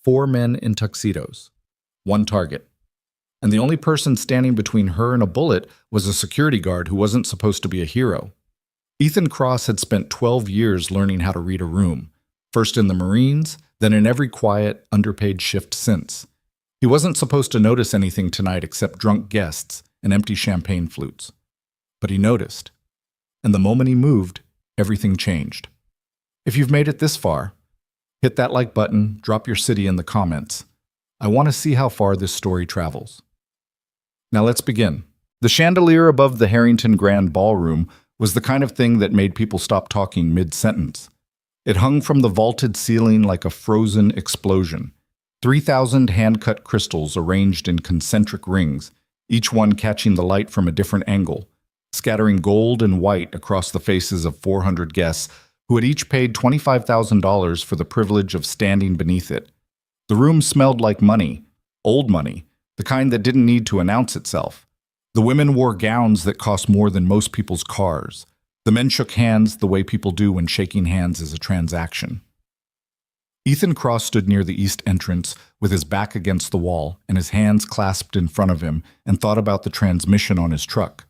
4 men in tuxedos. One target. And the only person standing between her and a bullet was a security guard who wasn't supposed to be a hero. Ethan Cross had spent 12 years learning how to read a room, first in the Marines, then in every quiet, underpaid shift since. He wasn't supposed to notice anything tonight except drunk guests and empty champagne flutes. But he noticed. And the moment he moved, everything changed. If you've made it this far, hit that like button, drop your city in the comments. I want to see how far this story travels. Now let's begin. The chandelier above the Harrington Grand Ballroom was the kind of thing that made people stop talking mid-sentence. It hung from the vaulted ceiling like a frozen explosion. 3,000 hand-cut crystals arranged in concentric rings, each one catching the light from a different angle, scattering gold and white across the faces of 400 guests who had each paid $25,000 for the privilege of standing beneath it. The room smelled like money, old money, the kind that didn't need to announce itself. The women wore gowns that cost more than most people's cars. The men shook hands the way people do when shaking hands is a transaction. Ethan Cross stood near the east entrance with his back against the wall and his hands clasped in front of him and thought about the transmission on his truck.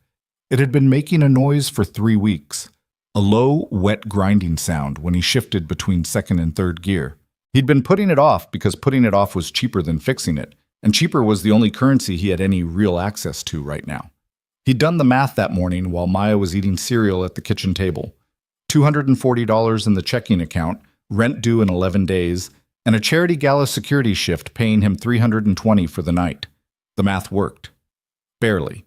It had been making a noise for 3 weeks, a low, wet grinding sound when he shifted between second and third gear. He'd been putting it off because putting it off was cheaper than fixing it, and cheaper was the only currency he had any real access to right now. He'd done the math that morning while Maya was eating cereal at the kitchen table. $240 in the checking account, rent due in 11 days, and a charity gala security shift paying him $320 for the night. The math worked. Barely.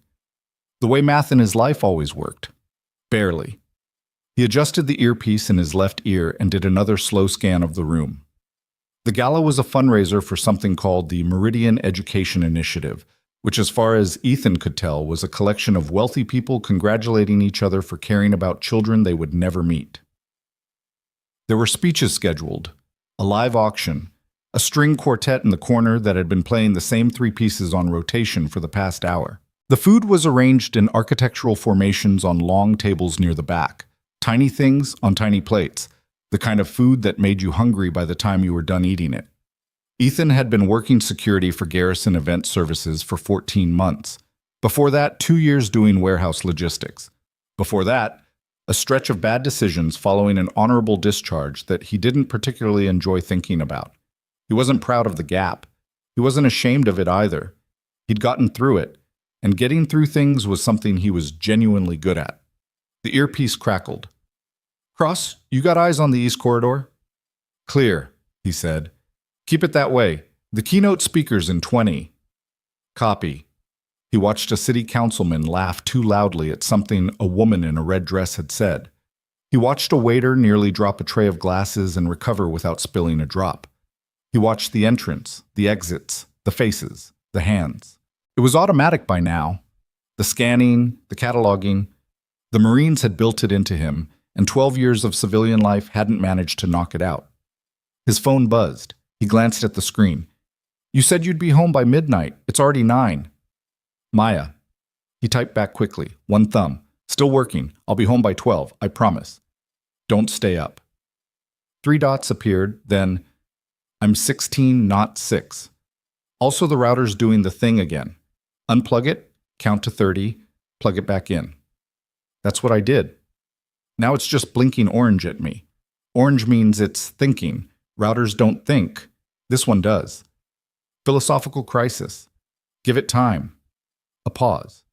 The way math in his life always worked. Barely. He adjusted the earpiece in his left ear and did another slow scan of the room. The gala was a fundraiser for something called the Meridian Education Initiative, which as far as Ethan could tell was a collection of wealthy people congratulating each other for caring about children they would never meet. There were speeches scheduled, a live auction, a string quartet in the corner that had been playing the same 3 pieces on rotation for the past hour. The food was arranged in architectural formations on long tables near the back, tiny things on tiny plates, the kind of food that made you hungry by the time you were done eating it. Ethan had been working security for Garrison Event Services for 14 months. Before that, 2 years doing warehouse logistics. Before that, a stretch of bad decisions following an honorable discharge that he didn't particularly enjoy thinking about. He wasn't proud of the gap. He wasn't ashamed of it either. He'd gotten through it, and getting through things was something he was genuinely good at. The earpiece crackled. "Cross, you got eyes on the East Corridor?" "Clear," he said. "Keep it that way. The keynote speaker's in 20. "Copy." He watched a city councilman laugh too loudly at something a woman in a red dress had said. He watched a waiter nearly drop a tray of glasses and recover without spilling a drop. He watched the entrance, the exits, the faces, the hands. It was automatic by now. The scanning, the cataloging. The Marines had built it into him, and 12 years of civilian life hadn't managed to knock it out. His phone buzzed. He glanced at the screen. "You said you'd be home by midnight. It's already 9. "Maya." He typed back quickly, one thumb. "Still working. I'll be home by 12, I promise. Don't stay up." 3 dots appeared, then, "I'm 16, not 6. Also the router's doing the thing again. Unplug it, count to 30, plug it back in." That's what I did. Now it's just blinking orange at me. Orange means it's thinking. Routers don't think. This one does. Philosophical crisis. Give it time. A pause.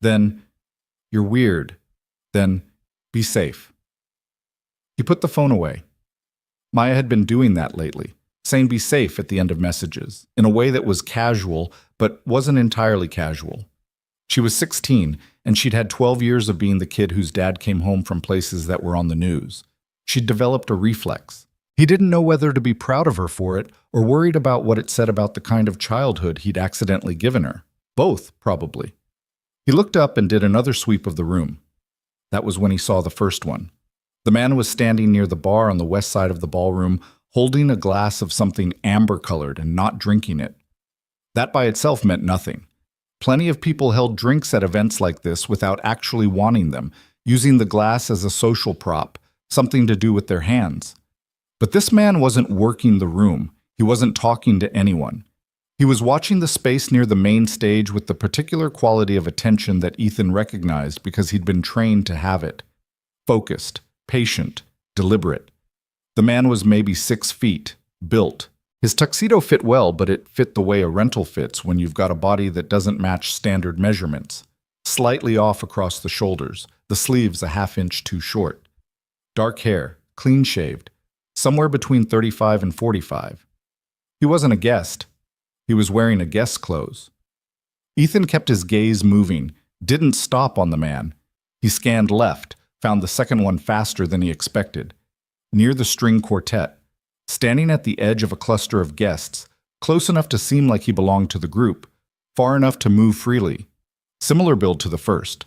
Then, "You're weird." Then, "Be safe." He put the phone away. Maya had been doing that lately, saying "be safe" at the end of messages, in a way that was casual, but wasn't entirely casual. She was 16, and she'd had 12 years of being the kid whose dad came home from places that were on the news. She'd developed a reflex. He didn't know whether to be proud of her for it or worried about what it said about the kind of childhood he'd accidentally given her. Both, probably. He looked up and did another sweep of the room. That was when he saw the first one. The man was standing near the bar on the west side of the ballroom, holding a glass of something amber-colored and not drinking it. That by itself meant nothing. Plenty of people held drinks at events like this without actually wanting them, using the glass as a social prop, something to do with their hands. But this man wasn't working the room. He wasn't talking to anyone. He was watching the space near the main stage with the particular quality of attention that Ethan recognized because he'd been trained to have it. Focused, patient, deliberate. The man was maybe 6 feet, built. His tuxedo fit well, but it fit the way a rental fits when you've got a body that doesn't match standard measurements. Slightly off across the shoulders, the sleeves a half-inch too short. Dark hair, clean-shaved, somewhere between 35 and 45. He wasn't a guest. He was wearing a guest's clothes. Ethan kept his gaze moving, didn't stop on the man. He scanned left, found the second one faster than he expected. Near the string quartet, standing at the edge of a cluster of guests, close enough to seem like he belonged to the group, far enough to move freely. Similar build to the first.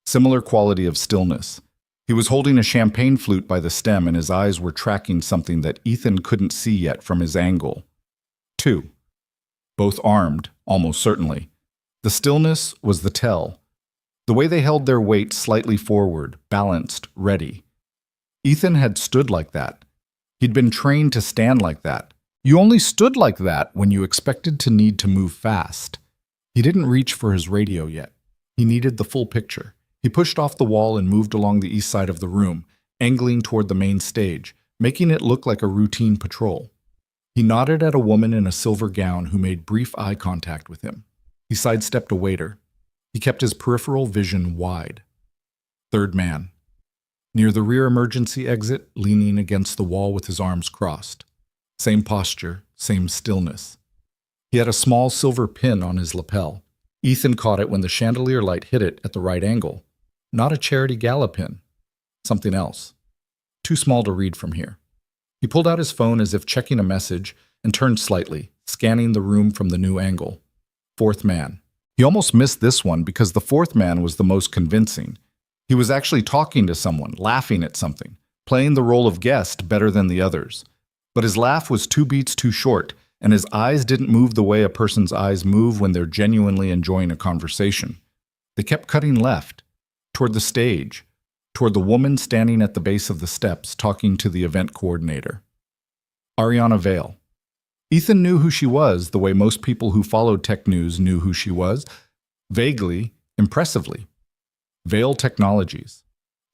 Similar quality of stillness. He was holding a champagne flute by the stem and his eyes were tracking something that Ethan couldn't see yet from his angle. 2. Both armed, almost certainly. The stillness was the tell. The way they held their weight slightly forward, balanced, ready. Ethan had stood like that. He'd been trained to stand like that. You only stood like that when you expected to need to move fast. He didn't reach for his radio yet. He needed the full picture. He pushed off the wall and moved along the east side of the room, angling toward the main stage, making it look like a routine patrol. He nodded at a woman in a silver gown who made brief eye contact with him. He sidestepped a waiter. He kept his peripheral vision wide. Third man. Near the rear emergency exit, leaning against the wall with his arms crossed. Same posture, same stillness. He had a small silver pin on his lapel. Ethan caught it when the chandelier light hit it at the right angle. Not a charity gala pin. Something else. Too small to read from here. He pulled out his phone as if checking a message and turned slightly, scanning the room from the new angle. Fourth man. He almost missed this one because the fourth man was the most convincing. He was actually talking to someone, laughing at something, playing the role of guest better than the others. But his laugh was 2 beats too short, and his eyes didn't move the way a person's eyes move when they're genuinely enjoying a conversation. They kept cutting left, toward the stage, toward the woman standing at the base of the steps talking to the event coordinator. Ariana Vale. Ethan knew who she was the way most people who followed tech news knew who she was, vaguely, impressively. Vale Technologies.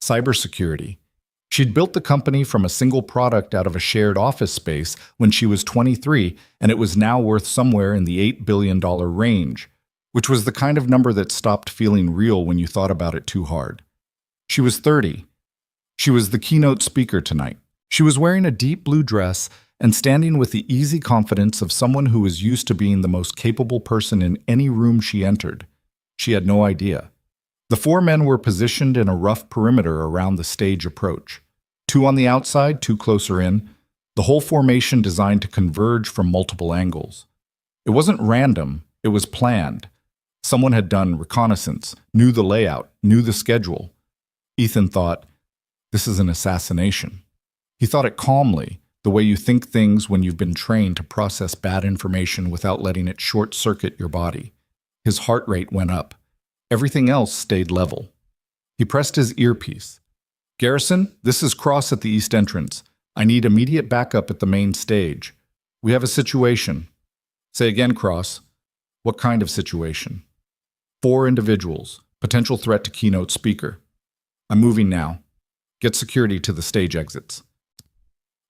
Cybersecurity. She'd built the company from a single product out of a shared office space when she was 23, and it was now worth somewhere in the $8 billion range, which was the kind of number that stopped feeling real when you thought about it too hard. She was 30. She was the keynote speaker tonight. She was wearing a deep blue dress and standing with the easy confidence of someone who was used to being the most capable person in any room she entered. She had no idea. The 4 men were positioned in a rough perimeter around the stage approach. 2 on the outside, 2 closer in, the whole formation designed to converge from multiple angles. It wasn't random, it was planned. Someone had done reconnaissance, knew the layout, knew the schedule. Ethan thought, this is an assassination. He thought it calmly, the way you think things when you've been trained to process bad information without letting it short-circuit your body. His heart rate went up. Everything else stayed level. He pressed his earpiece. Garrison, this is Cross at the east entrance. I need immediate backup at the main stage. We have a situation. Say again, Cross. What kind of situation? 4 individuals. Potential threat to keynote speaker. I'm moving now. Get security to the stage exits.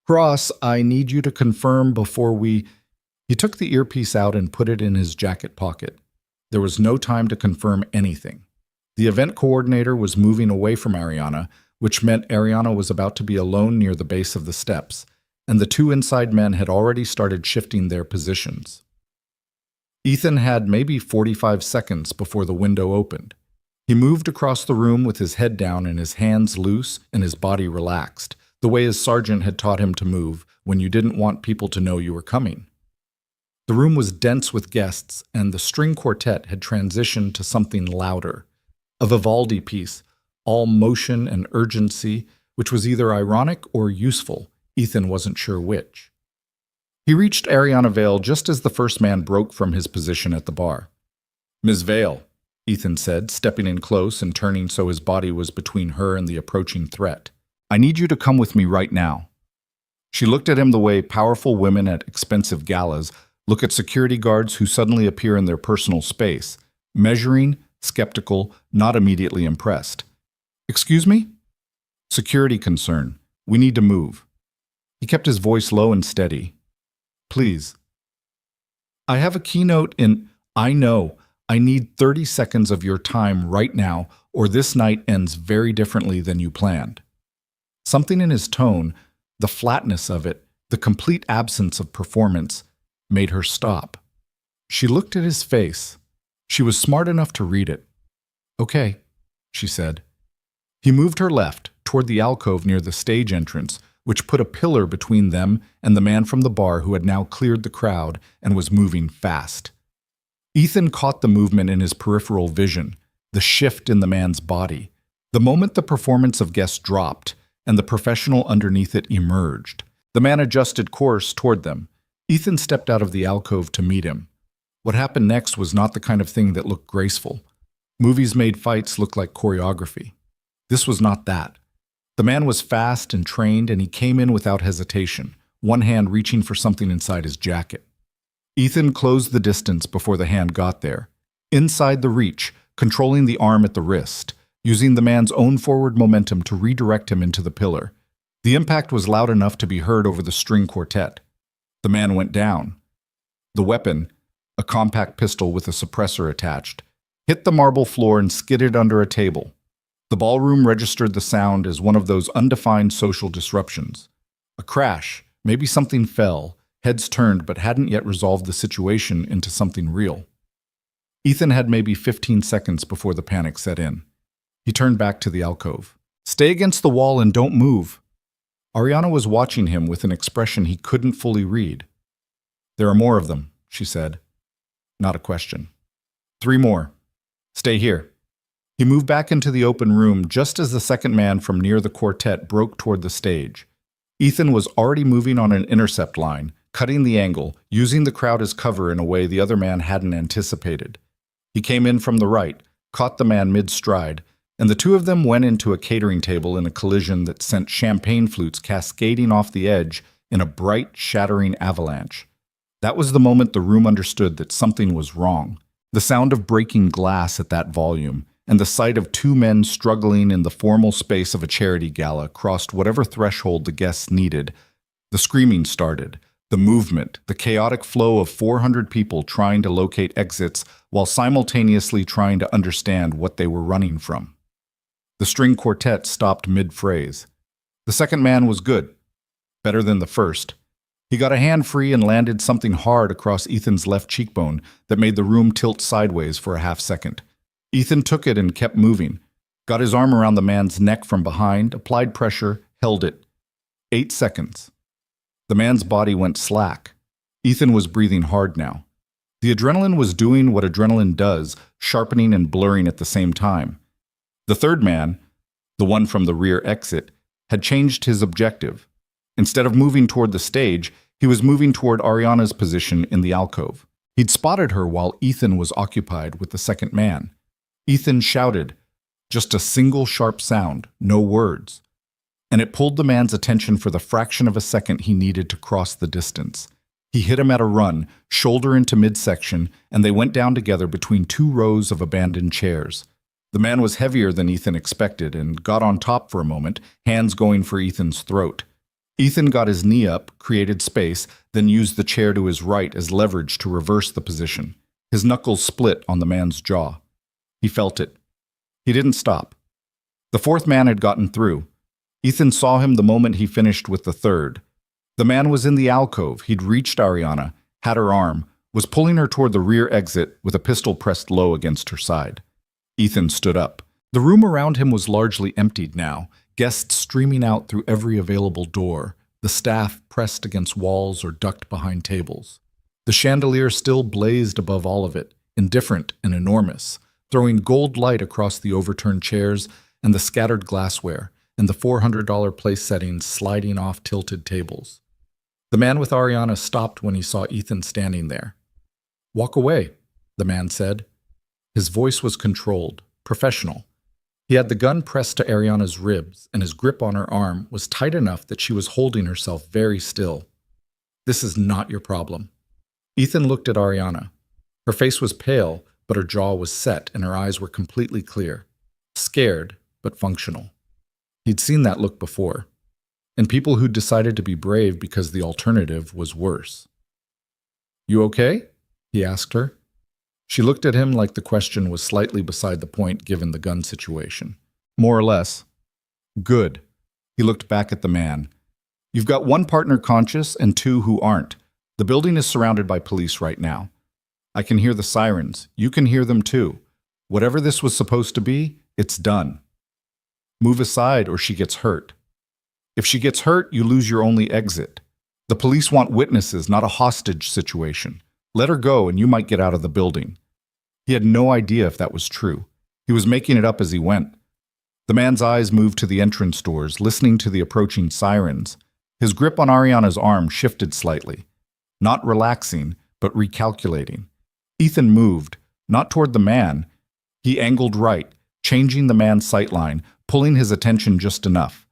Cross, I need you to confirm before we... He took the earpiece out and put it in his jacket pocket. There was no time to confirm anything. The event coordinator was moving away from Ariana, which meant Ariana was about to be alone near the base of the steps, and the 2 inside men had already started shifting their positions. Ethan had maybe 45 seconds before the window opened. He moved across the room with his head down and his hands loose and his body relaxed, the way his sergeant had taught him to move when you didn't want people to know you were coming. The room was dense with guests, and the string quartet had transitioned to something louder, a Vivaldi piece, all motion and urgency, which was either ironic or useful. Ethan wasn't sure which. He reached Ariana Vale just as the first man broke from his position at the bar. Ms. Vale, Ethan said, stepping in close and turning so his body was between her and the approaching threat. I need you to come with me right now. She looked at him the way powerful women at expensive galas look at security guards who suddenly appear in their personal space, measuring, skeptical, not immediately impressed. "Excuse me?" "Security concern. We need to move." He kept his voice low and steady. "Please." "I have a keynote in... I know. I need 30 seconds of your time right now, or this night ends very differently than you planned." Something in his tone, the flatness of it, the complete absence of performance, made her stop. She looked at his face. She was smart enough to read it. "Okay," she said. He moved her left, toward the alcove near the stage entrance, which put a pillar between them and the man from the bar who had now cleared the crowd and was moving fast. Ethan caught the movement in his peripheral vision, the shift in the man's body. The moment the performance of guests dropped, and the professional underneath it emerged. The man adjusted course toward them. Ethan stepped out of the alcove to meet him. What happened next was not the kind of thing that looked graceful. Movies made fights look like choreography. This was not that. The man was fast and trained, and he came in without hesitation, one hand reaching for something inside his jacket. Ethan closed the distance before the hand got there. Inside the reach, controlling the arm at the wrist, using the man's own forward momentum to redirect him into the pillar. The impact was loud enough to be heard over the string quartet. The man went down. The weapon, a compact pistol with a suppressor attached, hit the marble floor and skidded under a table. The ballroom registered the sound as one of those undefined social disruptions. A crash, maybe something fell, heads turned but hadn't yet resolved the situation into something real. Ethan had maybe 15 seconds before the panic set in. He turned back to the alcove. "Stay against the wall and don't move." Ariana was watching him with an expression he couldn't fully read. "There are more of them," she said. Not a question. "3 more. Stay here." He moved back into the open room just as the second man from near the quartet broke toward the stage. Ethan was already moving on an intercept line, cutting the angle, using the crowd as cover in a way the other man hadn't anticipated. He came in from the right, caught the man mid-stride, and the two of them went into a catering table in a collision that sent champagne flutes cascading off the edge in a bright, shattering avalanche. That was the moment the room understood that something was wrong. The sound of breaking glass at that volume, and the sight of 2 men struggling in the formal space of a charity gala crossed whatever threshold the guests needed. The screaming started, the movement, the chaotic flow of 400 people trying to locate exits while simultaneously trying to understand what they were running from. The string quartet stopped mid-phrase. The second man was good, better than the first. He got a hand free and landed something hard across Ethan's left cheekbone that made the room tilt sideways for a half-second. Ethan took it and kept moving, got his arm around the man's neck from behind, applied pressure, held it. 8 seconds. The man's body went slack. Ethan was breathing hard now. The adrenaline was doing what adrenaline does, sharpening and blurring at the same time. The third man, the one from the rear exit, had changed his objective. Instead of moving toward the stage, he was moving toward Ariana's position in the alcove. He'd spotted her while Ethan was occupied with the second man. Ethan shouted, just a single sharp sound, no words. And it pulled the man's attention for the fraction of a second he needed to cross the distance. He hit him at a run, shoulder into midsection, and they went down together between 2 rows of abandoned chairs. The man was heavier than Ethan expected and got on top for a moment, hands going for Ethan's throat. Ethan got his knee up, created space, then used the chair to his right as leverage to reverse the position. His knuckles split on the man's jaw. He felt it. He didn't stop. The fourth man had gotten through. Ethan saw him the moment he finished with the third. The man was in the alcove. He'd reached Ariana, had her arm, was pulling her toward the rear exit with a pistol pressed low against her side. Ethan stood up. The room around him was largely emptied now, guests streaming out through every available door, the staff pressed against walls or ducked behind tables. The chandelier still blazed above all of it, indifferent and enormous, throwing gold light across the overturned chairs and the scattered glassware, and the $400 place settings sliding off tilted tables. The man with Ariana stopped when he saw Ethan standing there. "Walk away," the man said. His voice was controlled, professional. He had the gun pressed to Ariana's ribs, and his grip on her arm was tight enough that she was holding herself very still. "This is not your problem." Ethan looked at Ariana. Her face was pale, but her jaw was set and her eyes were completely clear. Scared, but functional. He'd seen that look before, and people who decided to be brave because the alternative was worse. "You okay?" he asked her. She looked at him like the question was slightly beside the point given the gun situation. "More or less." "Good." He looked back at the man. "You've got one partner conscious and two who aren't. The building is surrounded by police right now. I can hear the sirens. You can hear them too. Whatever this was supposed to be, it's done. Move aside or she gets hurt. If she gets hurt, you lose your only exit. The police want witnesses, not a hostage situation. Let her go and you might get out of the building." He had no idea if that was true. He was making it up as he went. The man's eyes moved to the entrance doors, listening to the approaching sirens. His grip on Ariana's arm shifted slightly. Not relaxing, but recalculating. Ethan moved, not toward the man. He angled right, changing the man's sightline, pulling his attention just enough.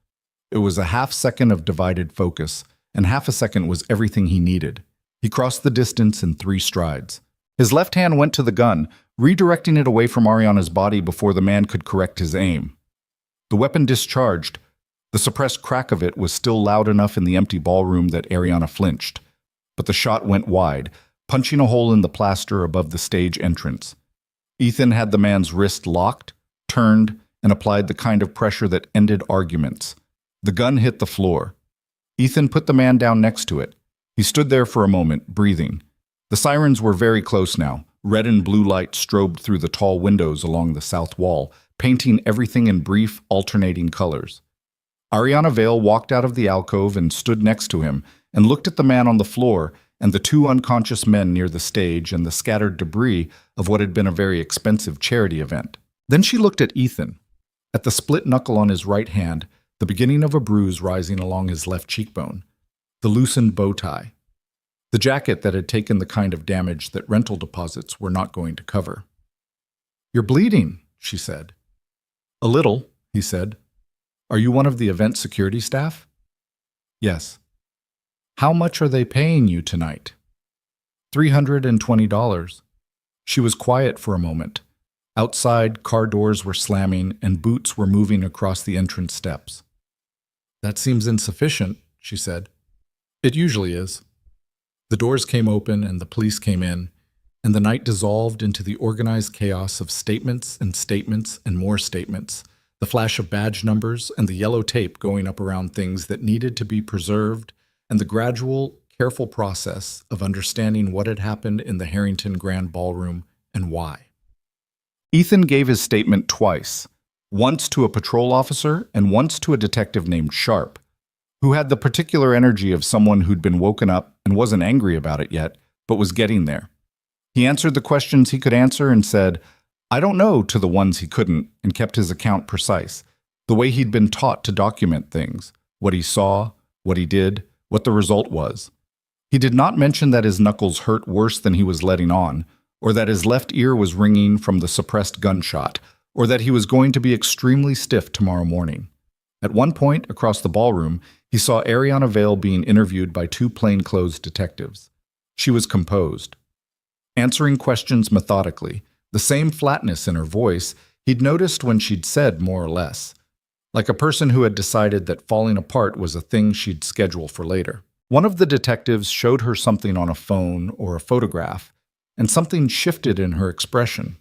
It was a half-second of divided focus, and half a second was everything he needed. He crossed the distance in 3 strides. His left hand went to the gun, redirecting it away from Ariana's body before the man could correct his aim. The weapon discharged. The suppressed crack of it was still loud enough in the empty ballroom that Ariana flinched. But the shot went wide, punching a hole in the plaster above the stage entrance. Ethan had the man's wrist locked, turned, and applied the kind of pressure that ended arguments. The gun hit the floor. Ethan put the man down next to it. He stood there for a moment, breathing. The sirens were very close now. Red and blue light strobed through the tall windows along the south wall, painting everything in brief, alternating colors. Ariana Vale walked out of the alcove and stood next to him, and looked at the man on the floor and the 2 unconscious men near the stage and the scattered debris of what had been a very expensive charity event. Then she looked at Ethan, at the split knuckle on his right hand, the beginning of a bruise rising along his left cheekbone, the loosened bow tie, the jacket that had taken the kind of damage that rental deposits were not going to cover. "You're bleeding," she said. "A little," he said. "Are you one of the event security staff?" "Yes." "How much are they paying you tonight?" $320. She was quiet for a moment. Outside, car doors were slamming and boots were moving across the entrance steps. "That seems insufficient," she said. "It usually is." The doors came open and the police came in, and the night dissolved into the organized chaos of statements and more statements, the flash of badge numbers and the yellow tape going up around things that needed to be preserved, and the gradual, careful process of understanding what had happened in the Harrington Grand Ballroom and why. Ethan gave his statement twice, once to a patrol officer and once to a detective named Sharp, who had the particular energy of someone who'd been woken up and wasn't angry about it yet, but was getting there. He answered the questions he could answer and said, "I don't know," to the ones he couldn't, and kept his account precise, the way he'd been taught to document things, what he saw, what he did, what the result was. He did not mention that his knuckles hurt worse than he was letting on, or that his left ear was ringing from the suppressed gunshot, or that he was going to be extremely stiff tomorrow morning. At one point, across the ballroom, he saw Ariana Vale being interviewed by 2 plainclothes detectives. She was composed, answering questions methodically, the same flatness in her voice he'd noticed when she'd said more or less, like a person who had decided that falling apart was a thing she'd schedule for later. One of the detectives showed her something on a phone or a photograph, and something shifted in her expression.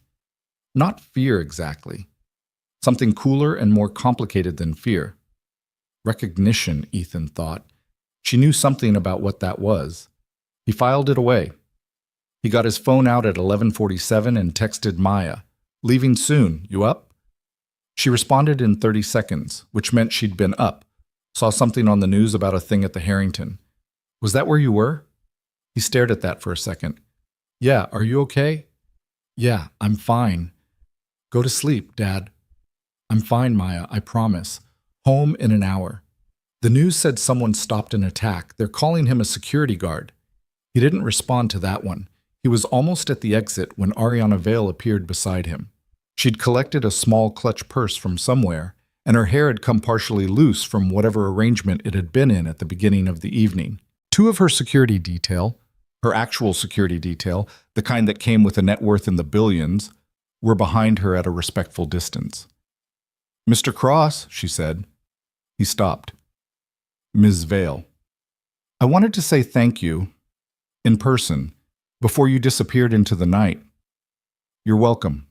Not fear exactly. Something cooler and more complicated than fear. Recognition, Ethan thought. She knew something about what that was. He filed it away. He got his phone out at 11:47 and texted Maya, "Leaving soon, you up?" She responded in 30 seconds, which meant she'd been up, saw something on the news about a thing at the Harrington. "Was that where you were?" He stared at that for a second. "Yeah, are you okay?" "Yeah, I'm fine." "Go to sleep, Dad." "I'm fine, Maya, I promise. Home in an hour." The news said someone stopped an attack. They're calling him a security guard. He didn't respond to that one. He was almost at the exit when Ariana Vale appeared beside him. She'd collected a small clutch purse from somewhere, and her hair had come partially loose from whatever arrangement it had been in at the beginning of the evening. Two of her security detail, her actual security detail, the kind that came with a net worth in the billions, were behind her at a respectful distance. "Mr. Cross," she said. He stopped. "Ms. Vale, I wanted to say thank you, in person, before you disappeared into the night." "You're welcome."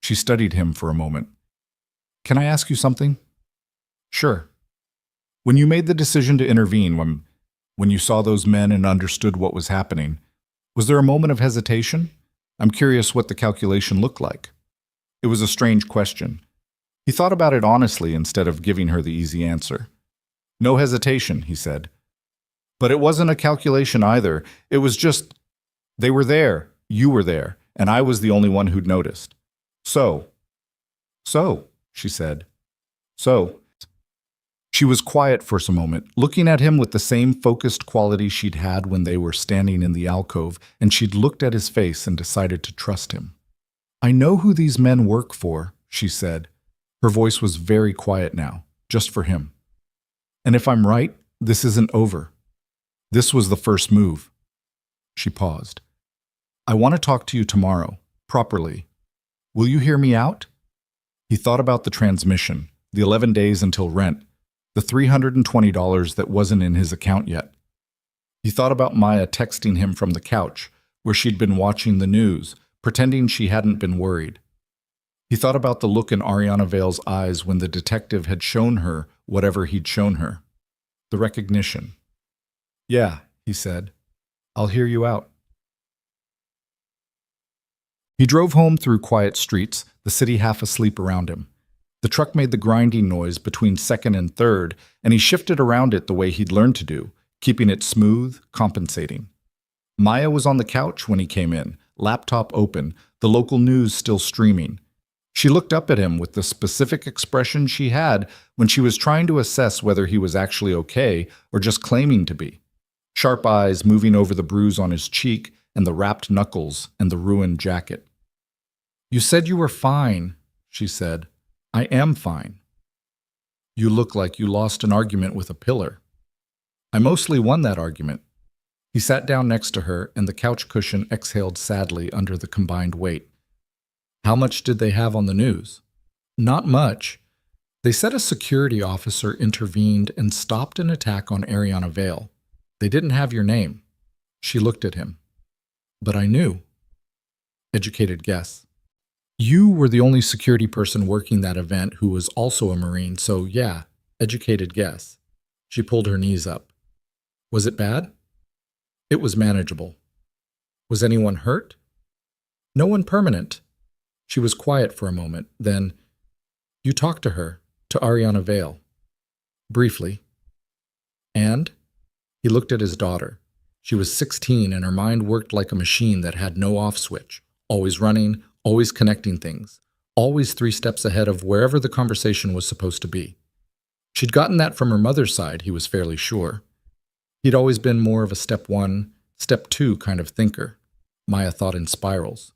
She studied him for a moment. "Can I ask you something?" "Sure." "When you made the decision to intervene, when you saw those men and understood what was happening, was there a moment of hesitation? I'm curious what the calculation looked like." It was a strange question. He thought about it honestly instead of giving her the easy answer. "No hesitation," he said. "But it wasn't a calculation either. It was just, they were there, you were there, and I was the only one who'd noticed. So, she said. So. She was quiet for a moment, looking at him with the same focused quality she'd had when they were standing in the alcove, and she'd looked at his face and decided to trust him. "I know who these men work for," she said. Her voice was very quiet now, just for him. "And if I'm right, this isn't over. This was the first move." She paused. "I want to talk to you tomorrow, properly. Will you hear me out?" He thought about the transmission, the 11 days until rent, the $320 that wasn't in his account yet. He thought about Maya texting him from the couch, where she'd been watching the news, pretending she hadn't been worried. He thought about the look in Ariana Vale's eyes when the detective had shown her whatever he'd shown her. The recognition. "Yeah," he said. "I'll hear you out." He drove home through quiet streets, the city half asleep around him. The truck made the grinding noise between second and third, and he shifted around it the way he'd learned to do, keeping it smooth, compensating. Maya was on the couch when he came in, laptop open, the local news still streaming. She looked up at him with the specific expression she had when she was trying to assess whether he was actually okay or just claiming to be. Sharp eyes moving over the bruise on his cheek and the wrapped knuckles and the ruined jacket. "You said you were fine," she said. "I am fine." "You look like you lost an argument with a pillar." "I mostly won that argument." He sat down next to her, and the couch cushion exhaled sadly under the combined weight. "How much did they have on the news?" "Not much. They said a security officer intervened and stopped an attack on Ariana Vale. They didn't have your name." She looked at him. "But I knew." Educated guess. "You were the only security person working that event who was also a Marine, so yeah, educated guess." She pulled her knees up. "Was it bad?" "It was manageable." "Was anyone hurt?" "No one permanent." She was quiet for a moment, then, "You talked to her, to Ariana Vale." "Briefly." "And?" He looked at his daughter. She was 16 and her mind worked like a machine that had no off switch, always running, always connecting things, always 3 steps ahead of wherever the conversation was supposed to be. She'd gotten that from her mother's side, he was fairly sure. He'd always been more of a step 1, step 2 kind of thinker. Maya thought in spirals.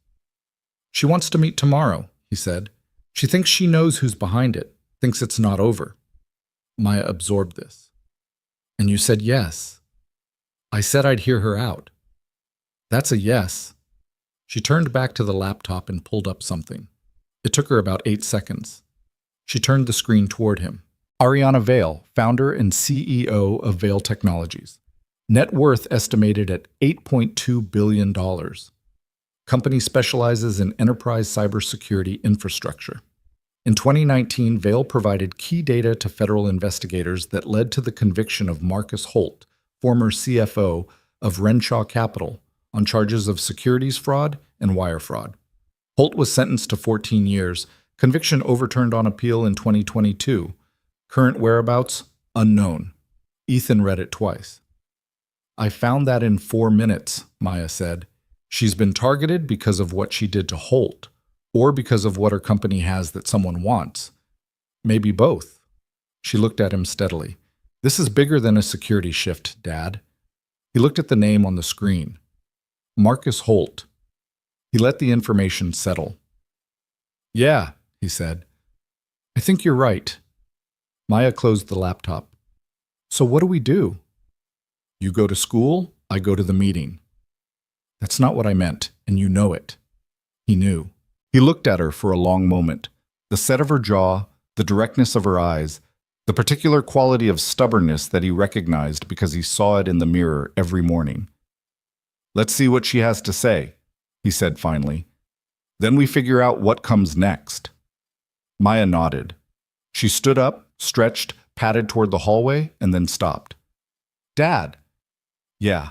"She wants to meet tomorrow," he said. "She thinks she knows who's behind it, thinks it's not over." Maya absorbed this. "And you said yes." "I said I'd hear her out." "That's a yes." She turned back to the laptop and pulled up something. It took her about 8 seconds. She turned the screen toward him. Ariana Vale, founder and CEO of Vale Technologies. Net worth estimated at $8.2 billion. Company specializes in enterprise cybersecurity infrastructure. In 2019, Vale provided key data to federal investigators that led to the conviction of Marcus Holt, former CFO of Renshaw Capital, on charges of securities fraud and wire fraud. Holt was sentenced to 14 years, conviction overturned on appeal in 2022. Current whereabouts, unknown. Ethan read it twice. "I found that in 4 minutes, Maya said. She's been targeted because of what she did to Holt, or because of what her company has that someone wants. Maybe both." She looked at him steadily. "This is bigger than a security shift, Dad." He looked at the name on the screen. Marcus Holt. He let the information settle. Yeah, he said. I think you're right. Maya closed the laptop. So what do we do? You go to school, I go to the meeting. That's not what I meant, and you know it. He knew. He looked at her for a long moment. The set of her jaw, the directness of her eyes, the particular quality of stubbornness that he recognized because he saw it in the mirror every morning. Let's see what she has to say, he said finally. Then we figure out what comes next. Maya nodded. She stood up, stretched, padded toward the hallway, and then stopped. Dad. Yeah.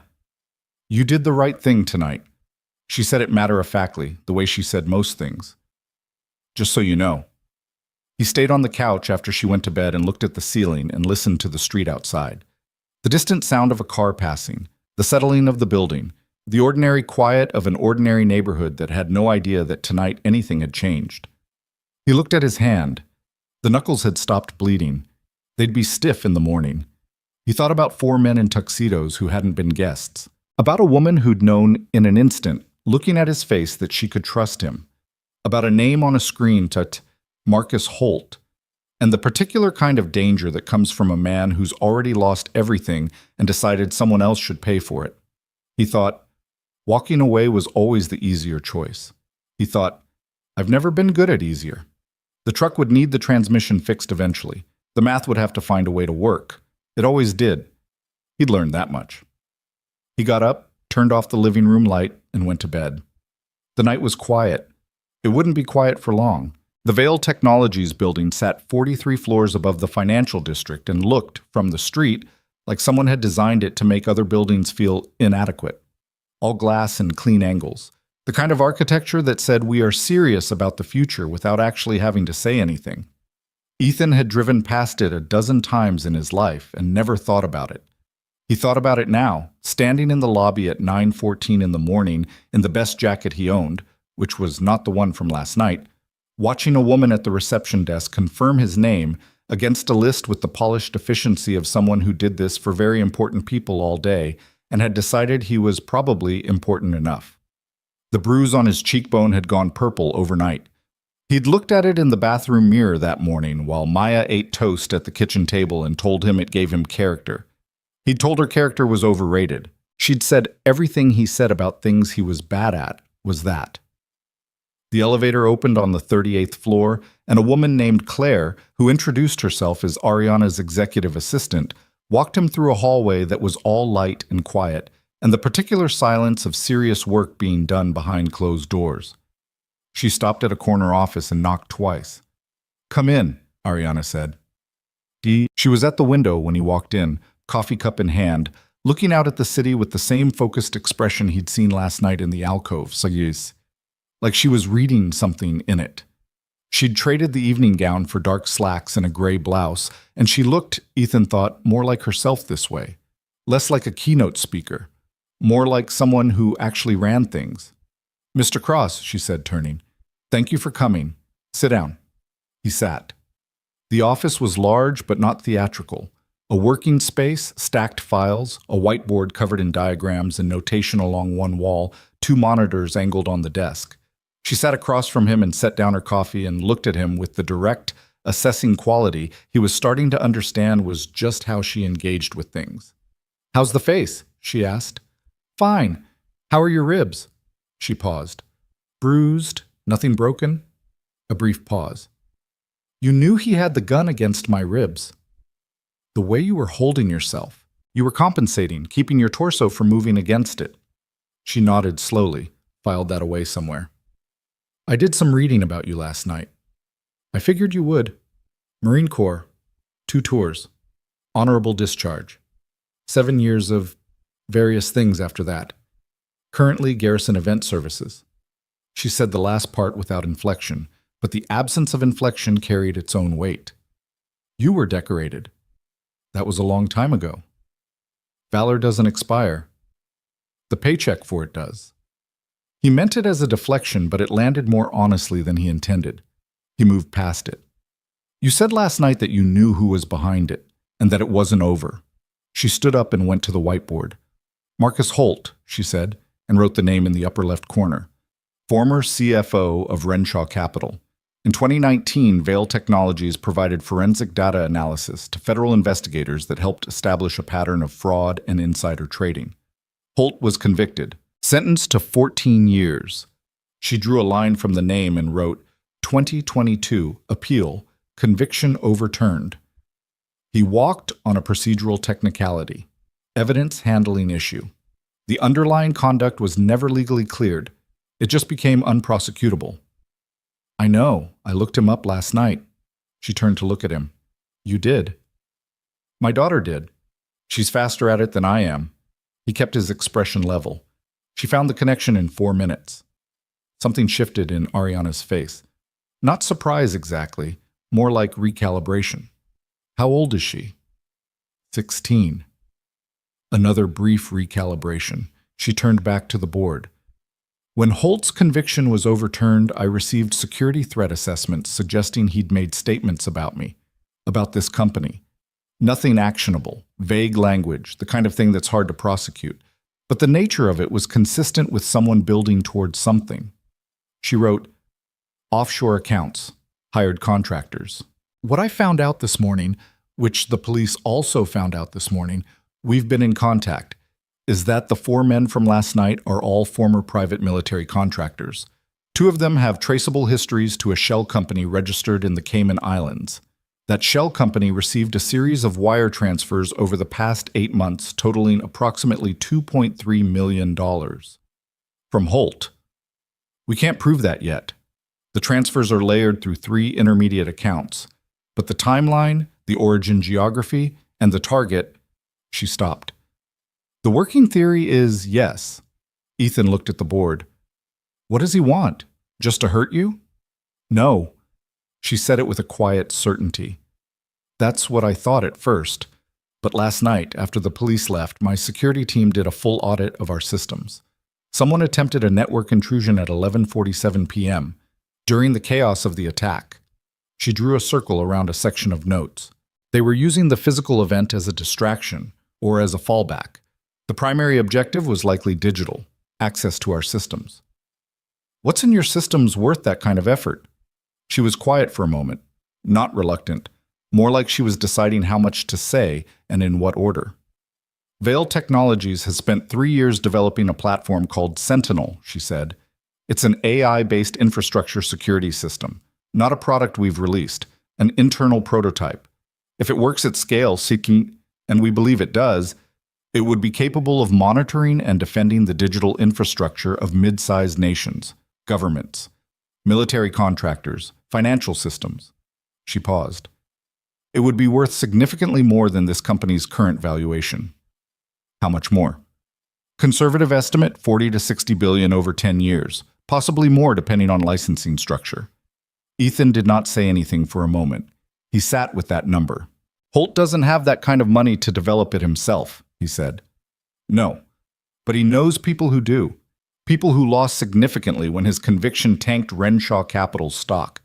You did the right thing tonight. She said it matter-of-factly, the way she said most things. Just so you know. He stayed on the couch after she went to bed and looked at the ceiling and listened to the street outside. The distant sound of a car passing, the settling of the building, the ordinary quiet of an ordinary neighborhood that had no idea that tonight anything had changed. He looked at his hand. The knuckles had stopped bleeding. They'd be stiff in the morning. He thought about 4 men in tuxedos who hadn't been guests. About a woman who'd known in an instant, looking at his face, that she could trust him. About a name on a screen to Marcus Holt, and the particular kind of danger that comes from a man who's already lost everything and decided someone else should pay for it. He thought, walking away was always the easier choice. He thought, I've never been good at easier. The truck would need the transmission fixed eventually. The math would have to find a way to work. It always did. He'd learned that much. He got up, turned off the living room light, and went to bed. The night was quiet. It wouldn't be quiet for long. The Vail Technologies building sat 43 floors above the financial district and looked, from the street, like someone had designed it to make other buildings feel inadequate. All glass and clean angles. The kind of architecture that said we are serious about the future without actually having to say anything. Ethan had driven past it a dozen times in his life and never thought about it. He thought about it now, standing in the lobby at 9:14 in the morning in the best jacket he owned, which was not the one from last night, watching a woman at the reception desk confirm his name against a list with the polished efficiency of someone who did this for very important people all day and had decided he was probably important enough. The bruise on his cheekbone had gone purple overnight. He'd looked at it in the bathroom mirror that morning while Maya ate toast at the kitchen table and told him it gave him character. He'd told her character was overrated. She'd said everything he said about things he was bad at was that. The elevator opened on the 38th floor, and a woman named Claire, who introduced herself as Ariana's executive assistant, walked him through a hallway that was all light and quiet, and the particular silence of serious work being done behind closed doors. She stopped at a corner office and knocked twice. "Come in," Ariana said. She was at the window when he walked in, coffee cup in hand, looking out at the city with the same focused expression he'd seen last night in the alcove, like she was reading something in it. She'd traded the evening gown for dark slacks and a gray blouse, and she looked, Ethan thought, more like herself this way. Less like a keynote speaker. More like someone who actually ran things. "Mr. Cross," she said, turning. "Thank you for coming. Sit down." He sat. The office was large but not theatrical. A working space, stacked files, a whiteboard covered in diagrams and notation along one wall, 2 monitors angled on the desk. She sat across from him and set down her coffee and looked at him with the direct, assessing quality he was starting to understand was just how she engaged with things. "How's the face?" she asked. "Fine. How are your ribs?" She paused. "Bruised? Nothing broken?" A brief pause. "You knew he had the gun against my ribs." "The way you were holding yourself. You were compensating, keeping your torso from moving against it." She nodded slowly, filed that away somewhere. "I did some reading about you last night. I figured you would. Marine Corps. 2 tours. Honorable discharge. 7 years of various things after that. Currently Garrison Event Services." She said the last part without inflection, but the absence of inflection carried its own weight. "You were decorated. That was a long time ago. Valor doesn't expire. The paycheck for it does." He meant it as a deflection, but it landed more honestly than he intended. He moved past it. "You said last night that you knew who was behind it, and that it wasn't over." She stood up and went to the whiteboard. "Marcus Holt," she said, and wrote the name in the upper left corner. "Former CFO of Renshaw Capital. In 2019, Veil Technologies provided forensic data analysis to federal investigators that helped establish a pattern of fraud and insider trading. Holt was convicted, sentenced to 14 years. She drew a line from the name and wrote, 2022, appeal, conviction overturned. He walked on a procedural technicality, evidence handling issue. The underlying conduct was never legally cleared. It just became unprosecutable. I know. I looked him up last night. She turned to look at him. You did? My daughter did. She's faster at it than I am. He kept his expression level. She found the connection in 4 minutes. Something shifted in Ariana's face. Not surprise exactly, more like recalibration. How old is she? 16. Another brief recalibration. She turned back to the board. When Holt's conviction was overturned, I received security threat assessments suggesting he'd made statements about me, about this company. Nothing actionable, vague language, the kind of thing that's hard to prosecute. But the nature of it was consistent with someone building towards something. She wrote, offshore accounts, hired contractors. What I found out this morning, which the police also found out this morning, we've been in contact, is that the 4 men from last night are all former private military contractors. 2 of them have traceable histories to a shell company registered in the Cayman Islands. That shell company received a series of wire transfers over the past 8 months totaling approximately $2.3 million. From Holt. We can't prove that yet. The transfers are layered through 3 intermediate accounts. But the timeline, the origin geography, and the target, she stopped. The working theory is yes. Ethan looked at the board. What does he want? Just to hurt you? No. She said it with a quiet certainty. That's what I thought at first. But last night, after the police left, my security team did a full audit of our systems. Someone attempted a network intrusion at 11:47 p.m. during the chaos of the attack. She drew a circle around a section of notes. They were using the physical event as a distraction or as a fallback. The primary objective was likely digital, access to our systems. What's in your systems worth that kind of effort? She was quiet for a moment, not reluctant, more like she was deciding how much to say and in what order. Veil Technologies has spent 3 years developing a platform called Sentinel, she said. It's an AI-based infrastructure security system, not a product we've released, an internal prototype. If it works at scale, and we believe it does, it would be capable of monitoring and defending the digital infrastructure of mid-sized nations, governments, military contractors, financial systems. She paused. It would be worth significantly more than this company's current valuation. How much more? Conservative estimate, 40 to 60 billion over 10 years, possibly more depending on licensing structure. Ethan did not say anything for a moment. He sat with that number. Holt doesn't have that kind of money to develop it himself, he said. No, but he knows people who do. People who lost significantly when his conviction tanked Renshaw Capital's stock.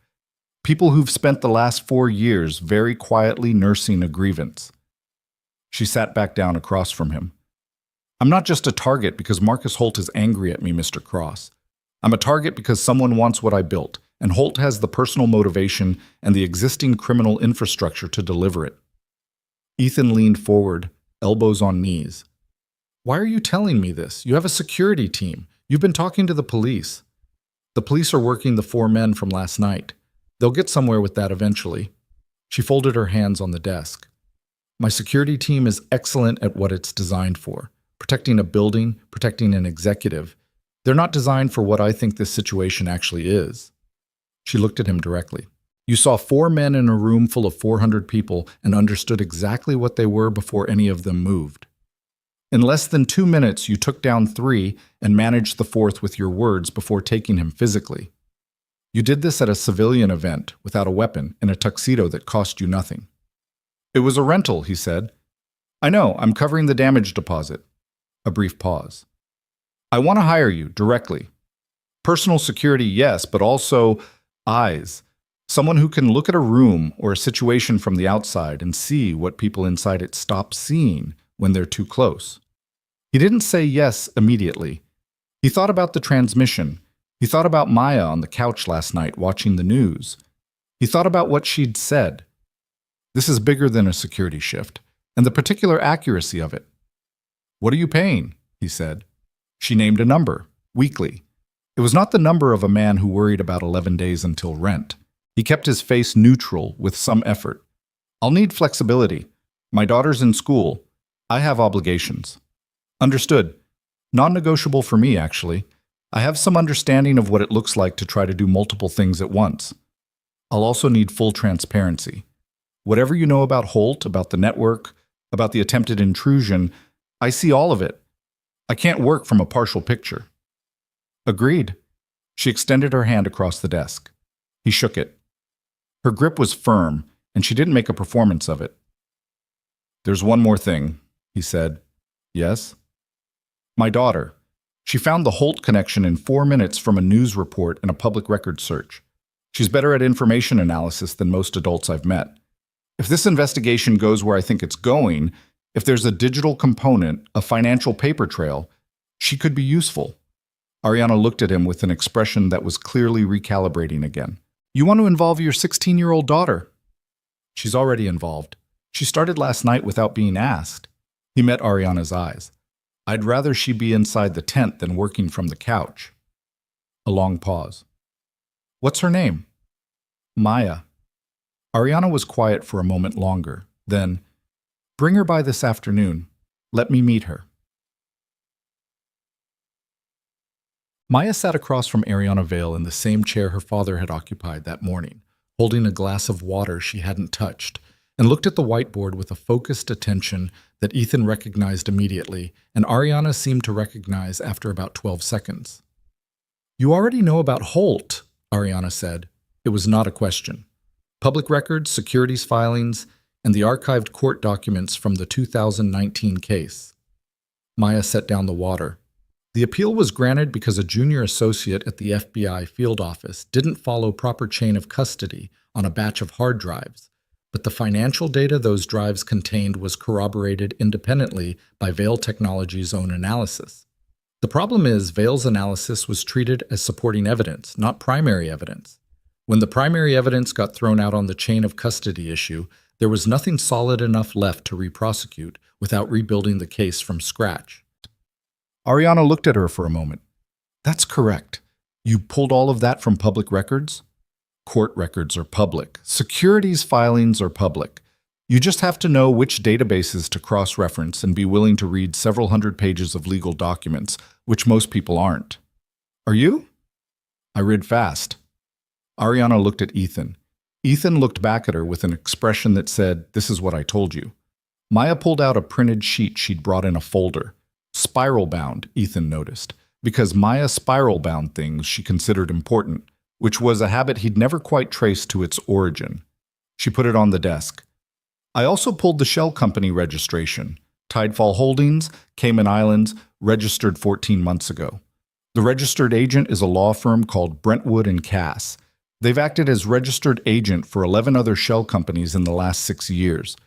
People who've spent the last 4 years very quietly nursing a grievance. She sat back down across from him. I'm not just a target because Marcus Holt is angry at me, Mr. Cross. I'm a target because someone wants what I built, and Holt has the personal motivation and the existing criminal infrastructure to deliver it. Ethan leaned forward, elbows on knees. Why are you telling me this? You have a security team. You've been talking to the police. The police are working the 4 men from last night. They'll get somewhere with that eventually. She folded her hands on the desk. My security team is excellent at what it's designed for. Protecting a building, protecting an executive. They're not designed for what I think this situation actually is. She looked at him directly. You saw 4 men in a room full of 400 people and understood exactly what they were before any of them moved. In less than 2 minutes, you took down 3 and managed the 4th with your words before taking him physically. You did this at a civilian event, without a weapon, in a tuxedo that cost you nothing. It was a rental, he said. I know, I'm covering the damage deposit. A brief pause. I want to hire you, directly. Personal security, yes, but also eyes. Someone who can look at a room or a situation from the outside and see what people inside it stop seeing when they're too close. He didn't say yes immediately. He thought about the transmission. He thought about Maya on the couch last night watching the news, He thought about what she'd said. This is bigger than a security shift, and the particular accuracy of it. What are you paying? He said. She named a number, weekly. It was not the number of a man who worried about 11 days until rent. He kept his face neutral with some effort. I'll need flexibility. My daughter's in school. I have obligations. Understood. Non-negotiable for me, actually. I have some understanding of what it looks like to try to do multiple things at once. I'll also need full transparency. Whatever you know about Holt, about the network, about the attempted intrusion, I see all of it. I can't work from a partial picture. Agreed. She extended her hand across the desk. He shook it. Her grip was firm, and she didn't make a performance of it. There's one more thing, he said. Yes? My daughter. She found the Holt connection in 4 minutes from a news report and a public records search. She's better at information analysis than most adults I've met. If this investigation goes where I think it's going, if there's a digital component, a financial paper trail, she could be useful. Ariana looked at him with an expression that was clearly recalibrating again. You want to involve your 16-year-old daughter? She's already involved. She started last night without being asked. He met Ariana's eyes. I'd rather she be inside the tent than working from the couch. A long pause. What's her name? Maya. Ariana was quiet for a moment longer. Then, bring her by this afternoon. Let me meet her. Maya sat across from Ariana Vale in the same chair her father had occupied that morning, holding a glass of water she hadn't touched, and looked at the whiteboard with a focused attention that Ethan recognized immediately, and Ariana seemed to recognize after about 12 seconds. You already know about Holt, Ariana said. It was not a question. Public records, securities filings, and the archived court documents from the 2019 case. Maya set down the water. The appeal was granted because a junior associate at the FBI field office didn't follow proper chain of custody on a batch of hard drives, but the financial data those drives contained was corroborated independently by Vale Technologies' own analysis. The problem is Vale's analysis was treated as supporting evidence, not primary evidence. When the primary evidence got thrown out on the chain of custody issue, there was nothing solid enough left to re-prosecute without rebuilding the case from scratch. Ariana looked at her for a moment. That's correct. You pulled all of that from public records? Court records are public. Securities filings are public. You just have to know which databases to cross-reference and be willing to read several hundred pages of legal documents, which most people aren't. Are you? I read fast. Ariana looked at Ethan. Ethan looked back at her with an expression that said, "This is what I told you." Maya pulled out a printed sheet she'd brought in a folder. Spiral-bound, Ethan noticed, because Maya spiral-bound things she considered important, which was a habit he'd never quite traced to its origin. She put it on the desk. I also pulled the shell company registration. Tidefall Holdings, Cayman Islands, registered 14 months ago. The registered agent is a law firm called Brentwood and Cass. They've acted as registered agent for 11 other shell companies in the last 6 years.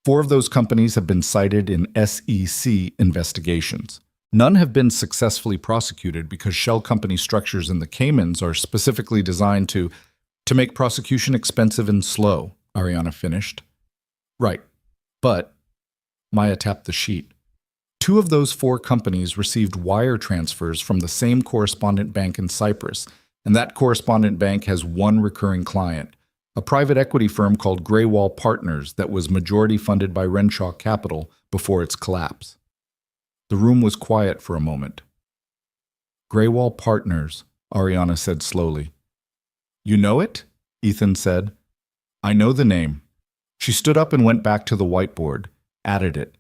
4 of those companies have been cited in SEC investigations. None have been successfully prosecuted because shell company structures in the Caymans are specifically designed to make prosecution expensive and slow, Ariana finished. Right. But, Maya tapped the sheet. 2 of those 4 companies received wire transfers from the same correspondent bank in Cyprus, and that correspondent bank has one recurring client, a private equity firm called Greywall Partners that was majority funded by Renshaw Capital before its collapse. The room was quiet for a moment. Greywall Partners, Ariana said slowly. You know it? Ethan said. I know the name. She stood up and went back to the whiteboard, added it.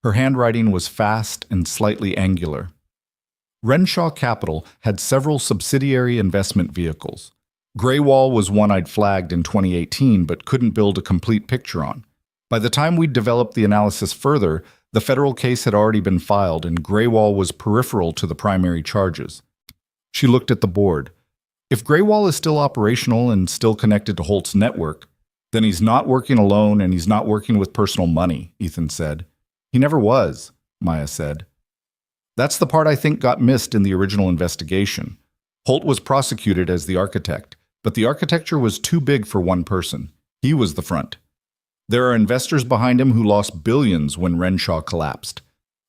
Her handwriting was fast and slightly angular. Renshaw Capital had several subsidiary investment vehicles. Greywall was one I'd flagged in 2018 but couldn't build a complete picture on. By the time we'd developed the analysis further, the federal case had already been filed and Greywall was peripheral to the primary charges. She looked at the board. If Greywall is still operational and still connected to Holt's network, then he's not working alone and he's not working with personal money, Ethan said. He never was, Maya said. That's the part I think got missed in the original investigation. Holt was prosecuted as the architect, But the architecture was too big for one person. He was the front. There are investors behind him who lost billions when Renshaw collapsed.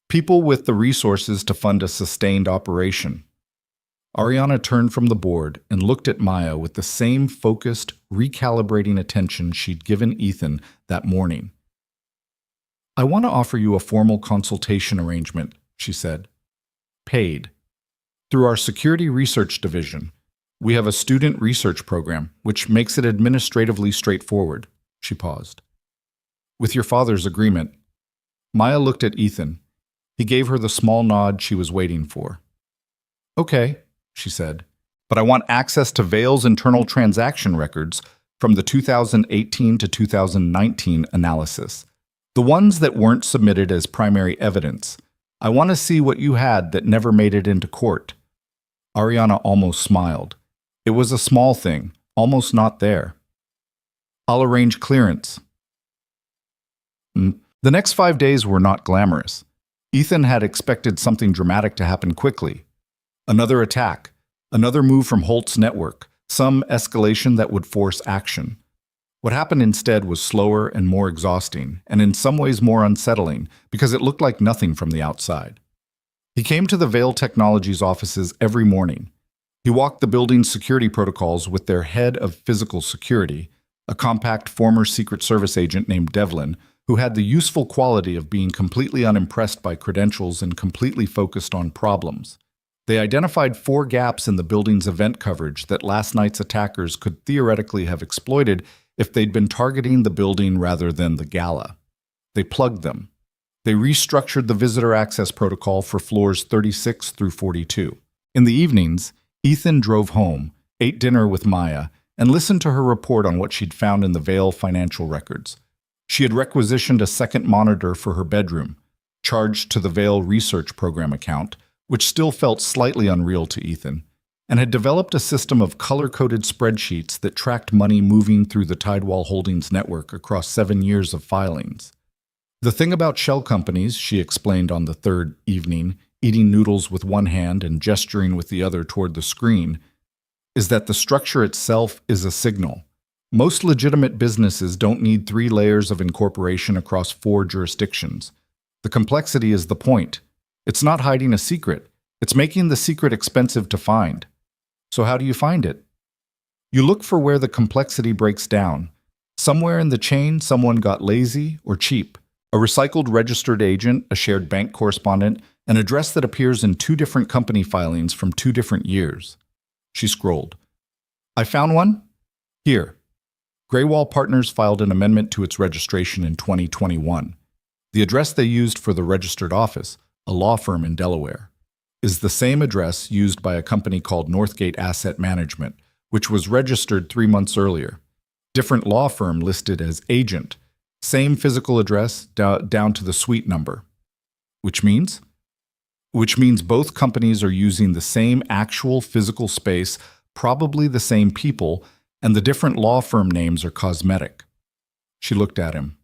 People with the resources to fund a sustained operation. Ariana turned from the board and looked at Maya with the same focused, recalibrating attention she'd given Ethan that morning. "I want to offer you a formal consultation arrangement," she said. "Paid. Through our security research division. We have a student research program, which makes it administratively straightforward." She paused. "With your father's agreement." Maya looked at Ethan. He gave her the small nod she was waiting for. "Okay," she said, "but I want access to Vail's internal transaction records from the 2018 to 2019 analysis. The ones that weren't submitted as primary evidence. I want to see what you had that never made it into court." Ariana almost smiled. It was a small thing, almost not there. "I'll arrange clearance." The next 5 days were not glamorous. Ethan had expected something dramatic to happen quickly. Another attack, another move from Holt's network, some escalation that would force action. What happened instead was slower and more exhausting, and in some ways more unsettling, because it looked like nothing from the outside. He came to the Vail Technologies offices every morning. He walked the building's security protocols with their head of physical security, a compact former Secret Service agent named Devlin, who had the useful quality of being completely unimpressed by credentials and completely focused on problems. They identified 4 gaps in the building's event coverage that last night's attackers could theoretically have exploited if they'd been targeting the building rather than the gala. They plugged them. They restructured the visitor access protocol for floors 36 through 42. In the evenings, Ethan drove home, ate dinner with Maya, and listened to her report on what she'd found in the Vail financial records. She had requisitioned a second monitor for her bedroom, charged to the Vail Research Program account, which still felt slightly unreal to Ethan, and had developed a system of color-coded spreadsheets that tracked money moving through the Tidewall Holdings network across 7 years of filings. "The thing about shell companies," she explained on the third evening, eating noodles with one hand and gesturing with the other toward the screen, "is that the structure itself is a signal. Most legitimate businesses don't need 3 layers of incorporation across 4 jurisdictions. The complexity is the point. It's not hiding a secret. It's making the secret expensive to find. So how do you find it? You look for where the complexity breaks down. Somewhere in the chain, someone got lazy or cheap. A recycled registered agent, a shared bank correspondent, an address that appears in 2 different company filings from 2 different years." She scrolled. "I found one? Here." Graywall Partners filed an amendment to its registration in 2021. The address they used for the registered office, a law firm in Delaware, is the same address used by a company called Northgate Asset Management, which was registered 3 months earlier. Different law firm listed as agent. Same physical address down to the suite number. Which means? Which means both companies are using the same actual physical space, probably the same people, and the different law firm names are cosmetic. She looked at him.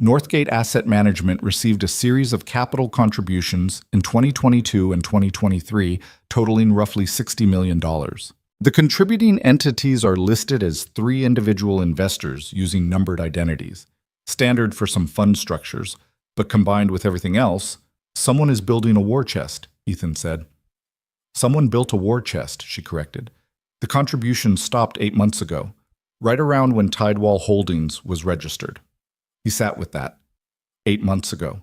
Northgate Asset Management received a series of capital contributions in 2022 and 2023, totaling roughly $60 million. The contributing entities are listed as 3 individual investors using numbered identities, standard for some fund structures, but combined with everything else, someone is building a war chest, Ethan said. "Someone built a war chest," she corrected. "The contribution stopped 8 months ago, right around when Tidewall Holdings was registered." He sat with that. 8 months ago.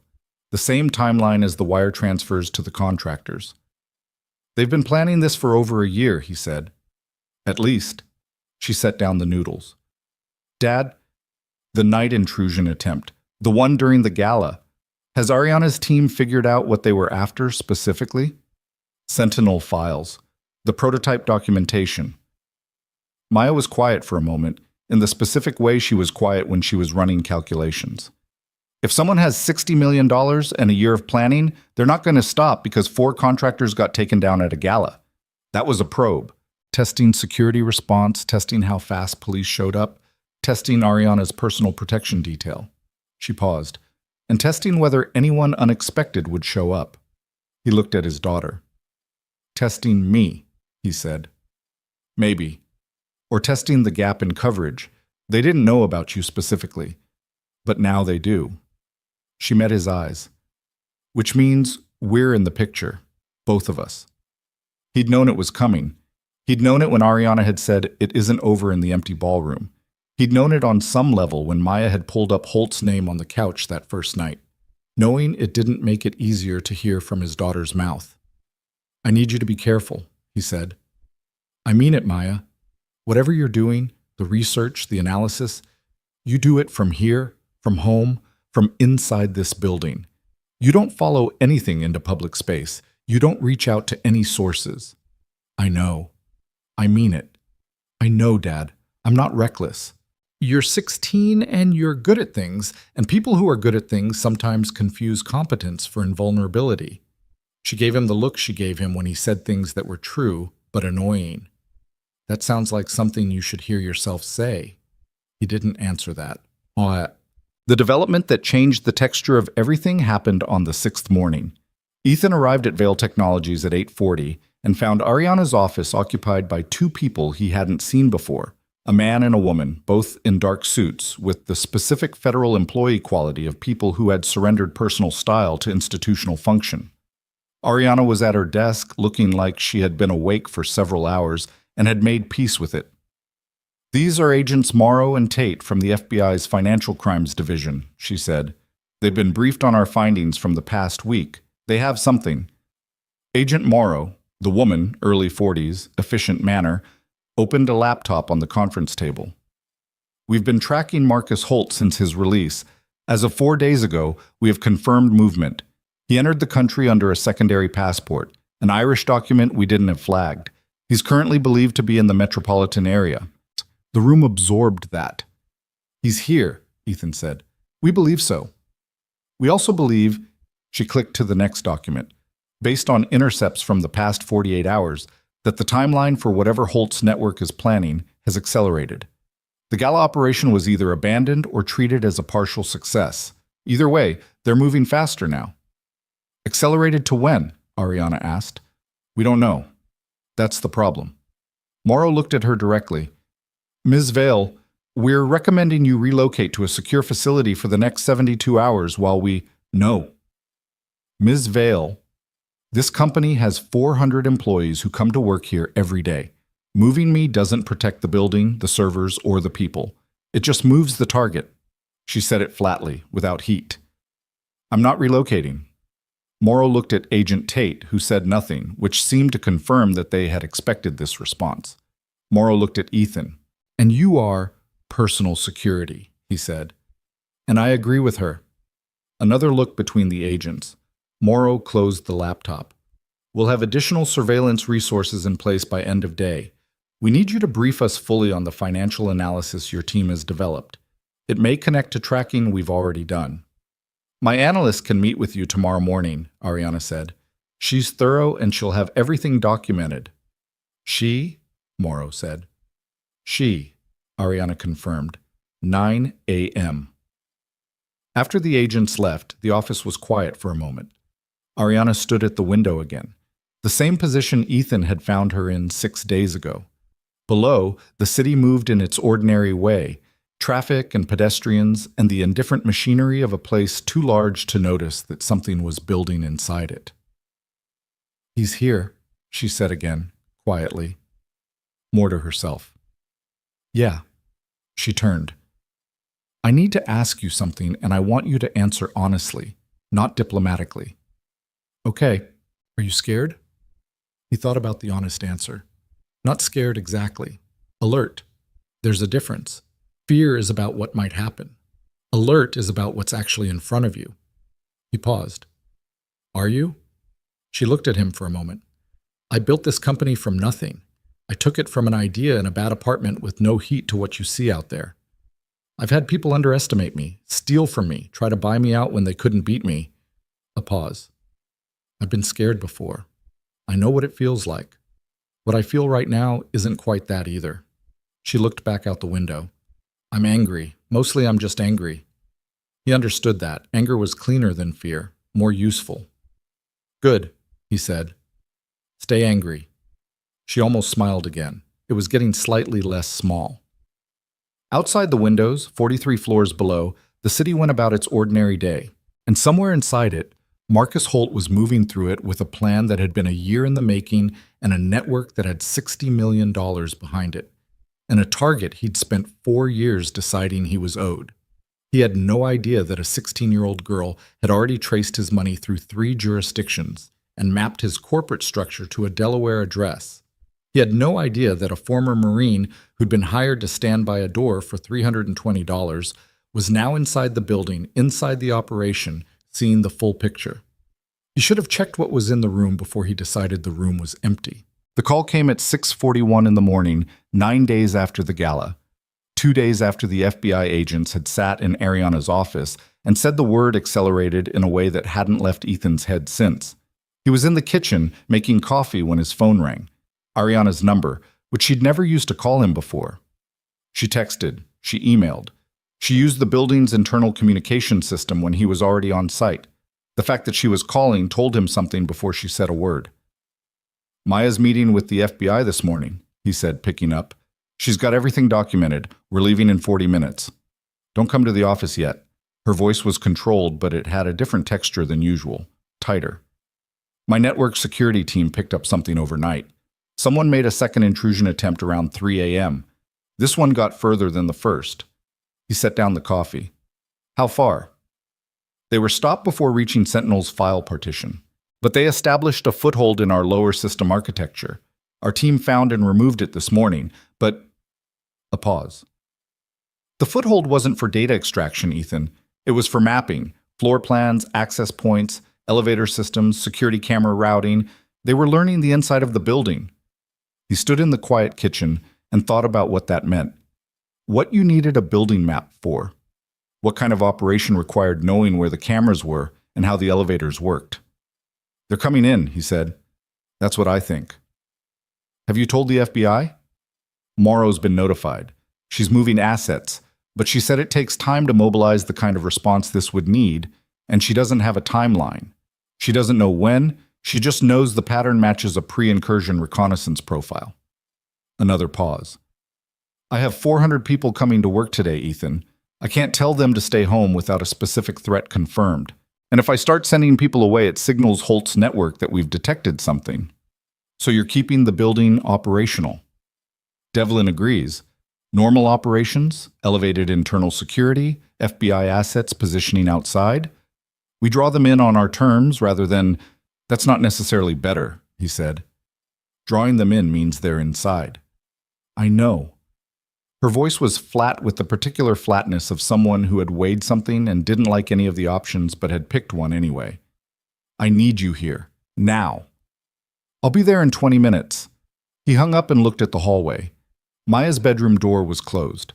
The same timeline as the wire transfers to the contractors. "They've been planning this for over a year," he said. "At least." She set down the noodles. "Dad, the night intrusion attempt, the one during the gala, has Ariana's team figured out what they were after specifically?" "Sentinel files. The prototype documentation." Maya was quiet for a moment, in the specific way she was quiet when she was running calculations. If someone has $60 million and a year of planning, they're not going to stop because 4 contractors got taken down at a gala. That was a probe. Testing security response, testing how fast police showed up, testing Ariana's personal protection detail. She paused. And testing whether anyone unexpected would show up. He looked at his daughter. "Testing me," he said. "Maybe. or testing the gap in coverage. They didn't know about you specifically, but now they do. She met his eyes. Which means we're in the picture, both of us. He'd known it was coming. He'd known it when Ariana had said it isn't over in the empty ballroom. He'd known it on some level when Maya had pulled up Holt's name on the couch that first night. Knowing it didn't make it easier to hear from his daughter's mouth. "I need you to be careful," he said. "I mean it, Maya. Whatever you're doing, the research, the analysis, you do it from here, from home, from inside this building. You don't follow anything into public space. You don't reach out to any sources." "I know. I mean it. I know, Dad. I'm not reckless. You're 16 and you're good at things, and people who are good at things sometimes confuse competence for invulnerability." She gave him the look she gave him when he said things that were true, but annoying. "That sounds like something you should hear yourself say." He didn't answer that. The development that changed the texture of everything happened on the 6th morning. Ethan arrived at Vale Technologies at 8:40 and found Ariana's office occupied by two people he hadn't seen before, a man and a woman, both in dark suits, with the specific federal employee quality of people who had surrendered personal style to institutional function. Ariana was at her desk, looking like she had been awake for several hours and had made peace with it. "These are Agents Morrow and Tate from the FBI's Financial Crimes Division," she said. "They've been briefed on our findings from the past week. They have something." Agent Morrow, the woman, early 40s, efficient manner, opened a laptop on the conference table. "We've been tracking Marcus Holt since his release. As of 4 days ago, we have confirmed movement. He entered the country under a secondary passport, an Irish document we didn't have flagged. He's currently believed to be in the metropolitan area." The room absorbed that. "He's here," Ethan said. "We believe so. We also believe," she clicked to the next document, "based on intercepts from the past 48 hours, that the timeline for whatever Holt's network is planning has accelerated. The Gala operation was either abandoned or treated as a partial success. Either way, they're moving faster now." "Accelerated to when?" Ariana asked. "We don't know. That's the problem." Morrow looked at her directly. "Ms. Vale, we're recommending you relocate to a secure facility for the next 72 hours while we—" "No. Ms. Vale, this company has 400 employees who come to work here every day. Moving me doesn't protect the building, the servers, or the people. It just moves the target." She said it flatly, without heat. "I'm not relocating." Morrow looked at Agent Tate, who said nothing, which seemed to confirm that they had expected this response. Morrow looked at Ethan. "And you are personal security," he said. "And I agree with her." Another look between the agents. Morrow closed the laptop. "We'll have additional surveillance resources in place by end of day. We need you to brief us fully on the financial analysis your team has developed. It may connect to tracking we've already done." "My analyst can meet with you tomorrow morning," Ariana said. "She's thorough and she'll have everything documented." "She?" Morrow said. "She," Ariana confirmed. 9 a.m. After the agents left, the office was quiet for a moment. Ariana stood at the window again, the same position Ethan had found her in 6 days ago. Below, the city moved in its ordinary way, traffic and pedestrians and the indifferent machinery of a place too large to notice that something was building inside it. "He's here," she said again, quietly. More to herself. "Yeah." She turned. "I need to ask you something, and I want you to answer honestly, not diplomatically." "Okay. Are you scared?" He thought about the honest answer. "Not scared exactly. Alert. There's a difference. Fear is about what might happen. Alert is about what's actually in front of you." He paused. "Are you?" She looked at him for a moment. "I built this company from nothing. I took it from an idea in a bad apartment with no heat to what you see out there. I've had people underestimate me, steal from me, try to buy me out when they couldn't beat me." A pause. "I've been scared before. I know what it feels like. What I feel right now isn't quite that either." She looked back out the window. "I'm angry. Mostly I'm just angry." He understood that. Anger was cleaner than fear, more useful. "Good," he said. "Stay angry." She almost smiled again. it was getting slightly less small. Outside the windows, 43 floors below, the city went about its ordinary day, and somewhere inside it, Marcus Holt was moving through it with a plan that had been a year in the making and a network that had $60 million behind it, and a target he'd spent 4 years deciding he was owed. He had no idea that a 16-year-old girl had already traced his money through 3 jurisdictions and mapped his corporate structure to a Delaware address. He had no idea that a former Marine who'd been hired to stand by a door for $320 was now inside the building, inside the operation, seeing the full picture. He should have checked what was in the room before he decided the room was empty. The call came at 6:41 in the morning, 9 days after the gala. 2 days after the FBI agents had sat in Ariana's office and said the word accelerated in a way that hadn't left Ethan's head since. He was in the kitchen making coffee when his phone rang. Ariana's number, which she'd never used to call him before. She texted, she emailed. She used the building's internal communication system when he was already on site. The fact that she was calling told him something before she said a word. "Maya's meeting with the FBI this morning," he said, picking up. "She's got everything documented. We're leaving in 40 minutes. Don't come to the office yet." Her voice was controlled, but it had a different texture than usual, tighter. "My network security team picked up something overnight. Someone made a second intrusion attempt around 3 a.m. This one got further than the first." He set down the coffee. "How far?" They were stopped before reaching Sentinel's file partition, but they established a foothold in our lower system architecture. Our team found and removed it this morning, but... A pause. "The foothold wasn't for data extraction, Ethan. It was for mapping, floor plans, access points, elevator systems, security camera routing. They were learning the inside of the building." He stood in the quiet kitchen and thought about what that meant. What you needed a building map for. What kind of operation required knowing where the cameras were and how the elevators worked. "They're coming in," he said. "That's what I think." "Have you told the FBI?" "Morrow's been notified. She's moving assets, but she said it takes time to mobilize the kind of response this would need, and she doesn't have a timeline. She doesn't know when, she just knows the pattern matches a pre-incursion reconnaissance profile." Another pause. "I have 400 people coming to work today, Ethan. I can't tell them to stay home without a specific threat confirmed. And if I start sending people away, it signals Holt's network that we've detected something. So you're keeping the building operational." Devlin agrees. "Normal operations, elevated internal security, FBI assets positioning outside. We draw them in on our terms rather than, that's not necessarily better," he said. "Drawing them in means they're inside." "I know." Her voice was flat with the particular flatness of someone who had weighed something and didn't like any of the options but had picked one anyway. "I need you here. Now." "I'll be there in 20 minutes. He hung up and looked at the hallway. Maya's bedroom door was closed.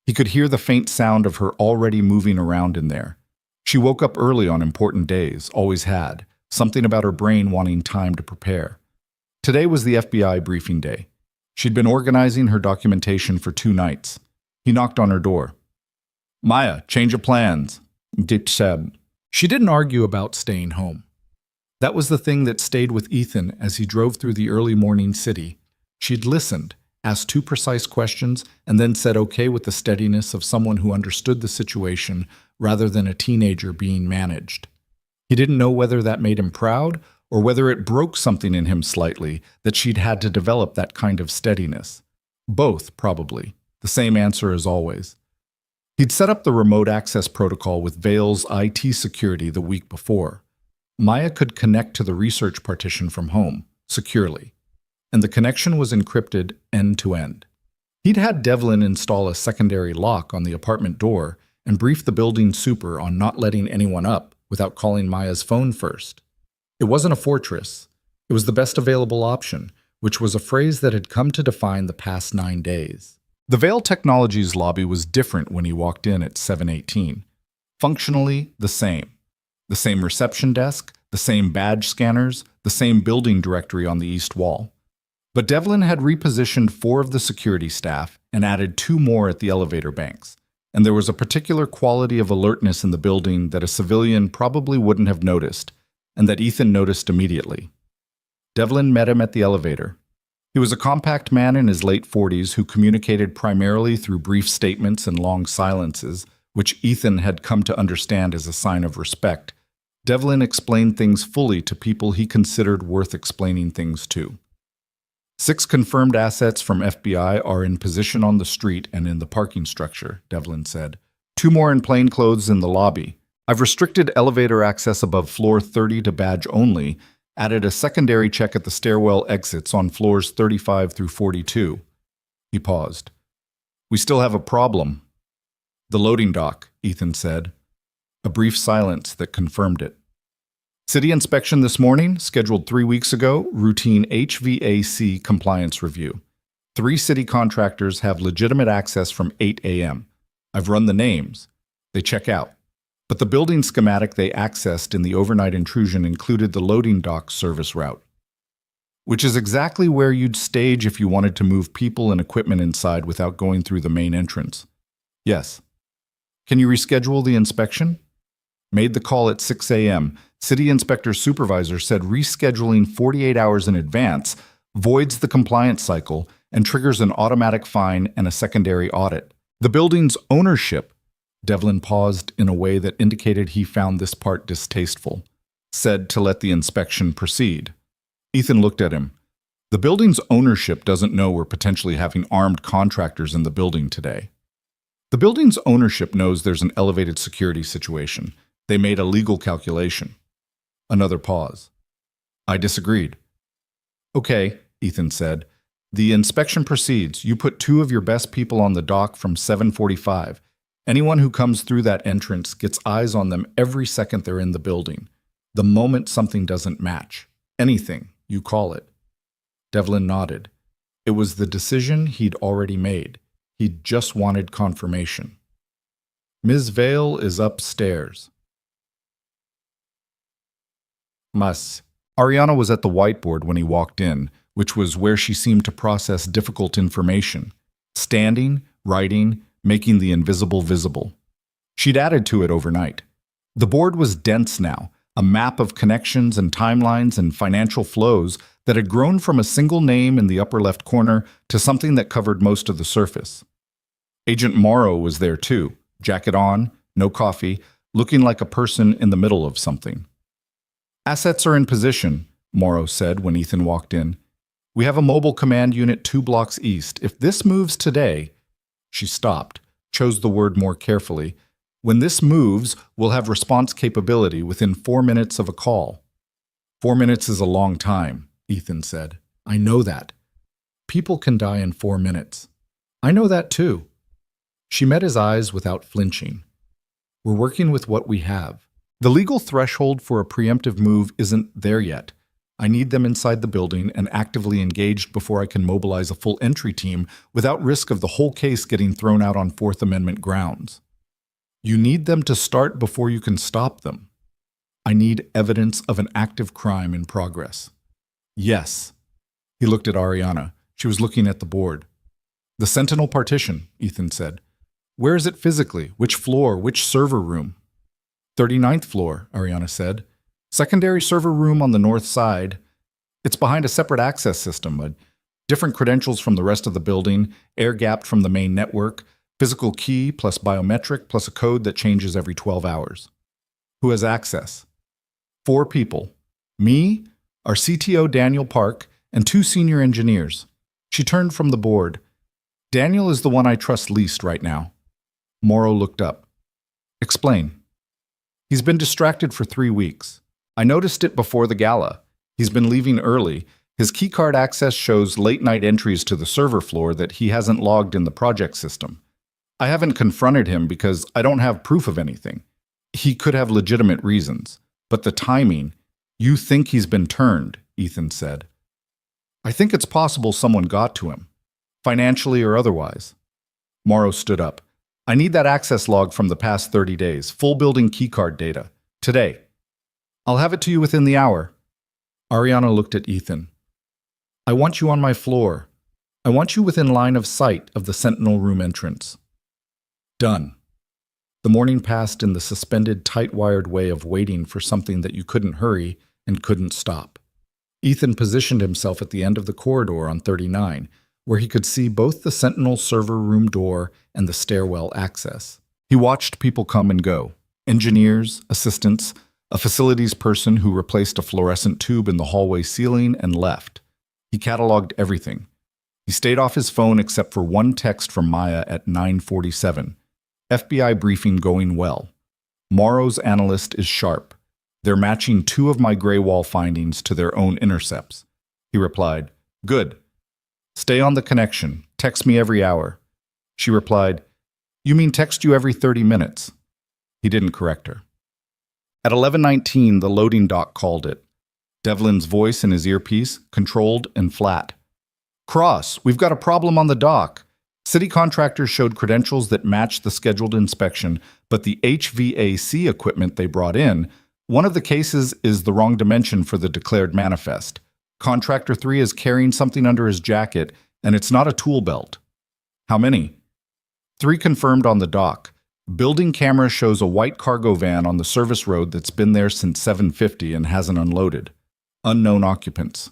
He could hear the faint sound of her already moving around in there. She woke up early on important days, always had, something about her brain wanting time to prepare. Today was the FBI briefing day. She'd been organizing her documentation for 2 nights. He knocked on her door. "Maya, change of plans," Dit said. She didn't argue about staying home. That was the thing that stayed with Ethan as he drove through the early morning city. She'd listened, asked 2 precise questions, and then said okay with the steadiness of someone who understood the situation rather than a teenager being managed. He didn't know whether that made him proud or whether it broke something in him slightly that she'd had to develop that kind of steadiness. Both, probably. The same answer as always. He'd set up the remote access protocol with Vale's IT security the week before. Maya could connect to the research partition from home, securely, and the connection was encrypted end-to-end. He'd had Devlin install a secondary lock on the apartment door and brief the building super on not letting anyone up without calling Maya's phone first. It wasn't a fortress. It was the best available option, which was a phrase that had come to define the past 9 days. The Vale Technologies lobby was different when he walked in at 7:18. Functionally, the same. The same reception desk, the same badge scanners, the same building directory on the east wall. But Devlin had repositioned 4 of the security staff and added 2 more at the elevator banks, and there was a particular quality of alertness in the building that a civilian probably wouldn't have noticed, and that Ethan noticed immediately. Devlin met him at the elevator. He was a compact man in his late 40s who communicated primarily through brief statements and long silences, which Ethan had come to understand as a sign of respect. Devlin explained things fully to people he considered worth explaining things to. 6 confirmed assets from FBI are in position on the street and in the parking structure, Devlin said. 2 more in plainclothes in the lobby. I've restricted elevator access above floor 30 to badge only, added a secondary check at the stairwell exits on floors 35 through 42. He paused. We still have a problem. The loading dock, Ethan said. A brief silence that confirmed it. City inspection this morning, scheduled 3 weeks ago, routine HVAC compliance review. 3 city contractors have legitimate access from 8 a.m. I've run the names. They check out. But the building schematic they accessed in the overnight intrusion included the loading dock service route, which is exactly where you'd stage if you wanted to move people and equipment inside without going through the main entrance. Yes. Can you reschedule the inspection? Made the call at 6 a.m. City Inspector's supervisor said rescheduling 48 hours in advance voids the compliance cycle and triggers an automatic fine and a secondary audit. The building's ownership, Devlin paused in a way that indicated he found this part distasteful, said to let the inspection proceed. Ethan looked at him. The building's ownership doesn't know we're potentially having armed contractors in the building today. The building's ownership knows there's an elevated security situation. They made a legal calculation. Another pause. I disagreed. Okay, Ethan said. The inspection proceeds. You put 2 of your best people on the dock from 7:45. Anyone who comes through that entrance gets eyes on them every second they're in the building. The moment something doesn't match. Anything, you call it. Devlin nodded. It was the decision he'd already made. He just wanted confirmation. Ms. Vale is upstairs. Ariana was at the whiteboard when he walked in, which was where she seemed to process difficult information. Standing, writing, making the invisible visible. She'd added to it overnight. The board was dense now, a map of connections and timelines and financial flows that had grown from a single name in the upper left corner to something that covered most of the surface. Agent Morrow was there too, jacket on, no coffee, looking like a person in the middle of something. Assets are in position, Morrow said when Ethan walked in. We have a mobile command unit 2 blocks east. If this moves today... She stopped, chose the word more carefully. When this moves, we'll have response capability within 4 minutes of a call. 4 minutes is a long time, Ethan said. I know that. People can die in 4 minutes. I know that too. She met his eyes without flinching. We're working with what we have. The legal threshold for a preemptive move isn't there yet. I need them inside the building and actively engaged before I can mobilize a full entry team without risk of the whole case getting thrown out on Fourth Amendment grounds. You need them to start before you can stop them. I need evidence of an active crime in progress. Yes. He looked at Ariana. She was looking at the board. The Sentinel partition, Ethan said. Where is it physically? Which floor? Which server room? 39th floor, Ariana said. Secondary server room on the north side. It's behind a separate access system, different credentials from the rest of the building, air-gapped from the main network, physical key plus biometric plus a code that changes every 12 hours. Who has access? 4 people. Me, our CTO Daniel Park, and 2 senior engineers. She turned from the board. Daniel is the one I trust least right now. Morrow looked up. Explain. He's been distracted for 3 weeks. I noticed it before the gala. He's been leaving early. His keycard access shows late-night entries to the server floor that he hasn't logged in the project system. I haven't confronted him because I don't have proof of anything. He could have legitimate reasons. But the timing, you think he's been turned, Ethan said. I think it's possible someone got to him, financially or otherwise. Morrow stood up. I need that access log from the past 30 days, full building keycard data, today. I'll have it to you within the hour. Ariana looked at Ethan. I want you on my floor. I want you within line of sight of the Sentinel room entrance. Done. The morning passed in the suspended, tight-wired way of waiting for something that you couldn't hurry and couldn't stop. Ethan positioned himself at the end of the corridor on 39, where he could see both the Sentinel server room door and the stairwell access. He watched people come and go. Engineers, assistants, a facilities person who replaced a fluorescent tube in the hallway ceiling and left. He cataloged everything. He stayed off his phone except for one text from Maya at 9:47. FBI briefing going well. Morrow's analyst is sharp. They're matching 2 of my gray wall findings to their own intercepts. He replied, "Good. Stay on the connection. Text me every hour." She replied, "You mean text you every 30 minutes?" He didn't correct her. At 11:19, the loading dock called it. Devlin's voice in his earpiece, controlled and flat. "Cross, we've got a problem on the dock. City contractors showed credentials that matched the scheduled inspection, but the HVAC equipment they brought in, one of the cases is the wrong dimension for the declared manifest. Contractor 3 is carrying something under his jacket, and it's not a tool belt." "How many?" 3 confirmed on the dock. Building camera shows a white cargo van on the service road that's been there since 7:50 and hasn't unloaded. Unknown occupants.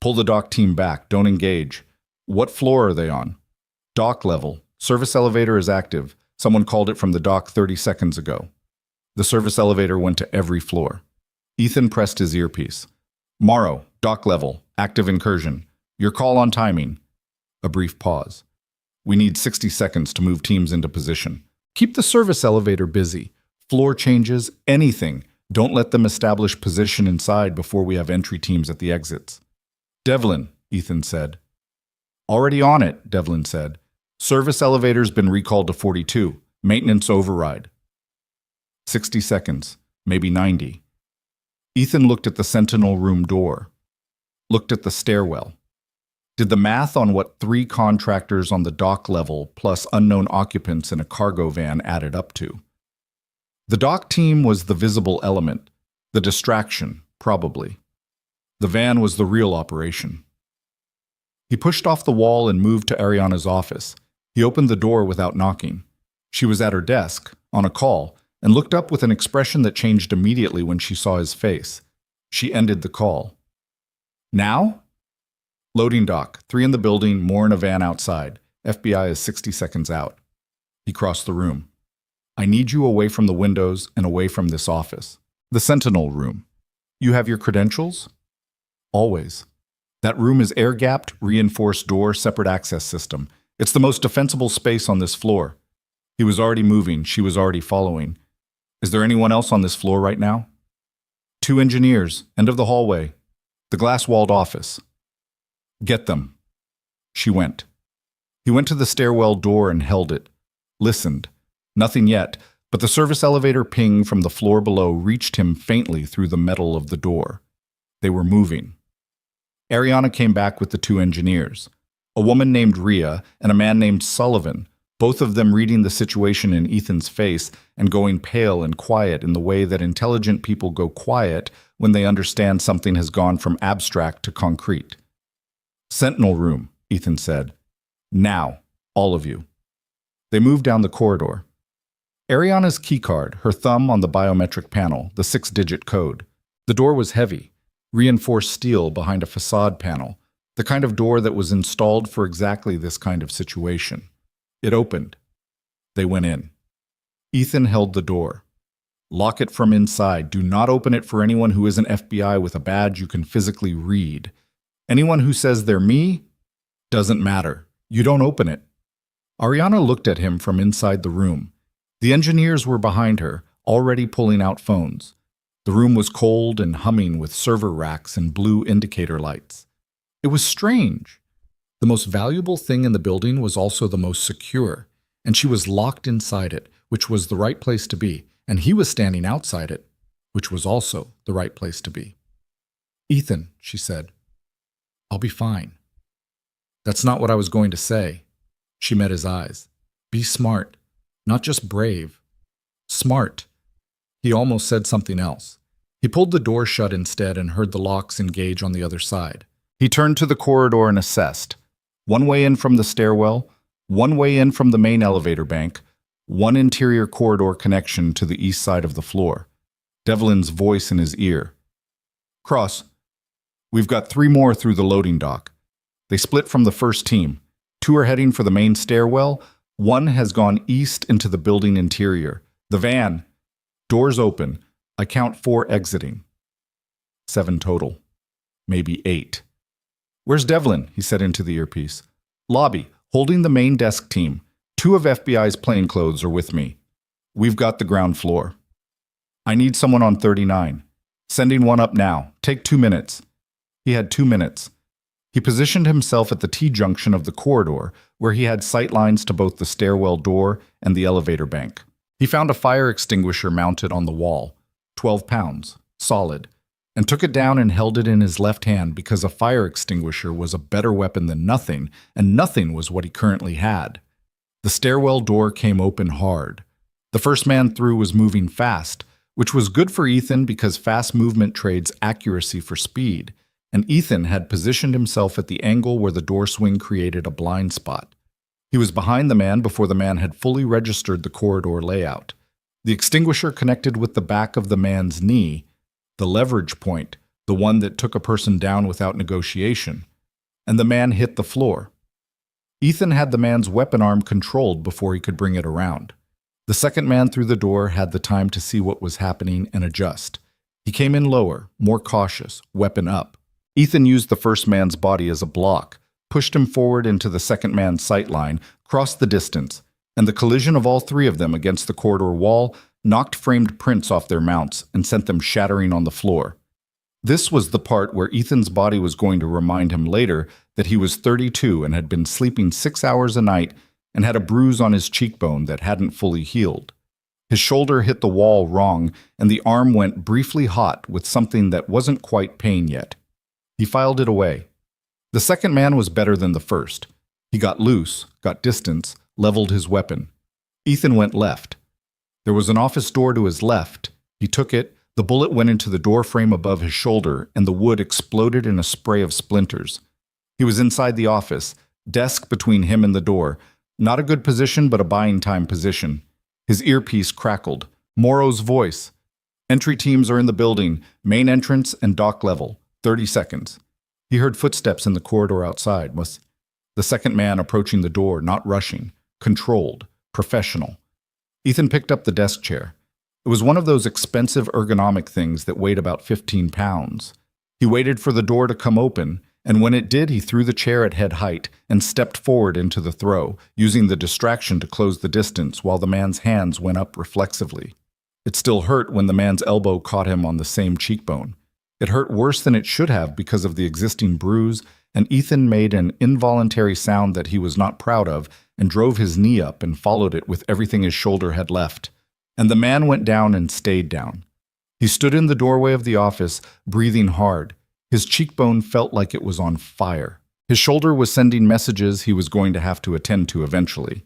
"Pull the dock team back. Don't engage." "What floor are they on?" "Dock level. Service elevator is active. Someone called it from the dock 30 seconds ago." The service elevator went to every floor. Ethan pressed his earpiece. "Morrow, dock level, active incursion. Your call on timing." A brief pause. "We need 60 seconds to move teams into position. Keep the service elevator busy. Floor changes, anything. Don't let them establish position inside before we have entry teams at the exits." "Devlin," Ethan said. "Already on it," Devlin said. "Service elevator's been recalled to 42. Maintenance override." 60 seconds, maybe 90. Ethan looked at the Sentinel room door, looked at the stairwell. Did the math on what 3 contractors on the dock level plus unknown occupants in a cargo van added up to? The dock team was the visible element, the distraction, probably. The van was the real operation. He pushed off the wall and moved to Ariana's office. He opened the door without knocking. She was at her desk, on a call, and looked up with an expression that changed immediately when she saw his face. She ended the call. "Now?" "Loading dock. 3 in the building, more in a van outside. FBI is 60 seconds out." He crossed the room. "I need you away from the windows and away from this office." "The Sentinel room. You have your credentials?" "Always. That room is air-gapped, reinforced door, separate access system. It's the most defensible space on this floor." He was already moving. She was already following. "Is there anyone else on this floor right now?" 2 engineers, end of the hallway. The glass-walled office." "Get them." She went. He went to the stairwell door and held it. Listened. Nothing yet, but the service elevator ping from the floor below reached him faintly through the metal of the door. They were moving. Ariana came back with the 2 engineers. A woman named Rhea and a man named Sullivan, both of them reading the situation in Ethan's face and going pale and quiet in the way that intelligent people go quiet when they understand something has gone from abstract to concrete. "Sentinel room," Ethan said. "Now, all of you." They moved down the corridor. Ariana's keycard, her thumb on the biometric panel, the 6-digit code. The door was heavy, reinforced steel behind a facade panel, the kind of door that was installed for exactly this kind of situation. It opened. They went in. Ethan held the door. "Lock it from inside. Do not open it for anyone who isn't FBI with a badge you can physically read. Anyone who says they're me, doesn't matter. You don't open it." Ariana looked at him from inside the room. The engineers were behind her, already pulling out phones. The room was cold and humming with server racks and blue indicator lights. It was strange. The most valuable thing in the building was also the most secure, and she was locked inside it, which was the right place to be, and he was standing outside it, which was also the right place to be. "Ethan," she said, "I'll be fine." "That's not what I was going to say." She met his eyes. "Be smart. Not just brave. Smart." He almost said something else. He pulled the door shut instead and heard the locks engage on the other side. He turned to the corridor and assessed. 1 way in from the stairwell, 1 way in from the main elevator bank, 1 interior corridor connection to the east side of the floor. Devlin's voice in his ear. "Cross, We've got 3 more through the loading dock. They split from the first team. 2 are heading for the main stairwell. 1 has gone east into the building interior. The van. Doors open. I count 4 exiting. 7 total. Maybe 8. Where's Devlin? He said into the earpiece. Lobby, holding the main desk team. 2 of FBI's plainclothes are with me. We've got the ground floor. I need someone on 39. Sending 1 up now. Take 2 minutes. He had 2 minutes. He positioned himself at the T-junction of the corridor, where he had sight lines to both the stairwell door and the elevator bank. He found a fire extinguisher mounted on the wall, 12 pounds, solid, and took it down and held it in his left hand because a fire extinguisher was a better weapon than nothing, and nothing was what he currently had. The stairwell door came open hard. The first man through was moving fast, which was good for Ethan because fast movement trades accuracy for speed, and Ethan had positioned himself at the angle where the door swing created a blind spot. He was behind the man before the man had fully registered the corridor layout. The extinguisher connected with the back of the man's knee, the leverage point, the one that took a person down without negotiation, and the man hit the floor. Ethan had the man's weapon arm controlled before he could bring it around. The second man through the door had the time to see what was happening and adjust. He came in lower, more cautious, weapon up. Ethan used the first man's body as a block, pushed him forward into the second man's sight line, crossed the distance, and the collision of all 3 of them against the corridor wall knocked framed prints off their mounts and sent them shattering on the floor. This was the part where Ethan's body was going to remind him later that he was 32 and had been sleeping 6 hours a night and had a bruise on his cheekbone that hadn't fully healed. His shoulder hit the wall wrong, and the arm went briefly hot with something that wasn't quite pain yet. He filed it away. The second man was better than the first. He got loose, got distance, leveled his weapon. Ethan went left. There was an office door to his left. He took it, the bullet went into the door frame above his shoulder, and the wood exploded in a spray of splinters. He was inside the office, desk between him and the door. Not a good position, but a buying time position. His earpiece crackled. Morrow's voice. Entry teams are in the building, main entrance and dock level. 30 seconds. He heard footsteps in the corridor outside. Was the second man approaching the door, not rushing, controlled, professional. Ethan picked up the desk chair. It was one of those expensive ergonomic things that weighed about 15 pounds. He waited for the door to come open, and when it did, he threw the chair at head height and stepped forward into the throw, using the distraction to close the distance while the man's hands went up reflexively. It still hurt when the man's elbow caught him on the same cheekbone. It hurt worse than it should have because of the existing bruise, and Ethan made an involuntary sound that he was not proud of and drove his knee up and followed it with everything his shoulder had left. And the man went down and stayed down. He stood in the doorway of the office, breathing hard. His cheekbone felt like it was on fire. His shoulder was sending messages he was going to have to attend to eventually.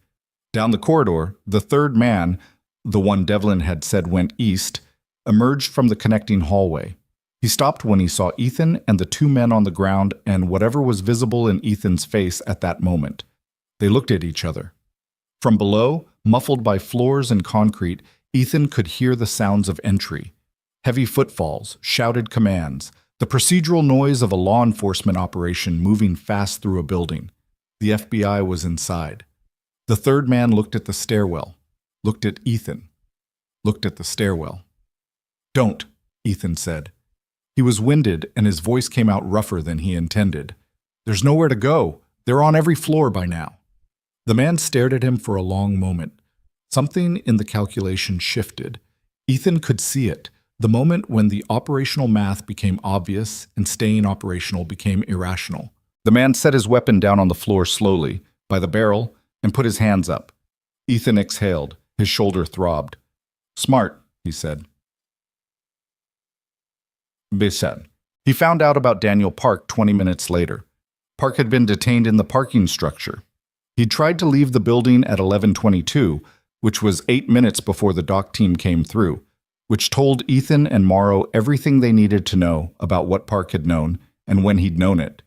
Down the corridor, the third man, the one Devlin had said went east, emerged from the connecting hallway. He stopped when he saw Ethan and the 2 men on the ground and whatever was visible in Ethan's face at that moment. They looked at each other. From below, muffled by floors and concrete, Ethan could hear the sounds of entry. Heavy footfalls, shouted commands, the procedural noise of a law enforcement operation moving fast through a building. The FBI was inside. The third man looked at the stairwell, looked at Ethan, looked at the stairwell. "Don't," Ethan said. He was winded, and his voice came out rougher than he intended. "There's nowhere to go. They're on every floor by now." The man stared at him for a long moment. Something in the calculation shifted. Ethan could see it, the moment when the operational math became obvious and staying operational became irrational. The man set his weapon down on the floor slowly, by the barrel, and put his hands up. Ethan exhaled. His shoulder throbbed. "Smart," he said. Bisset. He found out about Daniel Park 20 minutes later. Park had been detained in the parking structure. He tried to leave the building at 11:22, which was 8 minutes before the dock team came through, which told Ethan and Morrow everything they needed to know about what Park had known and when he'd known it.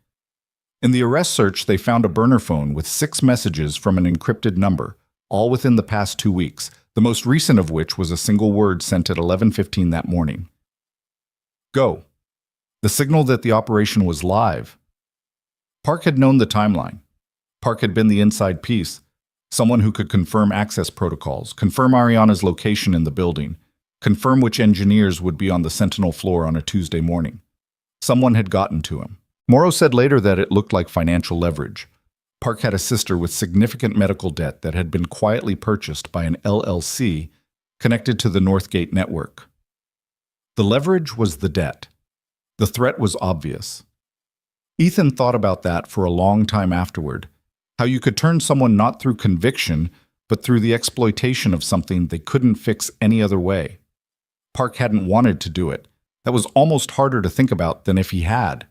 In the arrest search, they found a burner phone with 6 messages from an encrypted number, all within the past 2 weeks, the most recent of which was a single word sent at 11:15 that morning. "Go." the signal that the operation was live. Park had known the timeline. Park had been the inside piece, someone who could confirm access protocols, confirm Ariana's location in the building, confirm which engineers would be on the Sentinel floor on a Tuesday morning. Someone had gotten to him. Morrow said later that it looked like financial leverage. Park had a sister with significant medical debt that had been quietly purchased by an LLC connected to the Northgate network. The leverage was the debt. The threat was obvious. Ethan thought about that for a long time afterward, how you could turn someone not through conviction, but through the exploitation of something they couldn't fix any other way. Park hadn't wanted to do it. That was almost harder to think about than if he had.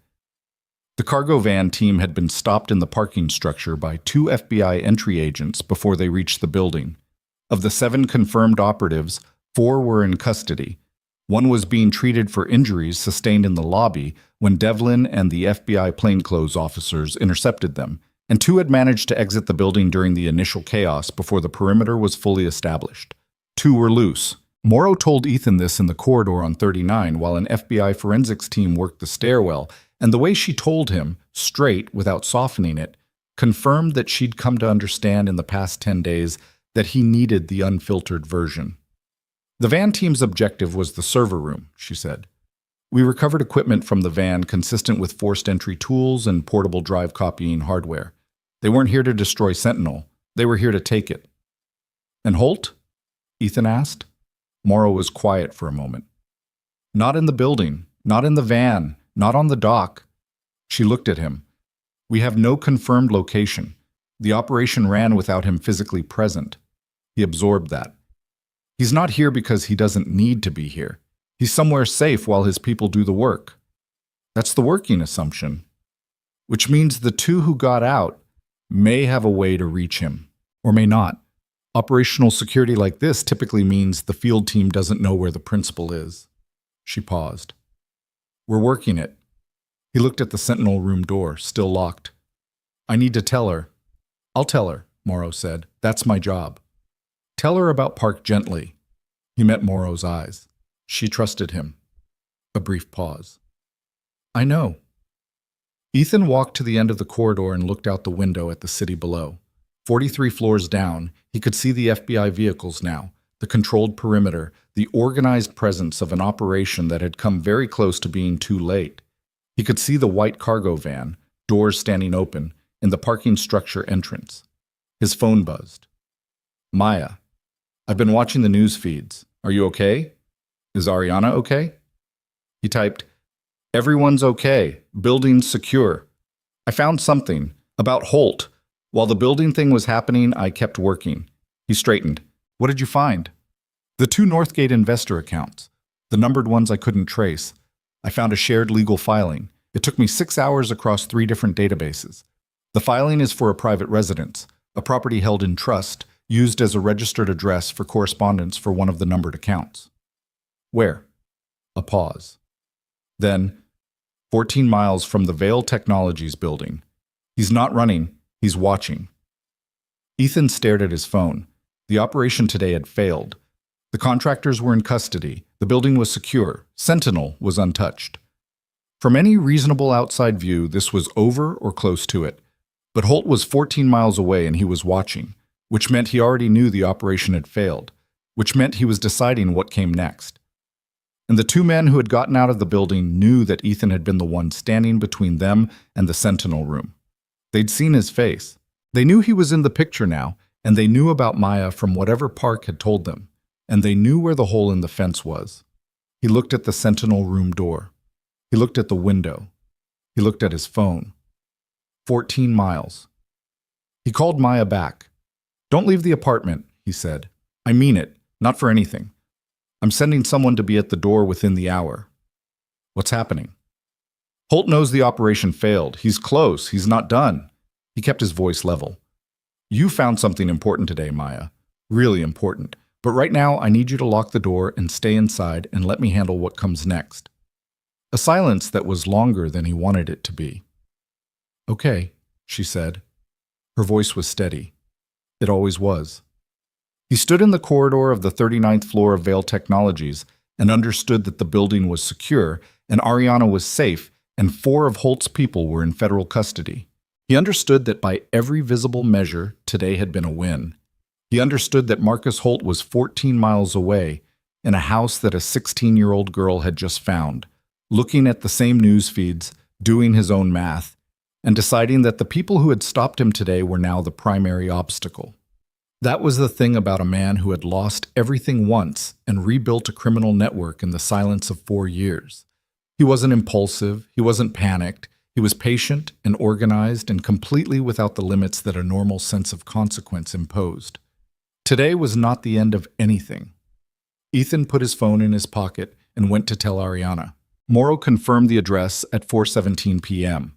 The cargo van team had been stopped in the parking structure by 2 FBI entry agents before they reached the building. Of the 7 confirmed operatives, 4 were in custody. One was being treated for injuries sustained in the lobby when Devlin and the FBI plainclothes officers intercepted them, and 2 had managed to exit the building during the initial chaos before the perimeter was fully established. 2 were loose. Morrow told Ethan this in the corridor on 39 while an FBI forensics team worked the stairwell, and the way she told him, straight without softening it, confirmed that she'd come to understand in the past 10 days that he needed the unfiltered version. The van team's objective was the server room, she said. We recovered equipment from the van consistent with forced entry tools and portable drive copying hardware. They weren't here to destroy Sentinel. They were here to take it. And Holt? Ethan asked. Morrow was quiet for a moment. Not in the building, not in the van, not on the dock. She looked at him. We have no confirmed location. The operation ran without him physically present. He absorbed that. He's not here because he doesn't need to be here. He's somewhere safe while his people do the work. That's the working assumption. Which means the 2 who got out may have a way to reach him, or may not. Operational security like this typically means the field team doesn't know where the principal is. She paused. We're working it. He looked at the Sentinel room door, still locked. I need to tell her. I'll tell her, Morrow said. That's my job. Tell her about Park gently. He met Morrow's eyes. She trusted him. A brief pause. I know. Ethan walked to the end of the corridor and looked out the window at the city below. 43 floors down, he could see the FBI vehicles now, the controlled perimeter, the organized presence of an operation that had come very close to being too late. He could see the white cargo van, doors standing open, in the parking structure entrance. His phone buzzed. Maya. I've been watching the news feeds. Are you okay? Is Ariana okay? He typed, Everyone's okay. Building's secure. I found something. About Holt. While the building thing was happening, I kept working. He straightened. What did you find? The 2 Northgate investor accounts. The numbered ones I couldn't trace. I found a shared legal filing. It took me 6 hours across 3 different databases. The filing is for a private residence, a property held in trust, used as a registered address for correspondence for one of the numbered accounts. Where? A pause. Then, 14 miles from the Vale Technologies building. He's not running, he's watching. Ethan stared at his phone. The operation today had failed. The contractors were in custody. The building was secure. Sentinel was untouched. From any reasonable outside view, this was over or close to it. But Holt was 14 miles away and he was watching, which meant he already knew the operation had failed, which meant he was deciding what came next. And the 2 men who had gotten out of the building knew that Ethan had been the one standing between them and the Sentinel room. They'd seen his face. They knew he was in the picture now, and they knew about Maya from whatever Park had told them, and they knew where the hole in the fence was. He looked at the Sentinel room door. He looked at the window. He looked at his phone. 14 miles. He called Maya back. Don't leave the apartment, he said. I mean it, not for anything. I'm sending someone to be at the door within the hour. What's happening? Holt knows the operation failed. He's close. He's not done. He kept his voice level. You found something important today, Maya. Really important. But right now, I need you to lock the door and stay inside and let me handle what comes next. A silence that was longer than he wanted it to be. Okay, she said. Her voice was steady. It always was. He stood in the corridor of the 39th floor of Vale Technologies and understood that the building was secure and Ariana was safe, and 4 of Holt's people were in federal custody. He understood that by every visible measure, today had been a win. He understood that Marcus Holt was 14 miles away, in a house that a 16-year-old girl had just found, looking at the same news feeds, doing his own math, and deciding that the people who had stopped him today were now the primary obstacle. That was the thing about a man who had lost everything once and rebuilt a criminal network in the silence of 4 years. He wasn't impulsive, he wasn't panicked, he was patient and organized and completely without the limits that a normal sense of consequence imposed. Today was not the end of anything. Ethan put his phone in his pocket and went to tell Ariana. Morrow confirmed the address at 4:17 p.m.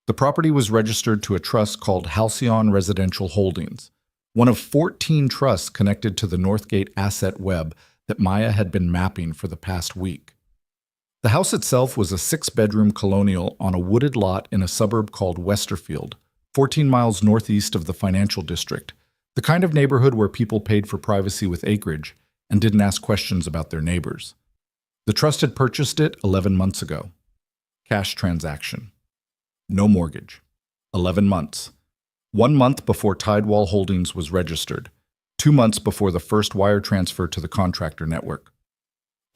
The property was registered to a trust called Halcyon Residential Holdings, one of 14 trusts connected to the Northgate asset web that Maya had been mapping for the past week. The house itself was a 6-bedroom colonial on a wooded lot in a suburb called Westerfield, 14 miles northeast of the financial district, the kind of neighborhood where people paid for privacy with acreage and didn't ask questions about their neighbors. The trust had purchased it 11 months ago. Cash transaction. No mortgage. 11 months. 1 month before Tidewall Holdings was registered. 2 months before the first wire transfer to the contractor network.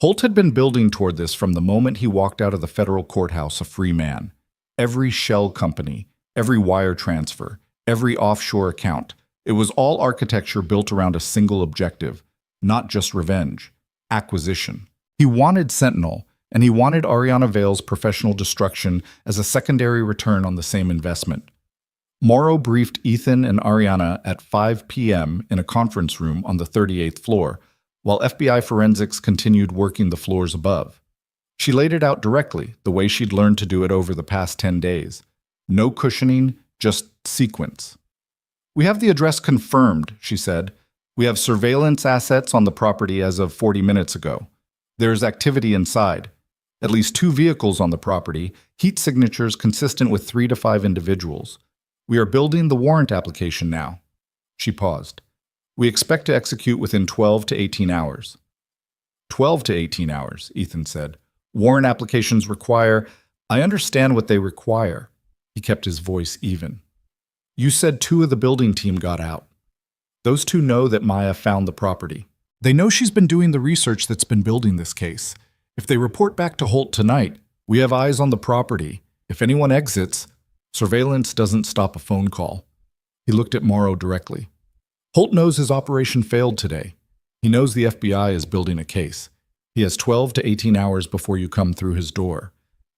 Holt had been building toward this from the moment he walked out of the federal courthouse a free man. Every shell company, every wire transfer, every offshore account, it was all architecture built around a single objective, not just revenge, acquisition. He wanted Sentinel, and he wanted Ariana Vale's professional destruction as a secondary return on the same investment. Morrow briefed Ethan and Ariana at 5 p.m. in a conference room on the 38th floor, while FBI forensics continued working the floors above. She laid it out directly, the way she'd learned to do it over the past 10 days. No cushioning, just sequence. "We have the address confirmed," she said. "We have surveillance assets on the property as of 40 minutes ago. There's activity inside. At least 2 vehicles on the property, heat signatures consistent with 3 to 5 individuals. We are building the warrant application now." She paused. "We expect to execute within 12 to 18 hours. 12 to 18 hours, Ethan said. "Warrant applications require—" "I understand what they require." He kept his voice even. "You said 2 of the building team got out. Those 2 know that Maya found the property. They know she's been doing the research that's been building this case. If they report back to Holt tonight, we have eyes on the property. If anyone exits, surveillance doesn't stop a phone call." He looked at Morrow directly. "Holt knows his operation failed today. He knows the FBI is building a case. He has 12 to 18 hours before you come through his door.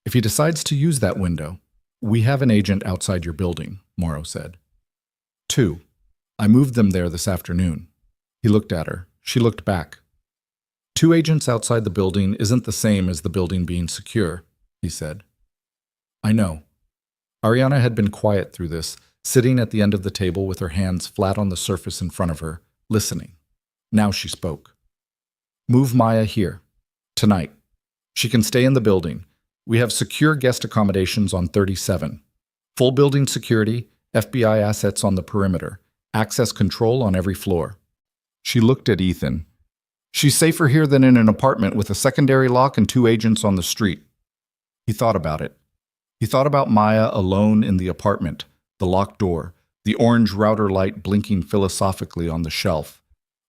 If he decides to use that window, we have an agent outside your building," Morrow said. 2. "I moved them there this afternoon." He looked at her. She looked back. 2 agents outside the building isn't the same as the building being secure," he said. "I know." Ariana had been quiet through this, sitting at the end of the table with her hands flat on the surface in front of her, listening. Now she spoke. "Move Maya here. Tonight. She can stay in the building. We have secure guest accommodations on 37. Full building security, FBI assets on the perimeter, access control on every floor." She looked at Ethan. "She's safer here than in an apartment with a secondary lock and 2 agents on the street." He thought about it. He thought about Maya alone in the apartment, the locked door, the orange router light blinking philosophically on the shelf.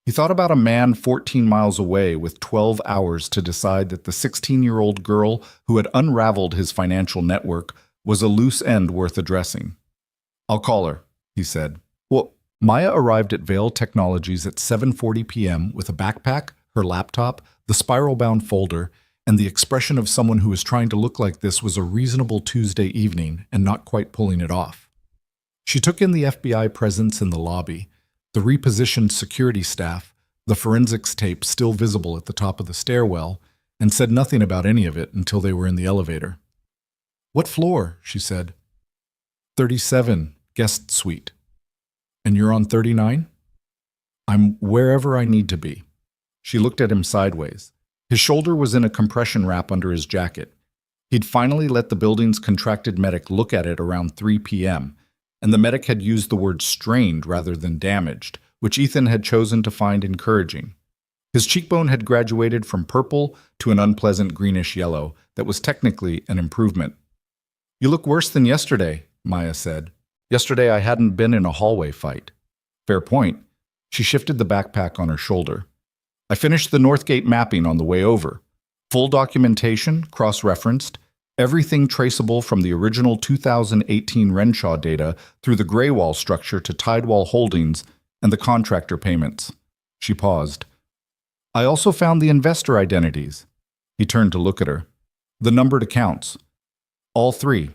He thought about a man 14 miles away with 12 hours to decide that the 16-year-old girl who had unraveled his financial network was a loose end worth addressing. "I'll call her," he said. "Well," Maya arrived at Vale Technologies at 7:40 p.m. with a backpack, her laptop, the spiral-bound folder, and the expression of someone who was trying to look like this was a reasonable Tuesday evening and not quite pulling it off. She took in the FBI presence in the lobby, the repositioned security staff, the forensics tape still visible at the top of the stairwell, and said nothing about any of it until they were in the elevator. "What floor?" she said. 37, guest suite. "And you're on 39? "I'm wherever I need to be." She looked at him sideways. His shoulder was in a compression wrap under his jacket. He'd finally let the building's contracted medic look at it around 3 p.m., and the medic had used the word strained rather than damaged, which Ethan had chosen to find encouraging. His cheekbone had graduated from purple to an unpleasant greenish yellow, that was technically an improvement. "You look worse than yesterday," Maya said. "Yesterday I hadn't been in a hallway fight." "Fair point." She shifted the backpack on her shoulder. "I finished the Northgate mapping on the way over. Full documentation, cross-referenced, everything traceable from the original 2018 Renshaw data through the Greywall structure to Tidewall Holdings and the contractor payments." She paused. "I also found the investor identities." He turned to look at her. "The numbered accounts. All three.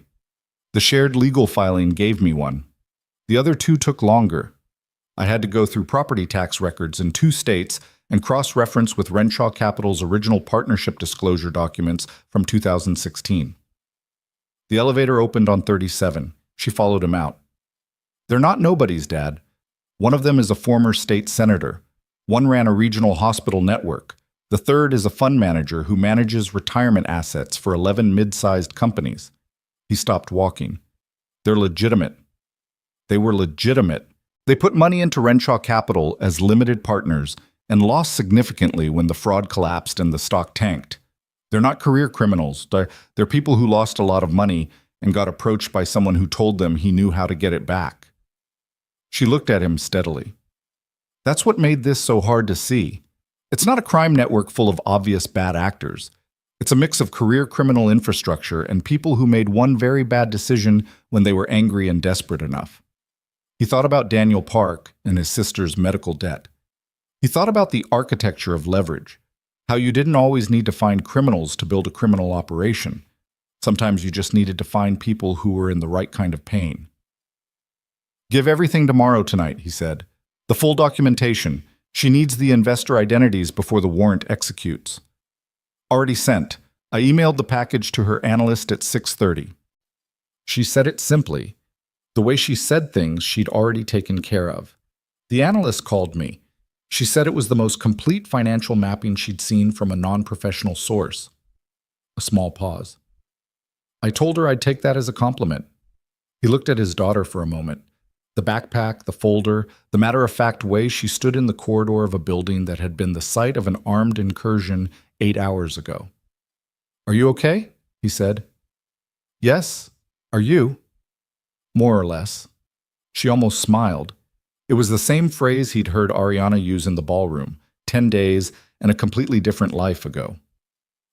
The shared legal filing gave me one. The other two took longer. I had to go through property tax records in 2 states and cross-reference with Renshaw Capital's original partnership disclosure documents from 2016. The elevator opened on 37. She followed him out. "They're not nobodies, Dad. One of them is a former state senator. One ran a regional hospital network. The third is a fund manager who manages retirement assets for 11 mid-sized companies." He stopped walking. "They're legitimate." They were legitimate. They put money into Renshaw Capital as limited partners and lost significantly when the fraud collapsed and the stock tanked. They're not career criminals. They're people who lost a lot of money and got approached by someone who told them he knew how to get it back. She looked at him steadily. "That's what made this so hard to see. It's not a crime network full of obvious bad actors. It's a mix of career criminal infrastructure and people who made one very bad decision when they were angry and desperate enough." He thought about Daniel Park and his sister's medical debt. He thought about the architecture of leverage, how you didn't always need to find criminals to build a criminal operation. Sometimes you just needed to find people who were in the right kind of pain. "Give everything tomorrow tonight," he said. "The full documentation. She needs the investor identities before the warrant executes." "Already sent. I emailed the package to her analyst at 6:30. She said it simply. The way she said things she'd already taken care of. "The analyst called me. She said it was the most complete financial mapping she'd seen from a non-professional source." A small pause. "I told her I'd take that as a compliment." He looked at his daughter for a moment. The backpack, the folder, the matter-of-fact way she stood in the corridor of a building that had been the site of an armed incursion 8 hours ago. "Are you okay?" he said. "Yes. Are you?" "More or less." She almost smiled. It was the same phrase he'd heard Ariana use in the ballroom, 10 days and a completely different life ago.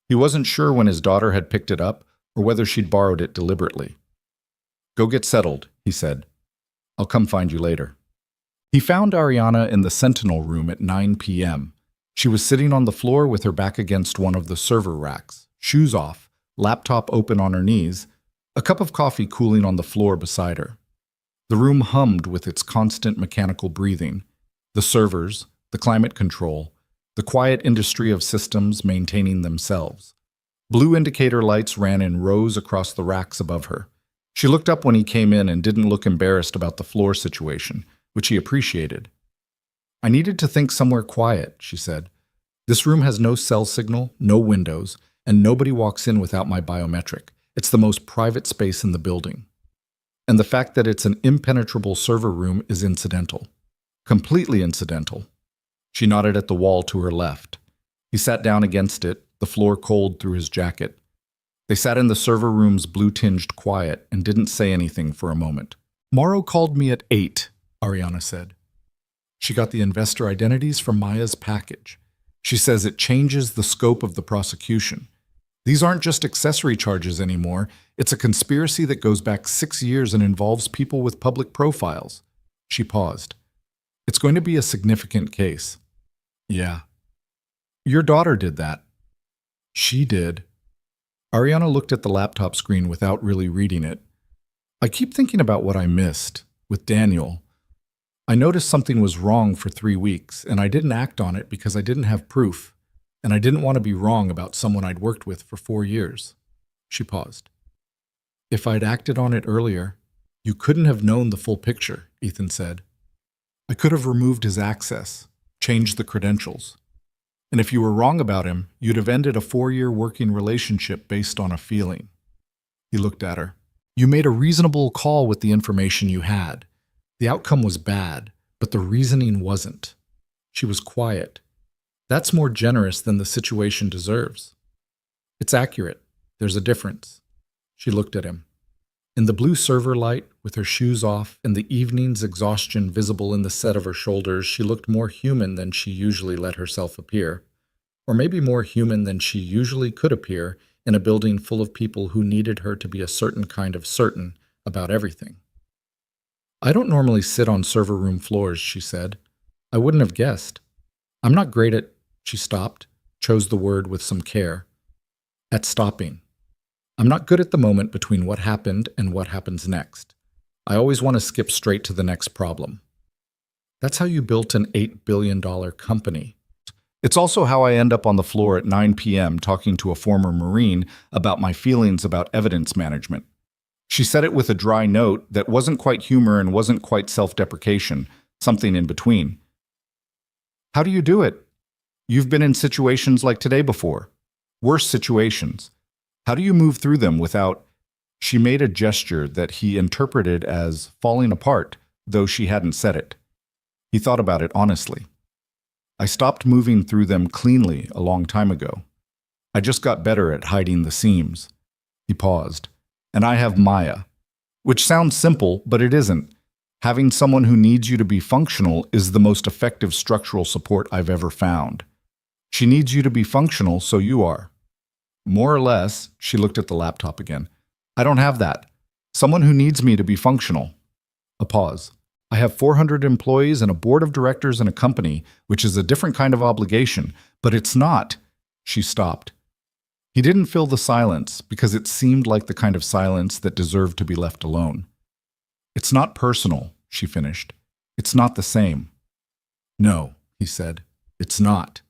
He wasn't sure when his daughter had picked it up or whether she'd borrowed it deliberately. "Go get settled," he said. "I'll come find you later." He found Ariana in the Sentinel room at 9 p.m. She was sitting on the floor with her back against one of the server racks, shoes off, laptop open on her knees, a cup of coffee cooling on the floor beside her. The room hummed with its constant mechanical breathing, the servers, the climate control, the quiet industry of systems maintaining themselves. Blue indicator lights ran in rows across the racks above her. She looked up when he came in and didn't look embarrassed about the floor situation, which he appreciated. "I needed to think somewhere quiet," she said. "This room has no cell signal, no windows, and nobody walks in without my biometric. It's the most private space in the building. And the fact that it's an impenetrable server room is incidental. Completely incidental." She nodded at the wall to her left. He sat down against it, the floor cold through his jacket. They sat in the server room's blue-tinged quiet and didn't say anything for a moment. "Morrow called me at 8, Ariana said. "She got the investor identities from Maya's package. She says it changes the scope of the prosecution. These aren't just accessory charges anymore. It's a conspiracy that goes back 6 years and involves people with public profiles." She paused. "It's going to be a significant case." "Yeah." "Your daughter did that." "She did." Ariana looked at the laptop screen without really reading it. "I keep thinking about what I missed, with Daniel. I noticed something was wrong for 3 weeks, and I didn't act on it because I didn't have proof, and I didn't want to be wrong about someone I'd worked with for 4 years. She paused. "If I'd acted on it earlier, you couldn't have known the full picture," Ethan said. "I could have removed his access, changed the credentials. And if you were wrong about him, you'd have ended a 4-year working relationship based on a feeling." He looked at her. "You made a reasonable call with the information you had. The outcome was bad, but the reasoning wasn't." She was quiet. "That's more generous than the situation deserves." "It's accurate." There's a difference. She looked at him. In the blue server light, with her shoes off and the evening's exhaustion visible in the set of her shoulders, she looked more human than she usually let herself appear. Or maybe more human than she usually could appear in a building full of people who needed her to be a certain kind of certain about everything. I don't normally sit on server room floors, she said. I wouldn't have guessed. I'm not great at— She stopped, chose the word with some care. At stopping. I'm not good at the moment between what happened and what happens next. I always want to skip straight to the next problem. That's how you built an $8 billion company. It's also how I end up on the floor at 9 p.m. talking to a former Marine about my feelings about evidence management. She said it with a dry note that wasn't quite humor and wasn't quite self-deprecation, something in between. How do you do it? You've been in situations like today before. Worse situations. How do you move through them without— She made a gesture that he interpreted as falling apart, though she hadn't said it. He thought about it honestly. I stopped moving through them cleanly a long time ago. I just got better at hiding the seams. He paused. And I have Maya. Which sounds simple, but it isn't. Having someone who needs you to be functional is the most effective structural support I've ever found. She needs you to be functional, so you are. More or less, she looked at the laptop again. I don't have that. Someone who needs me to be functional. A pause. I have 400 employees and a board of directors and a company, which is a different kind of obligation, but it's not. She stopped. He didn't fill the silence because it seemed like the kind of silence that deserved to be left alone. It's not personal, she finished. It's not the same. No, he said. It's not.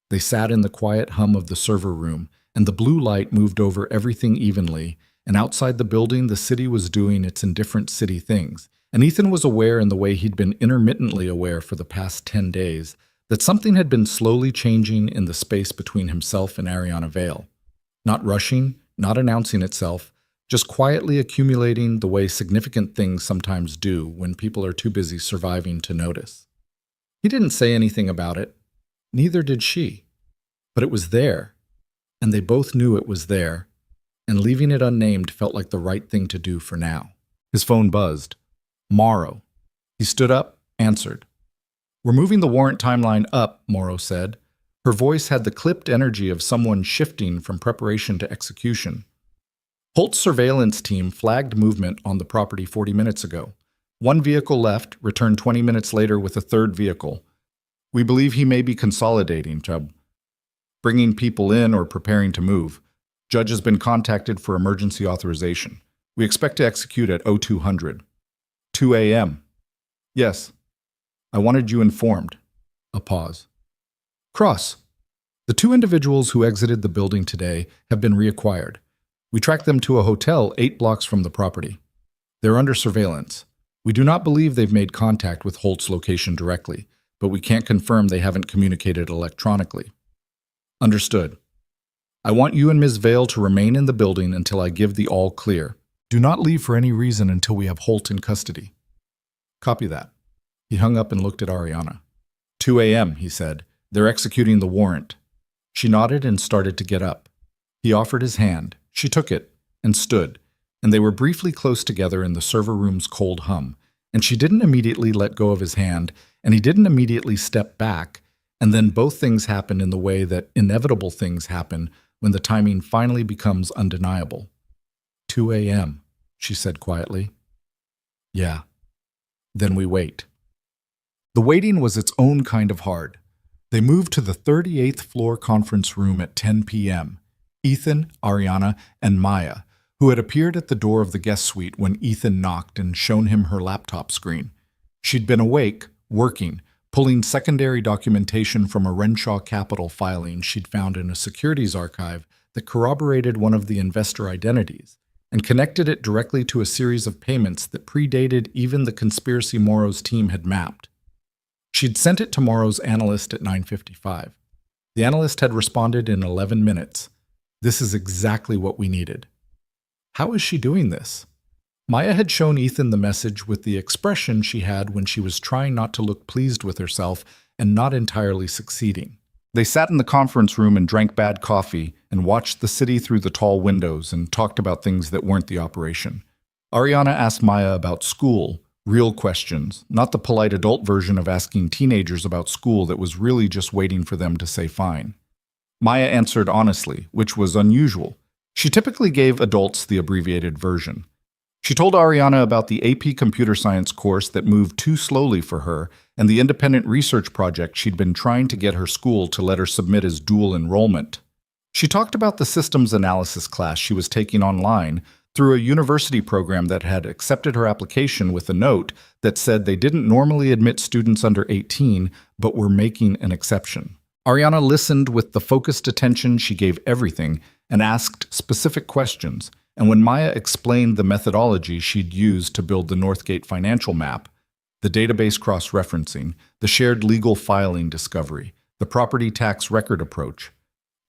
They sat in the quiet hum of the server room, and the blue light moved over everything evenly, and outside the building the city was doing its indifferent city things, and Ethan was aware in the way he'd been intermittently aware for the past 10 days that something had been slowly changing in the space between himself and Ariana Vale. Not rushing, not announcing itself, just quietly accumulating the way significant things sometimes do when people are too busy surviving to notice. He didn't say anything about it. Neither did she. But it was there, and they both knew it was there, and leaving it unnamed felt like the right thing to do for now. His phone buzzed. Morrow. He stood up, answered. We're moving the warrant timeline up, Morrow said. Her voice had the clipped energy of someone shifting from preparation to execution. Holt's surveillance team flagged movement on the property 40 minutes ago. One vehicle left, returned 20 minutes later with a third vehicle. We believe he may be consolidating, Chubb. Bringing people in or preparing to move. Judge has been contacted for emergency authorization. We expect to execute at 0200. 2 a.m. Yes. I wanted you informed. A pause. Cross. The two individuals who exited the building today have been reacquired. We tracked them to a hotel 8 blocks from the property. They're under surveillance. We do not believe they've made contact with Holt's location directly, but we can't confirm they haven't communicated electronically. Understood. I want you and Ms. Vale to remain in the building until I give the all clear. Do not leave for any reason until we have Holt in custody. Copy that. He hung up and looked at Ariana. 2 a.m., he said. They're executing the warrant. She nodded and started to get up. He offered his hand. She took it and stood, and they were briefly close together in the server room's cold hum, and she didn't immediately let go of his hand, and he didn't immediately step back, and then both things happened in the way that inevitable things happen when the timing finally becomes undeniable. 2 a.m., she said quietly. Yeah. Then we wait. The waiting was its own kind of hard. They moved to the 38th floor conference room at 10 p.m. Ethan, Ariana, and Maya, who had appeared at the door of the guest suite when Ethan knocked and shown him her laptop screen. She'd been awake, working, pulling secondary documentation from a Renshaw Capital filing she'd found in a securities archive that corroborated one of the investor identities and connected it directly to a series of payments that predated even the conspiracy Morrow's team had mapped. She'd sent it to Morrow's analyst at 9:55. The analyst had responded in 11 minutes. This is exactly what we needed. How is she doing this? Maya had shown Ethan the message with the expression she had when she was trying not to look pleased with herself and not entirely succeeding. They sat in the conference room and drank bad coffee, and watched the city through the tall windows and talked about things that weren't the operation. Ariana asked Maya about school, real questions, not the polite adult version of asking teenagers about school that was really just waiting for them to say fine. Maya answered honestly, which was unusual. She typically gave adults the abbreviated version. She told Ariana about the AP Computer Science course that moved too slowly for her and the independent research project she'd been trying to get her school to let her submit as dual enrollment. She talked about the systems analysis class she was taking online through a university program that had accepted her application with a note that said they didn't normally admit students under 18, but were making an exception. Ariana listened with the focused attention she gave everything and asked specific questions, and when Maya explained the methodology she'd used to build the Northgate financial map, the database cross-referencing, the shared legal filing discovery, the property tax record approach,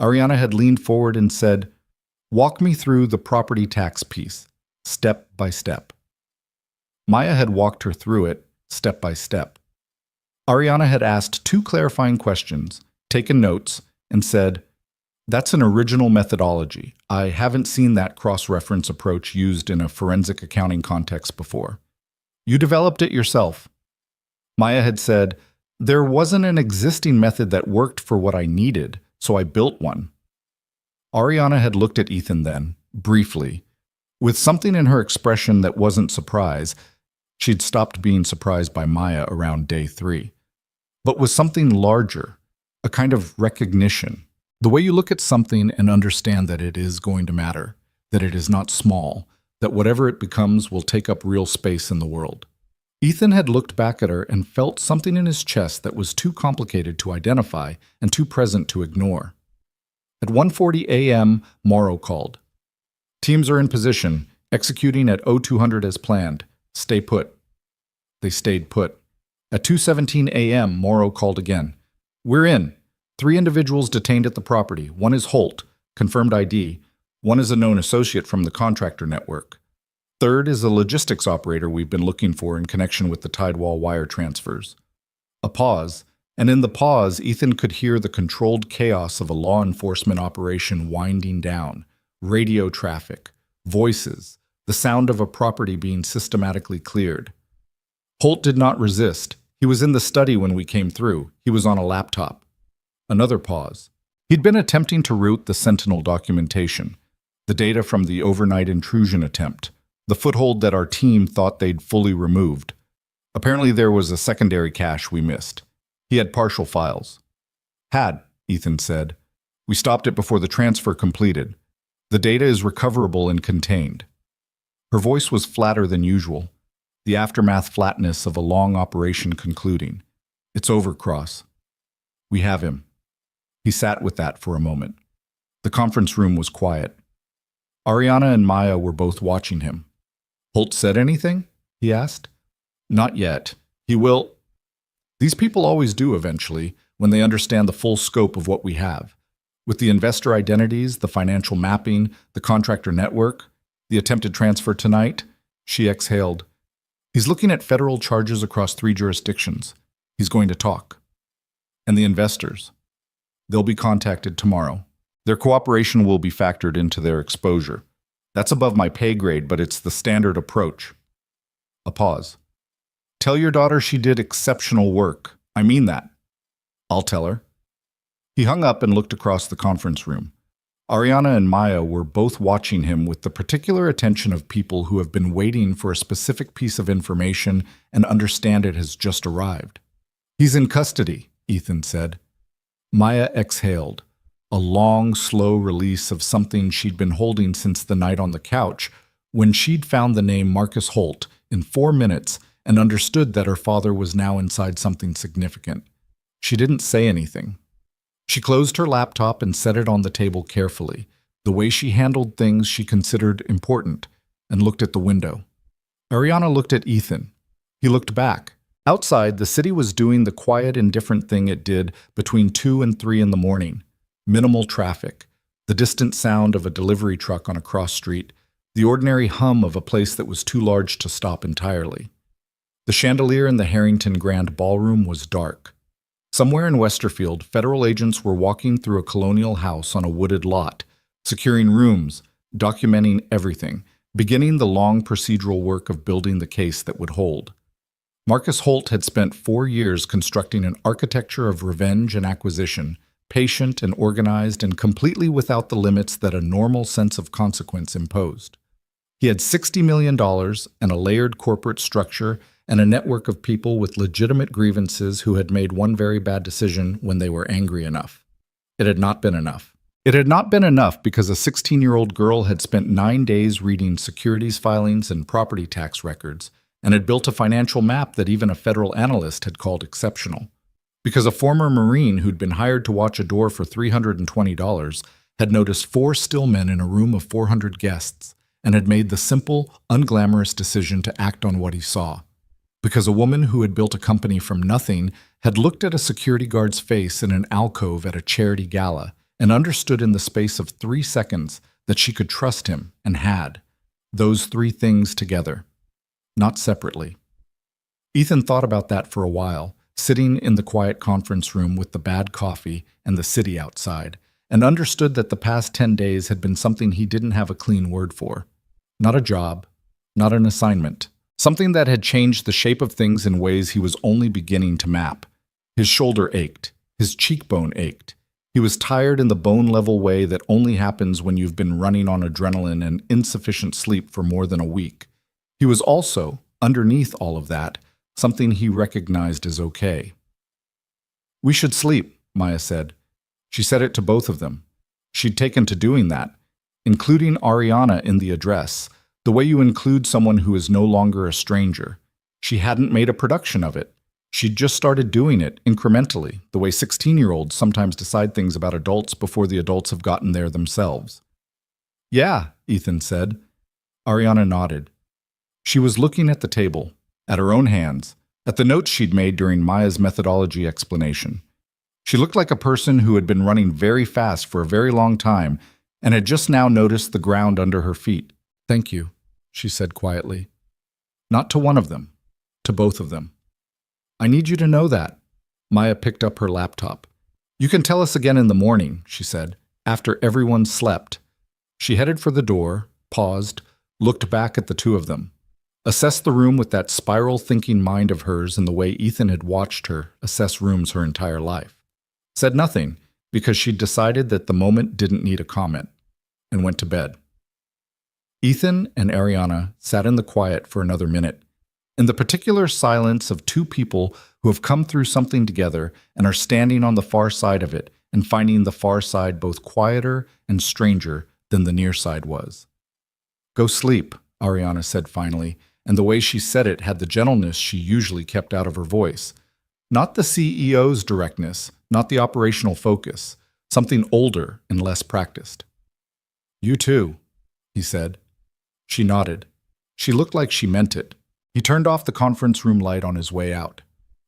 Ariana had leaned forward and said, "Walk me through the property tax piece, step by step." Maya had walked her through it, step by step. Ariana had asked 2 clarifying questions, taken notes, and said, "That's an original methodology. I haven't seen that cross-reference approach used in a forensic accounting context before. You developed it yourself." Maya had said, "There wasn't an existing method that worked for what I needed, so I built one." Ariana had looked at Ethan then, briefly. With something in her expression that wasn't surprise, she'd stopped being surprised by Maya around day 3. But with something larger, a kind of recognition. The way you look at something and understand that it is going to matter, that it is not small, that whatever it becomes will take up real space in the world. Ethan had looked back at her and felt something in his chest that was too complicated to identify and too present to ignore. At 1:40 a.m., Morrow called. "Teams are in position, executing at 0200 as planned. Stay put." They stayed put. At 2:17 a.m., Morrow called again. "We're in. 3 individuals detained at the property. 1 is Holt, confirmed ID. 1 is a known associate from the contractor network. 3rd is a logistics operator we've been looking for in connection with the Tidewall wire transfers." A pause, and in the pause, Ethan could hear the controlled chaos of a law enforcement operation winding down, radio traffic, voices, the sound of a property being systematically cleared. Holt did not resist. He was in the study when we came through. He was on a laptop. Another pause. He'd been attempting to route the Sentinel documentation, the data from the overnight intrusion attempt, the foothold that our team thought they'd fully removed. Apparently there was a secondary cache we missed. He had partial files. "Had," Ethan said. "We stopped it before the transfer completed. The data is recoverable and contained." Her voice was flatter than usual, the aftermath flatness of a long operation concluding. "It's over, Cross. We have him." He sat with that for a moment. The conference room was quiet. Ariana and Maya were both watching him. "Holt said anything?" he asked. "Not yet. He will." These people always do eventually, when they understand the full scope of what we have. With the investor identities, the financial mapping, the contractor network, the attempted transfer tonight, she exhaled. "He's looking at federal charges across 3 jurisdictions. He's going to talk." "And the investors? They'll be contacted tomorrow. Their cooperation will be factored into their exposure. That's above my pay grade, but it's the standard approach." A pause. "Tell your daughter she did exceptional work. I mean that." "I'll tell her." He hung up and looked across the conference room. Ariana and Maya were both watching him with the particular attention of people who have been waiting for a specific piece of information and understand it has just arrived. "He's in custody," Ethan said. Maya exhaled, a long, slow release of something she'd been holding since the night on the couch, when she'd found the name Marcus Holt in 4 minutes and understood that her father was now inside something significant. She didn't say anything. She closed her laptop and set it on the table carefully, the way she handled things she considered important, and looked at the window. Ariana looked at Ethan. He looked back. Outside, the city was doing the quiet, indifferent thing it did between 2 and 3 in the morning. Minimal traffic, the distant sound of a delivery truck on a cross street, the ordinary hum of a place that was too large to stop entirely. The chandelier in the Harrington Grand Ballroom was dark. Somewhere in Westerfield, federal agents were walking through a colonial house on a wooded lot, securing rooms, documenting everything, beginning the long procedural work of building the case that would hold. Marcus Holt had spent 4 years constructing an architecture of revenge and acquisition, patient and organized and completely without the limits that a normal sense of consequence imposed. He had $60 million and a layered corporate structure and a network of people with legitimate grievances who had made one very bad decision when they were angry enough. It had not been enough. It had not been enough because a 16-year-old girl had spent 9 days reading securities filings and property tax records and had built a financial map that even a federal analyst had called exceptional. Because a former Marine who'd been hired to watch a door for $320 had noticed 4 still men in a room of 400 guests and had made the simple, unglamorous decision to act on what he saw. Because a woman who had built a company from nothing had looked at a security guard's face in an alcove at a charity gala and understood in the space of 3 seconds that she could trust him and had. Those 3 things together, not separately. Ethan thought about that for a while, sitting in the quiet conference room with the bad coffee and the city outside, and understood that the past 10 days had been something he didn't have a clean word for. Not a job, not an assignment, something that had changed the shape of things in ways he was only beginning to map. His shoulder ached, his cheekbone ached. He was tired in the bone-level way that only happens when you've been running on adrenaline and insufficient sleep for more than a week. He was also, underneath all of that, something he recognized as okay. "We should sleep," Maya said. She said it to both of them. She'd taken to doing that, including Ariana in the address, the way you include someone who is no longer a stranger. She hadn't made a production of it. She'd just started doing it incrementally, the way 16-year-olds sometimes decide things about adults before the adults have gotten there themselves. "Yeah," Ethan said. Ariana nodded. She was looking at the table, at her own hands, at the notes she'd made during Maya's methodology explanation. She looked like a person who had been running very fast for a very long time and had just now noticed the ground under her feet. "Thank you," she said quietly. Not to one of them, to both of them. "I need you to know that." Maya picked up her laptop. "You can tell us again in the morning," she said, "after everyone slept." She headed for the door, paused, looked back at the 2 of them. Assessed the room with that spiral thinking mind of hers in the way Ethan had watched her assess rooms her entire life. Said nothing, because she'd decided that the moment didn't need a comment, and went to bed. Ethan and Ariana sat in the quiet for another minute, in the particular silence of 2 people who have come through something together and are standing on the far side of it and finding the far side both quieter and stranger than the near side was. "Go sleep," Ariana said finally, and the way she said it had the gentleness she usually kept out of her voice. Not the CEO's directness, not the operational focus, something older and less practiced. "You too," he said. She nodded. She looked like she meant it. He turned off the conference room light on his way out.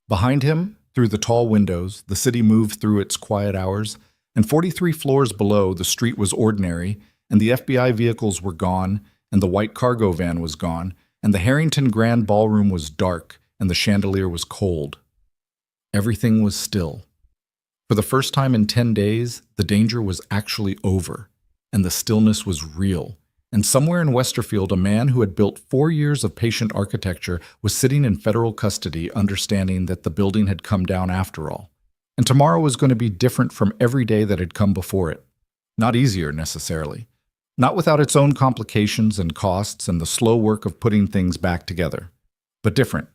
Behind him, through the tall windows, the city moved through its quiet hours, and 43 floors below, the street was ordinary, and the FBI vehicles were gone, and the white cargo van was gone, and the Harrington Grand Ballroom was dark, and the chandelier was cold. Everything was still. For the first time in 10 days, the danger was actually over, and the stillness was real. And somewhere in Westerfield, a man who had built 4 years of patient architecture was sitting in federal custody, understanding that the building had come down after all. And tomorrow was going to be different from every day that had come before it. Not easier, necessarily. Not without its own complications and costs and the slow work of putting things back together. But different.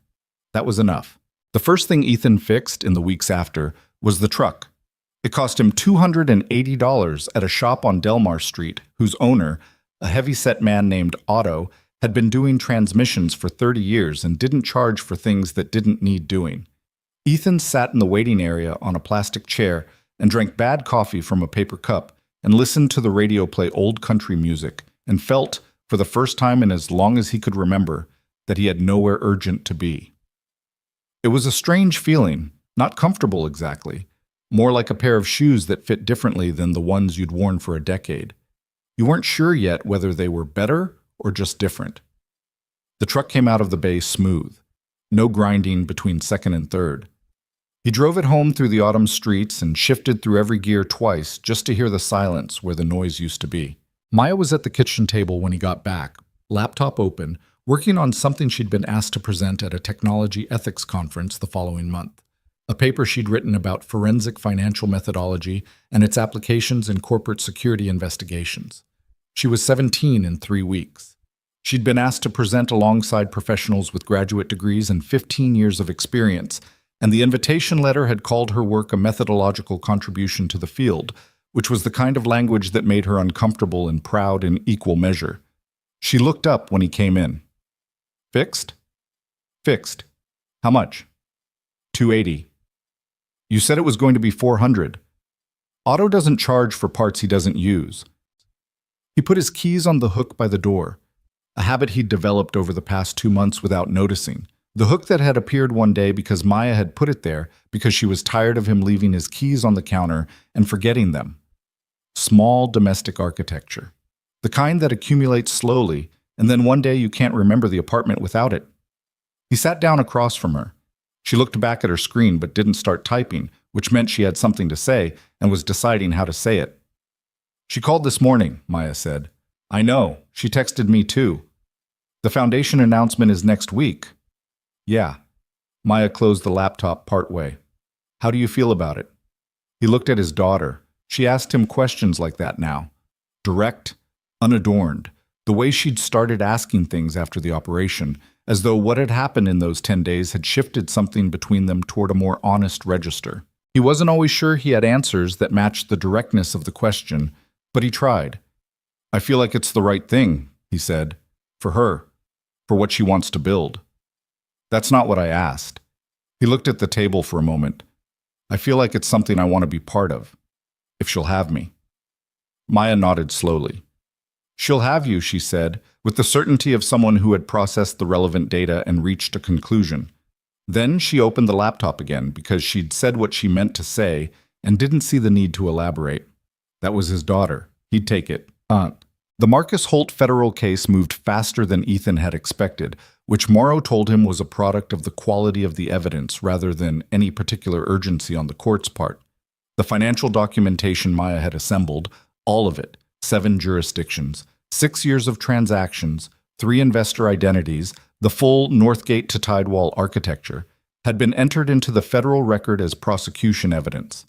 That was enough. The first thing Ethan fixed in the weeks after was the truck. It cost him $280 at a shop on Delmar Street, whose owner, a heavy-set man named Otto, had been doing transmissions for 30 years and didn't charge for things that didn't need doing. Ethan sat in the waiting area on a plastic chair and drank bad coffee from a paper cup and listened to the radio play old country music and felt, for the first time in as long as he could remember, that he had nowhere urgent to be. It was a strange feeling, not comfortable exactly, more like a pair of shoes that fit differently than the ones you'd worn for a decade. You weren't sure yet whether they were better or just different. The truck came out of the bay smooth, no grinding between second and third. He drove it home through the autumn streets and shifted through every gear twice just to hear the silence where the noise used to be. Maya was at the kitchen table when he got back, laptop open, working on something she'd been asked to present at a technology ethics conference the following month, a paper she'd written about forensic financial methodology and its applications in corporate security investigations. She was 17 in 3 weeks. She'd been asked to present alongside professionals with graduate degrees and 15 years of experience, and the invitation letter had called her work a methodological contribution to the field, which was the kind of language that made her uncomfortable and proud in equal measure. She looked up when he came in. Fixed? Fixed. How much? $280. You said it was going to be $400. Otto doesn't charge for parts he doesn't use. He put his keys on the hook by the door, a habit he'd developed over the past 2 months without noticing. The hook that had appeared one day because Maya had put it there because she was tired of him leaving his keys on the counter and forgetting them. Small domestic architecture. The kind that accumulates slowly, and then one day you can't remember the apartment without it. He sat down across from her. She looked back at her screen but didn't start typing, which meant she had something to say and was deciding how to say it. She called this morning, Maya said. I know. She texted me too. The foundation announcement is next week. Yeah. Maya closed the laptop partway. How do you feel about it? He looked at his daughter. She asked him questions like that now. Direct, unadorned, the way she'd started asking things after the operation, as though what had happened in those 10 days had shifted something between them toward a more honest register. He wasn't always sure he had answers that matched the directness of the question, but he tried. I feel like it's the right thing, he said, for her, for what she wants to build. That's not what I asked. He looked at the table for a moment. I feel like it's something I want to be part of, if she'll have me. Maya nodded slowly. She'll have you, she said, with the certainty of someone who had processed the relevant data and reached a conclusion. Then she opened the laptop again because she'd said what she meant to say and didn't see the need to elaborate. That was his daughter. He'd take it. The Marcus Holt federal case moved faster than Ethan had expected, which Morrow told him was a product of the quality of the evidence rather than any particular urgency on the court's part. The financial documentation Maya had assembled, all of it, 7 jurisdictions, 6 years of transactions, 3 investor identities, the full Northgate to Tidewall architecture, had been entered into the federal record as prosecution evidence.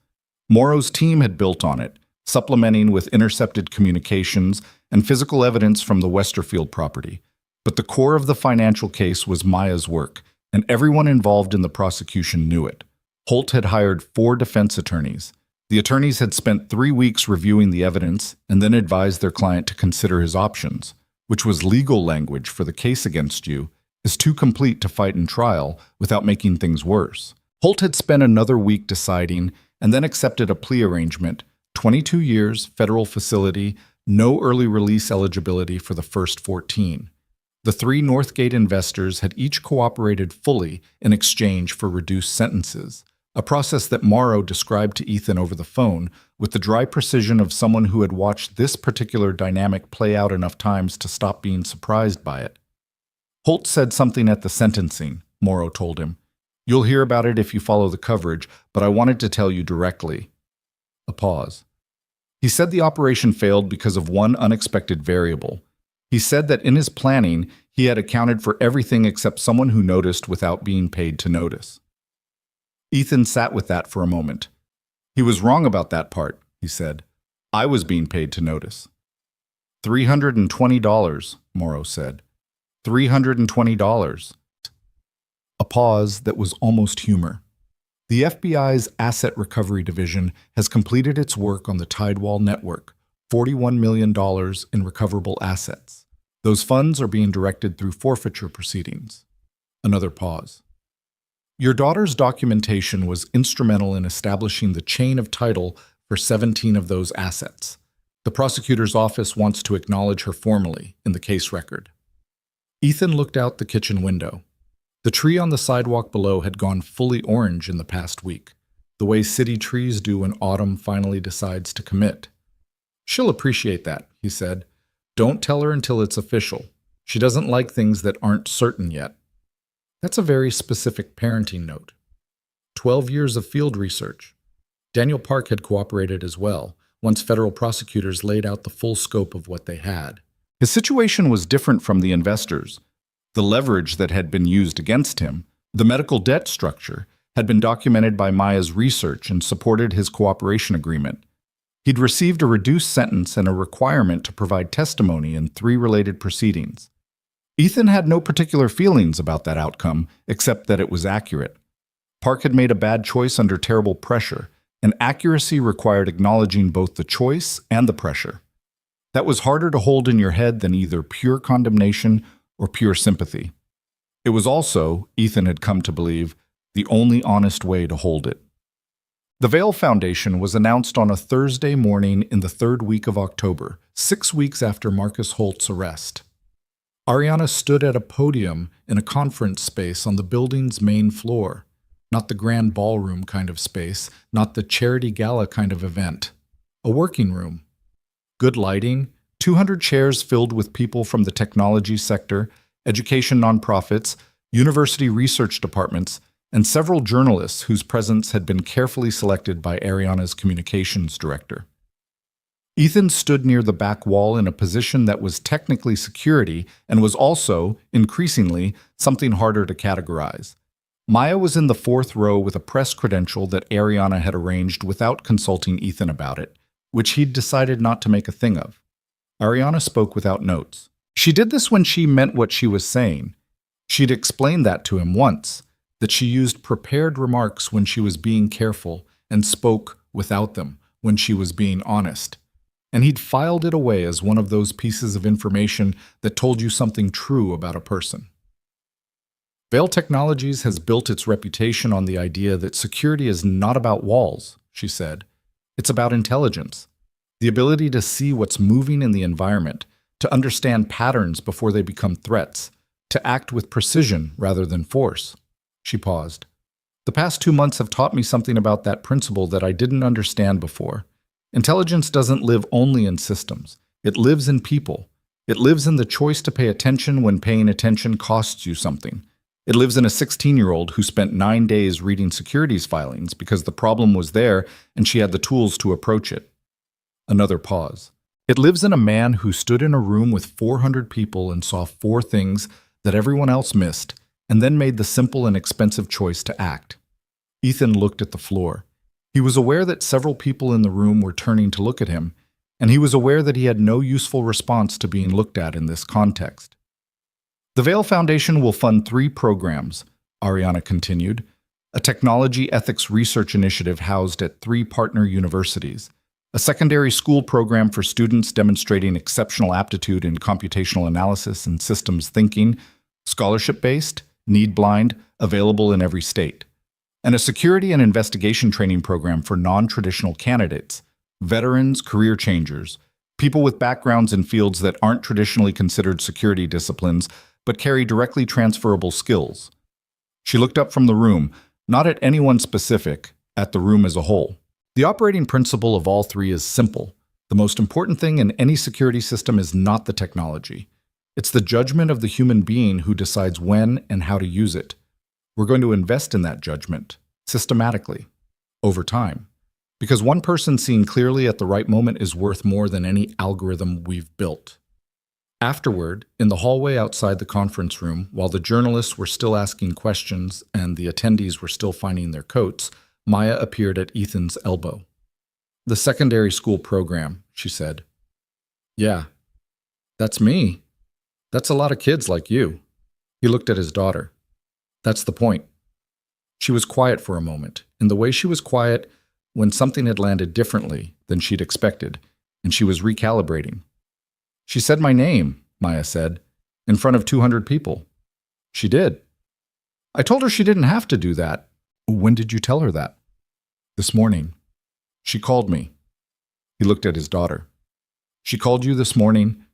Morrow's team had built on it, supplementing with intercepted communications and physical evidence from the Westerfield property. But the core of the financial case was Maya's work, and everyone involved in the prosecution knew it. Holt had hired 4 defense attorneys. The attorneys had spent 3 weeks reviewing the evidence and then advised their client to consider his options, which was legal language for the case against you, is too complete to fight in trial without making things worse. Holt had spent another week deciding and then accepted a plea arrangement, 22 years, federal facility, no early release eligibility for the first 14. The 3 Northgate investors had each cooperated fully in exchange for reduced sentences, a process that Morrow described to Ethan over the phone with the dry precision of someone who had watched this particular dynamic play out enough times to stop being surprised by it. Holt said something at the sentencing, Morrow told him. You'll hear about it if you follow the coverage, but I wanted to tell you directly. A pause. He said the operation failed because of one unexpected variable. He said that in his planning, he had accounted for everything except someone who noticed without being paid to notice. Ethan sat with that for a moment. He was wrong about that part, he said. I was being paid to notice. $320, Morrow said. $320. A pause that was almost humor. The FBI's Asset Recovery Division has completed its work on the Tidewall network, $41 million in recoverable assets. Those funds are being directed through forfeiture proceedings. Another pause. Your daughter's documentation was instrumental in establishing the chain of title for 17 of those assets. The prosecutor's office wants to acknowledge her formally in the case record. Ethan looked out the kitchen window. The tree on the sidewalk below had gone fully orange in the past week, the way city trees do when autumn finally decides to commit. She'll appreciate that, he said. Don't tell her until it's official. She doesn't like things that aren't certain yet. That's a very specific parenting note. 12 years of field research. Daniel Park had cooperated as well, once federal prosecutors laid out the full scope of what they had. His situation was different from the investors. The leverage that had been used against him, the medical debt structure, had been documented by Maya's research and supported his cooperation agreement. He'd received a reduced sentence and a requirement to provide testimony in 3 related proceedings. Ethan had no particular feelings about that outcome, except that it was accurate. Park had made a bad choice under terrible pressure, and accuracy required acknowledging both the choice and the pressure. That was harder to hold in your head than either pure condemnation or pure sympathy. It was also, Ethan had come to believe, the only honest way to hold it. The Vail Foundation was announced on a Thursday morning in the 3rd week of October, 6 weeks after Marcus Holt's arrest. Ariana stood at a podium in a conference space on the building's main floor. Not the grand ballroom kind of space, not the charity gala kind of event. A working room. Good lighting, 200 chairs filled with people from the technology sector, education nonprofits, university research departments, and several journalists whose presence had been carefully selected by Ariana's communications director. Ethan stood near the back wall in a position that was technically security and was also, increasingly, something harder to categorize. Maya was in the 4th row with a press credential that Ariana had arranged without consulting Ethan about it, which he'd decided not to make a thing of. Ariana spoke without notes. She did this when she meant what she was saying. She'd explained that to him once, that she used prepared remarks when she was being careful and spoke without them when she was being honest. And he'd filed it away as one of those pieces of information that told you something true about a person. Vail Technologies has built its reputation on the idea that security is not about walls, she said. It's about intelligence, the ability to see what's moving in the environment, to understand patterns before they become threats, to act with precision rather than force. She paused. The past 2 months have taught me something about that principle that I didn't understand before. Intelligence doesn't live only in systems. It lives in people. It lives in the choice to pay attention when paying attention costs you something. It lives in a 16-year-old who spent 9 days reading securities filings because the problem was there and she had the tools to approach it. Another pause. It lives in a man who stood in a room with 400 people and saw 4 things that everyone else missed, and then made the simple and expensive choice to act. Ethan looked at the floor. He was aware that several people in the room were turning to look at him, and he was aware that he had no useful response to being looked at in this context. The Vail Foundation will fund 3 programs, Ariana continued, a technology ethics research initiative housed at 3 partner universities, a secondary school program for students demonstrating exceptional aptitude in computational analysis and systems thinking, scholarship-based, need-blind, available in every state, and a security and investigation training program for non-traditional candidates, veterans, career changers, people with backgrounds in fields that aren't traditionally considered security disciplines but carry directly transferable skills. She looked up from the room, not at anyone specific, at the room as a whole. The operating principle of all 3 is simple. The most important thing in any security system is not the technology. It's the judgment of the human being who decides when and how to use it. We're going to invest in that judgment, systematically, over time. Because one person seeing clearly at the right moment is worth more than any algorithm we've built. Afterward, in the hallway outside the conference room, while the journalists were still asking questions and the attendees were still finding their coats, Maya appeared at Ethan's elbow. "The secondary school program," she said. "Yeah, that's me. That's a lot of kids like you." He looked at his daughter. "That's the point." She was quiet for a moment, in the way she was quiet when something had landed differently than she'd expected, and she was recalibrating. "She said my name," Maya said, "in front of 200 people. She did. I told her she didn't have to do that." "When did you tell her that?" "This morning. She called me." He looked at his daughter. "She called you this morning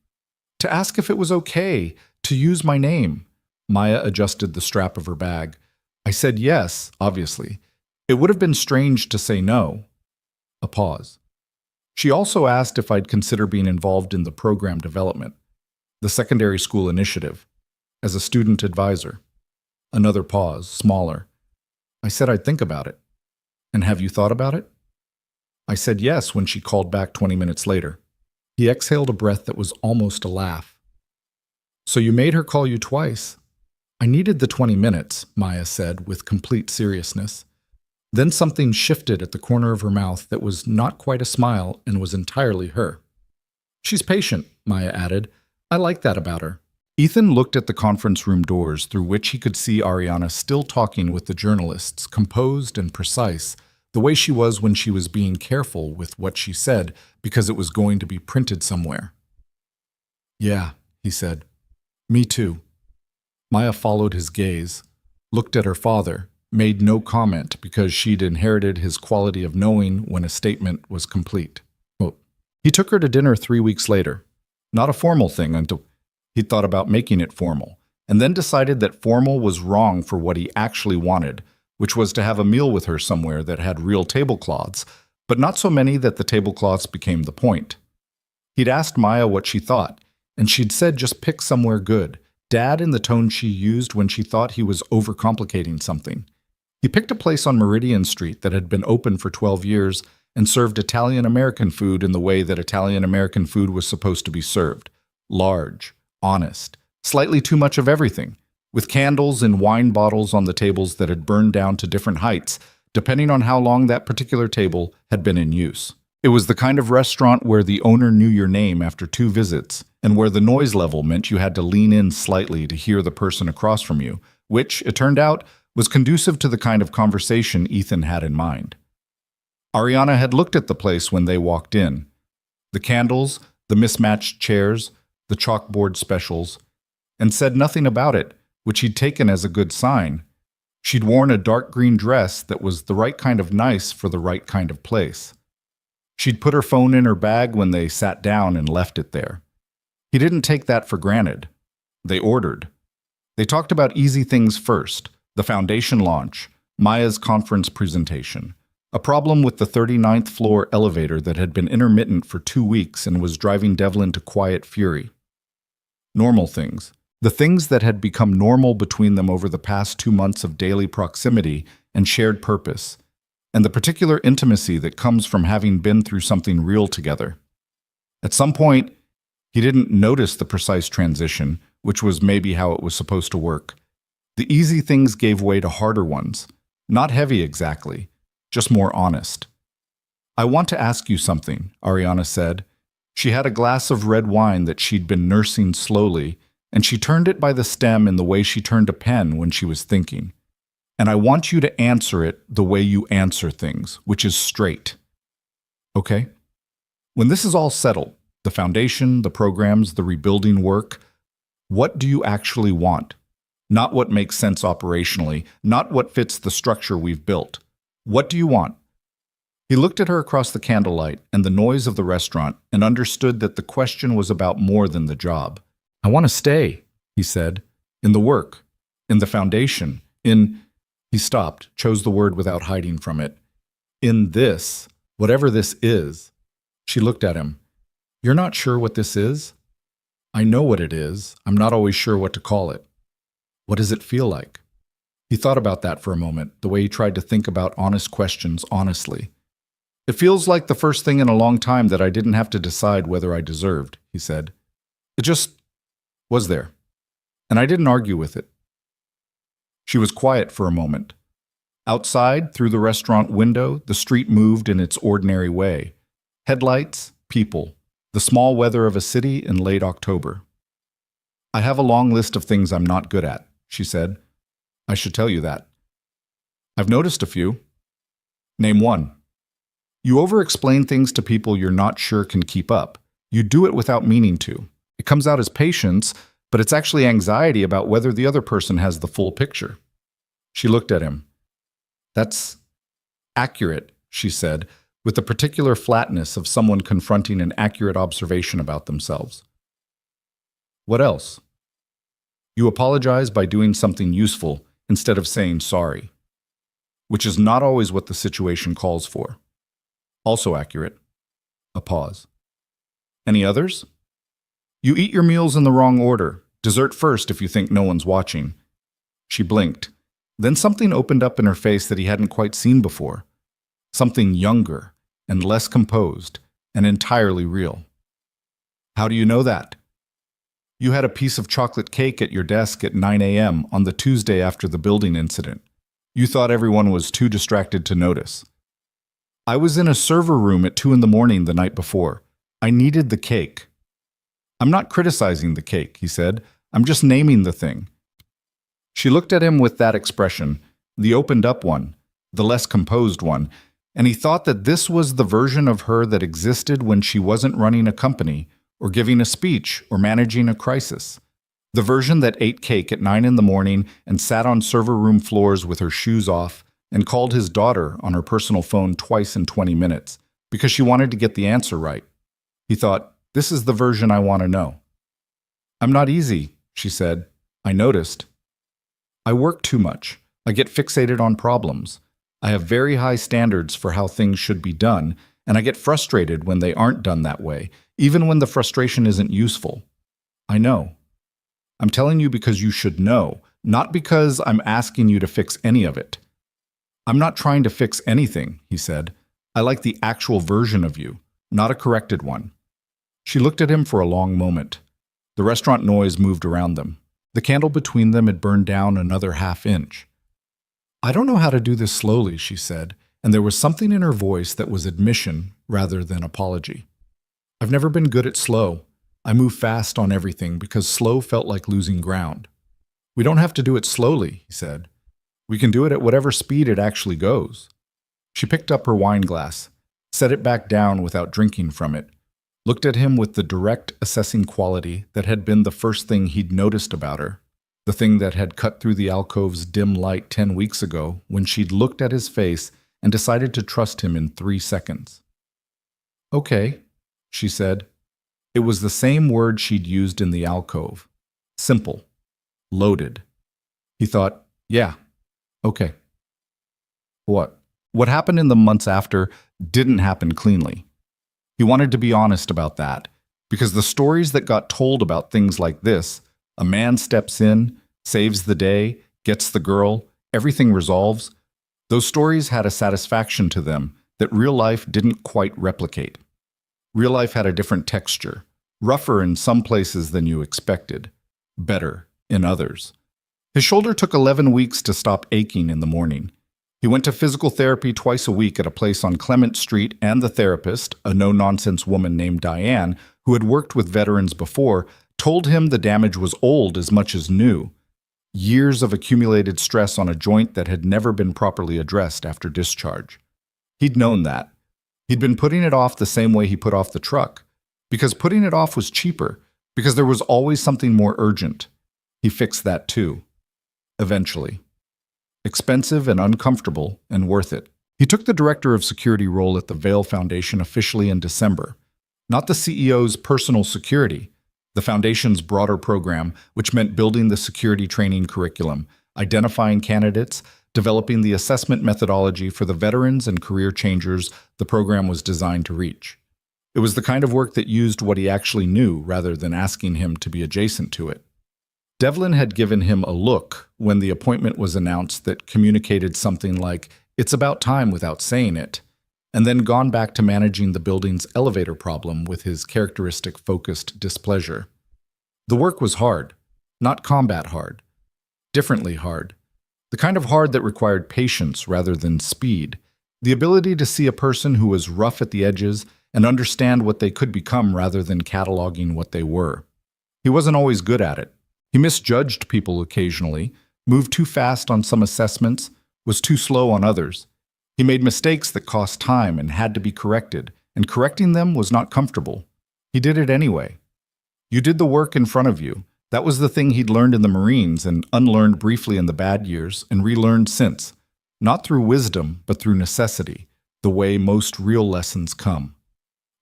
to ask if it was okay to use my name." Maya adjusted the strap of her bag. "I said yes, obviously. It would have been strange to say no." A pause. "She also asked if I'd consider being involved in the program development, the secondary school initiative, as a student advisor." Another pause, smaller. I said I'd think about it. And have you thought about it? I said yes when she called back 20 minutes later. He exhaled a breath that was almost a laugh. So you made her call you twice? I needed the 20 minutes, Maya said with complete seriousness. Then something shifted at the corner of her mouth that was not quite a smile and was entirely her. She's patient, Maya added. I like that about her. Ethan looked at the conference room doors through which he could see Ariana still talking with the journalists, composed and precise, the way she was when she was being careful with what she said because it was going to be printed somewhere. Yeah, he said. Me too. Maya followed his gaze, looked at her father, made no comment because she'd inherited his quality of knowing when a statement was complete. Well, he took her to dinner 3 weeks later. Not a formal thing until he'd thought about making it formal, and then decided that formal was wrong for what he actually wanted, which was to have a meal with her somewhere that had real tablecloths, but not so many that the tablecloths became the point. He'd asked Maya what she thought, and she'd said just pick somewhere good, Dad in the tone she used when she thought he was overcomplicating something. He picked a place on Meridian Street that had been open for 12 years and served Italian-American food in the way that Italian-American food was supposed to be served. Large, honest, slightly too much of everything, with candles and wine bottles on the tables that had burned down to different heights, depending on how long that particular table had been in use. It was the kind of restaurant where the owner knew your name after 2 visits, and where the noise level meant you had to lean in slightly to hear the person across from you, which, it turned out, was conducive to the kind of conversation Ethan had in mind. Ariana had looked at the place when they walked in. The candles, the mismatched chairs, the chalkboard specials, and said nothing about it, which he'd taken as a good sign. She'd worn a dark green dress that was the right kind of nice for the right kind of place. She'd put her phone in her bag when they sat down and left it there. He didn't take that for granted. They ordered. They talked about easy things first, the foundation launch, Maya's conference presentation, a problem with the 39th floor elevator that had been intermittent for 2 weeks and was driving Devlin to quiet fury. Normal things, the things that had become normal between them over the past 2 months of daily proximity and shared purpose, and the particular intimacy that comes from having been through something real together. At some point, he didn't notice the precise transition, which was maybe how it was supposed to work. The easy things gave way to harder ones, not heavy exactly, just more honest. I want to ask you something, Ariana said. She had a glass of red wine that she'd been nursing slowly, and she turned it by the stem in the way she turned a pen when she was thinking. And I want you to answer it the way you answer things, which is straight. Okay? When this is all settled, the foundation, the programs, the rebuilding work, what do you actually want? Not what makes sense operationally, not what fits the structure we've built. What do you want? He looked at her across the candlelight and the noise of the restaurant and understood that the question was about more than the job. I want to stay, he said, in the work, in the foundation, in... He stopped, chose the word without hiding from it. In this, whatever this is. She looked at him. You're not sure what this is? I know what it is. I'm not always sure what to call it. What does it feel like? He thought about that for a moment, the way he tried to think about honest questions honestly. It feels like the first thing in a long time that I didn't have to decide whether I deserved, he said. It just was there. And I didn't argue with it. She was quiet for a moment. Outside, through the restaurant window, the street moved in its ordinary way. Headlights, people, the small weather of a city in late October. I have a long list of things I'm not good at, she said. I should tell you that. I've noticed a few. Name one. You over-explain things to people you're not sure can keep up. You do it without meaning to. It comes out as patience, but it's actually anxiety about whether the other person has the full picture. She looked at him. That's accurate, she said, with the particular flatness of someone confronting an accurate observation about themselves. What else? You apologize by doing something useful instead of saying sorry, which is not always what the situation calls for. Also accurate. A pause. Any others? You eat your meals in the wrong order. Dessert first if you think no one's watching. She blinked. Then something opened up in her face that he hadn't quite seen before. Something younger and less composed and entirely real. How do you know that? You had a piece of chocolate cake at your desk at 9 a.m. on the Tuesday after the building incident. You thought everyone was too distracted to notice. I was in a server room at 2 in the morning the night before. I needed the cake. I'm not criticizing the cake, he said. I'm just naming the thing. She looked at him with that expression, the opened up one, the less composed one, and he thought that this was the version of her that existed when she wasn't running a company, or giving a speech, or managing a crisis. The version that ate cake at 9 in the morning and sat on server room floors with her shoes off and called his daughter on her personal phone twice in 20 minutes because she wanted to get the answer right. He thought, this is the version I want to know. I'm not easy, she said. I noticed. I work too much. I get fixated on problems. I have very high standards for how things should be done, and I get frustrated when they aren't done that way, even when the frustration isn't useful. I know. I'm telling you because you should know, not because I'm asking you to fix any of it. I'm not trying to fix anything, he said. I like the actual version of you, not a corrected one. She looked at him for a long moment. The restaurant noise moved around them. The candle between them had burned down another half-inch. I don't know how to do this slowly, she said, and there was something in her voice that was admission rather than apology. I've never been good at slow. I move fast on everything because slow felt like losing ground. We don't have to do it slowly, he said. We can do it at whatever speed it actually goes. She picked up her wine glass, set it back down without drinking from it, looked at him with the direct, assessing quality that had been the first thing he'd noticed about her, the thing that had cut through the alcove's dim light 10 weeks ago when she'd looked at his face and decided to trust him in 3 seconds. Okay, she said. It was the same word she'd used in the alcove. Simple. Loaded. He thought, yeah, okay. What? What happened in the months after didn't happen cleanly. He wanted to be honest about that, because the stories that got told about things like this, a man steps in, saves the day, gets the girl, everything resolves, those stories had a satisfaction to them that real life didn't quite replicate. Real life had a different texture, rougher in some places than you expected, better in others. His shoulder took 11 weeks to stop aching in the morning. He went to physical therapy twice a week at a place on Clement Street, and the therapist, a no-nonsense woman named Diane, who had worked with veterans before, told him the damage was old as much as new. Years of accumulated stress on a joint that had never been properly addressed after discharge. He'd known that. He'd been putting it off the same way he put off the truck, because putting it off was cheaper, because there was always something more urgent. He fixed that too. Eventually. Expensive and uncomfortable and worth it. He took the director of security role at the Vail Foundation officially in December. Not the CEO's personal security, the foundation's broader program, which meant building the security training curriculum, identifying candidates, developing the assessment methodology for the veterans and career changers the program was designed to reach. It was the kind of work that used what he actually knew rather than asking him to be adjacent to it. Devlin had given him a look when the appointment was announced that communicated something like, "It's about time," without saying it, and then gone back to managing the building's elevator problem with his characteristic focused displeasure. The work was hard, not combat hard, differently hard, the kind of hard that required patience rather than speed, the ability to see a person who was rough at the edges and understand what they could become rather than cataloging what they were. He wasn't always good at it. He misjudged people occasionally, moved too fast on some assessments, was too slow on others. He made mistakes that cost time and had to be corrected, and correcting them was not comfortable. He did it anyway. You did the work in front of you. That was the thing he'd learned in the Marines and unlearned briefly in the bad years and relearned since, not through wisdom, but through necessity, the way most real lessons come.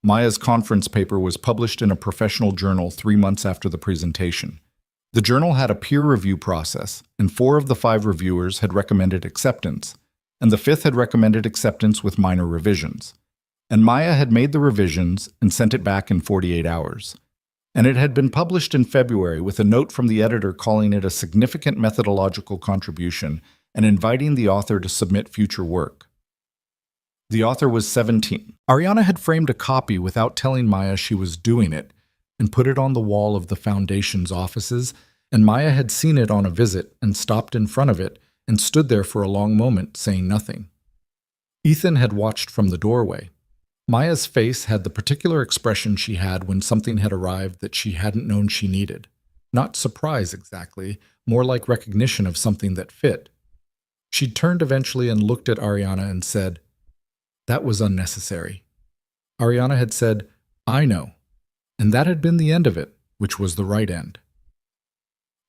Maya's conference paper was published in a professional journal 3 months after the presentation. The journal had a peer review process, and 4 of the 5 reviewers had recommended acceptance, and the 5th had recommended acceptance with minor revisions. And Maya had made the revisions and sent it back in 48 hours. And it had been published in February with a note from the editor calling it a significant methodological contribution and inviting the author to submit future work. The author was 17. Ariana had framed a copy without telling Maya she was doing it and put it on the wall of the foundation's offices, and Maya had seen it on a visit and stopped in front of it and stood there for a long moment, saying nothing. Ethan had watched from the doorway. Maya's face had the particular expression she had when something had arrived that she hadn't known she needed. Not surprise exactly, more like recognition of something that fit. She turned eventually and looked at Ariana and said, "That was unnecessary." Ariana had said, "I know." And that had been the end of it, which was the right end.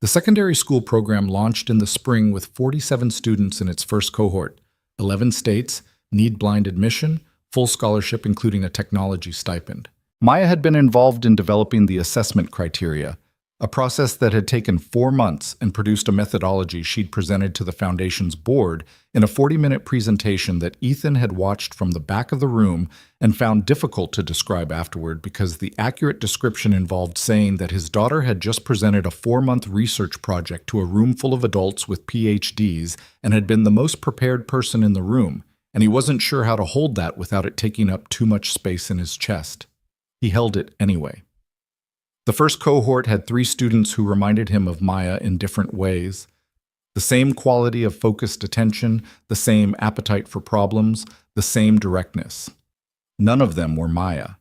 The secondary school program launched in the spring with 47 students in its first cohort, 11 states, need-blind admission, full scholarship including a technology stipend. Maya had been involved in developing the assessment criteria, a process that had taken 4 months and produced a methodology she'd presented to the Foundation's board in a 40-minute presentation that Ethan had watched from the back of the room and found difficult to describe afterward because the accurate description involved saying that his daughter had just presented a 4-month research project to a room full of adults with PhDs and had been the most prepared person in the room, and he wasn't sure how to hold that without it taking up too much space in his chest. He held it anyway. The first cohort had 3 students who reminded him of Maya in different ways. The same quality of focused attention, the same appetite for problems, the same directness. None of them were Maya.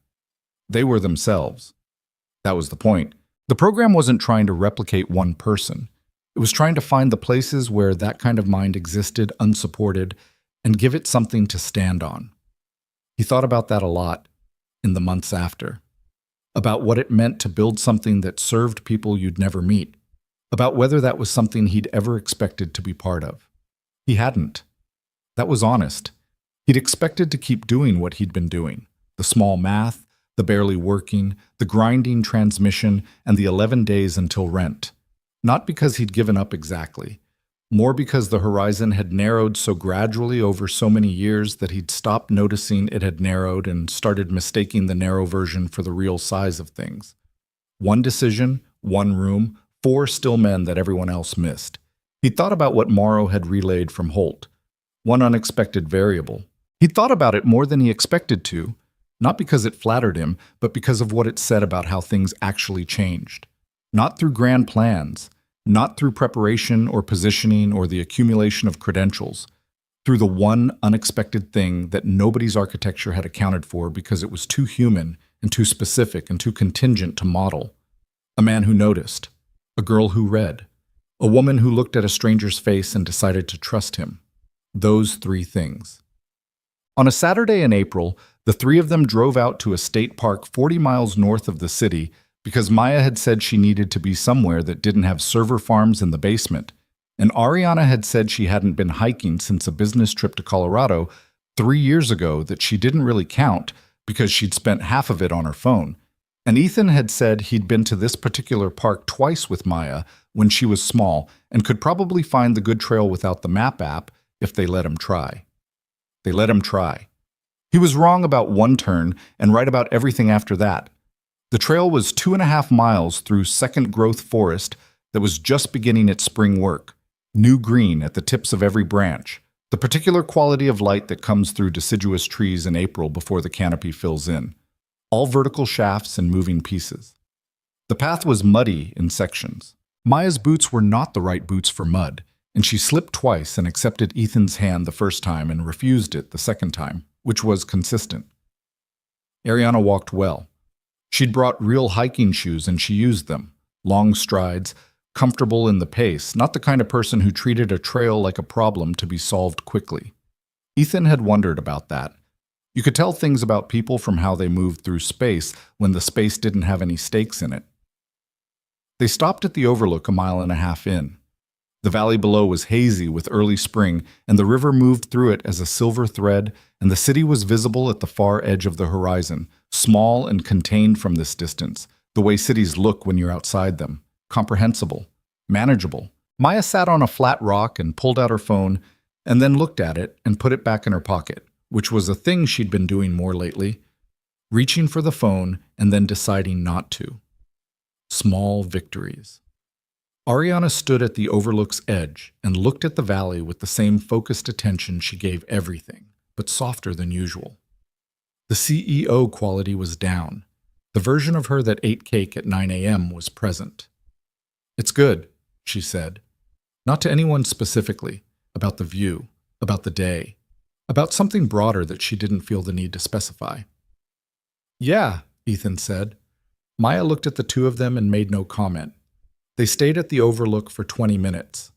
They were themselves. That was the point. The program wasn't trying to replicate one person. It was trying to find the places where that kind of mind existed unsupported and give it something to stand on. He thought about that a lot in the months after. About what it meant to build something that served people you'd never meet, about whether that was something he'd ever expected to be part of. He hadn't. That was honest. He'd expected to keep doing what he'd been doing, the small math, the barely working, the grinding transmission, and the 11 days until rent. Not because he'd given up exactly, more because the horizon had narrowed so gradually over so many years that he'd stopped noticing it had narrowed and started mistaking the narrow version for the real size of things. 1 decision, 1 room, 4 still men that everyone else missed. He'd thought about what Morrow had relayed from Holt. 1 unexpected variable. He'd thought about it more than he expected to, not because it flattered him, but because of what it said about how things actually changed. Not through grand plans, not through preparation or positioning or the accumulation of credentials, through the one unexpected thing that nobody's architecture had accounted for because it was too human and too specific and too contingent to model. A man who noticed, a girl who read, a woman who looked at a stranger's face and decided to trust him. Those 3 things. On a Saturday in April, the 3 of them drove out to a state park 40 miles north of the city because Maya had said she needed to be somewhere that didn't have server farms in the basement, and Ariana had said she hadn't been hiking since a business trip to Colorado 3 years ago that she didn't really count because she'd spent half of it on her phone, and Ethan had said he'd been to this particular park twice with Maya when she was small and could probably find the good trail without the map app if they let him try. They let him try. He was wrong about 1 turn and right about everything after that. The trail was 2.5 miles through second-growth forest that was just beginning its spring work, new green at the tips of every branch, the particular quality of light that comes through deciduous trees in April before the canopy fills in, all vertical shafts and moving pieces. The path was muddy in sections. Maya's boots were not the right boots for mud, and she slipped twice and accepted Ethan's hand the first time and refused it the second time, which was consistent. Ariana walked well. She'd brought real hiking shoes and she used them, long strides, comfortable in the pace, not the kind of person who treated a trail like a problem to be solved quickly. Ethan had wondered about that. You could tell things about people from how they moved through space when the space didn't have any stakes in it. They stopped at the overlook 1.5 miles in. The valley below was hazy with early spring, and the river moved through it as a silver thread, and the city was visible at the far edge of the horizon, small and contained from this distance, the way cities look when you're outside them, comprehensible, manageable. Maya sat on a flat rock and pulled out her phone, and then looked at it and put it back in her pocket, which was a thing she'd been doing more lately, reaching for the phone and then deciding not to. Small victories. Ariana stood at the overlook's edge and looked at the valley with the same focused attention she gave everything, but softer than usual. The CEO quality was down. The version of her that ate cake at 9 a.m. was present. "It's good," she said. Not to anyone specifically, about the view, about the day, about something broader that she didn't feel the need to specify. "Yeah," Ethan said. Maya looked at the two of them and made no comment. They stayed at the overlook for 20 minutes.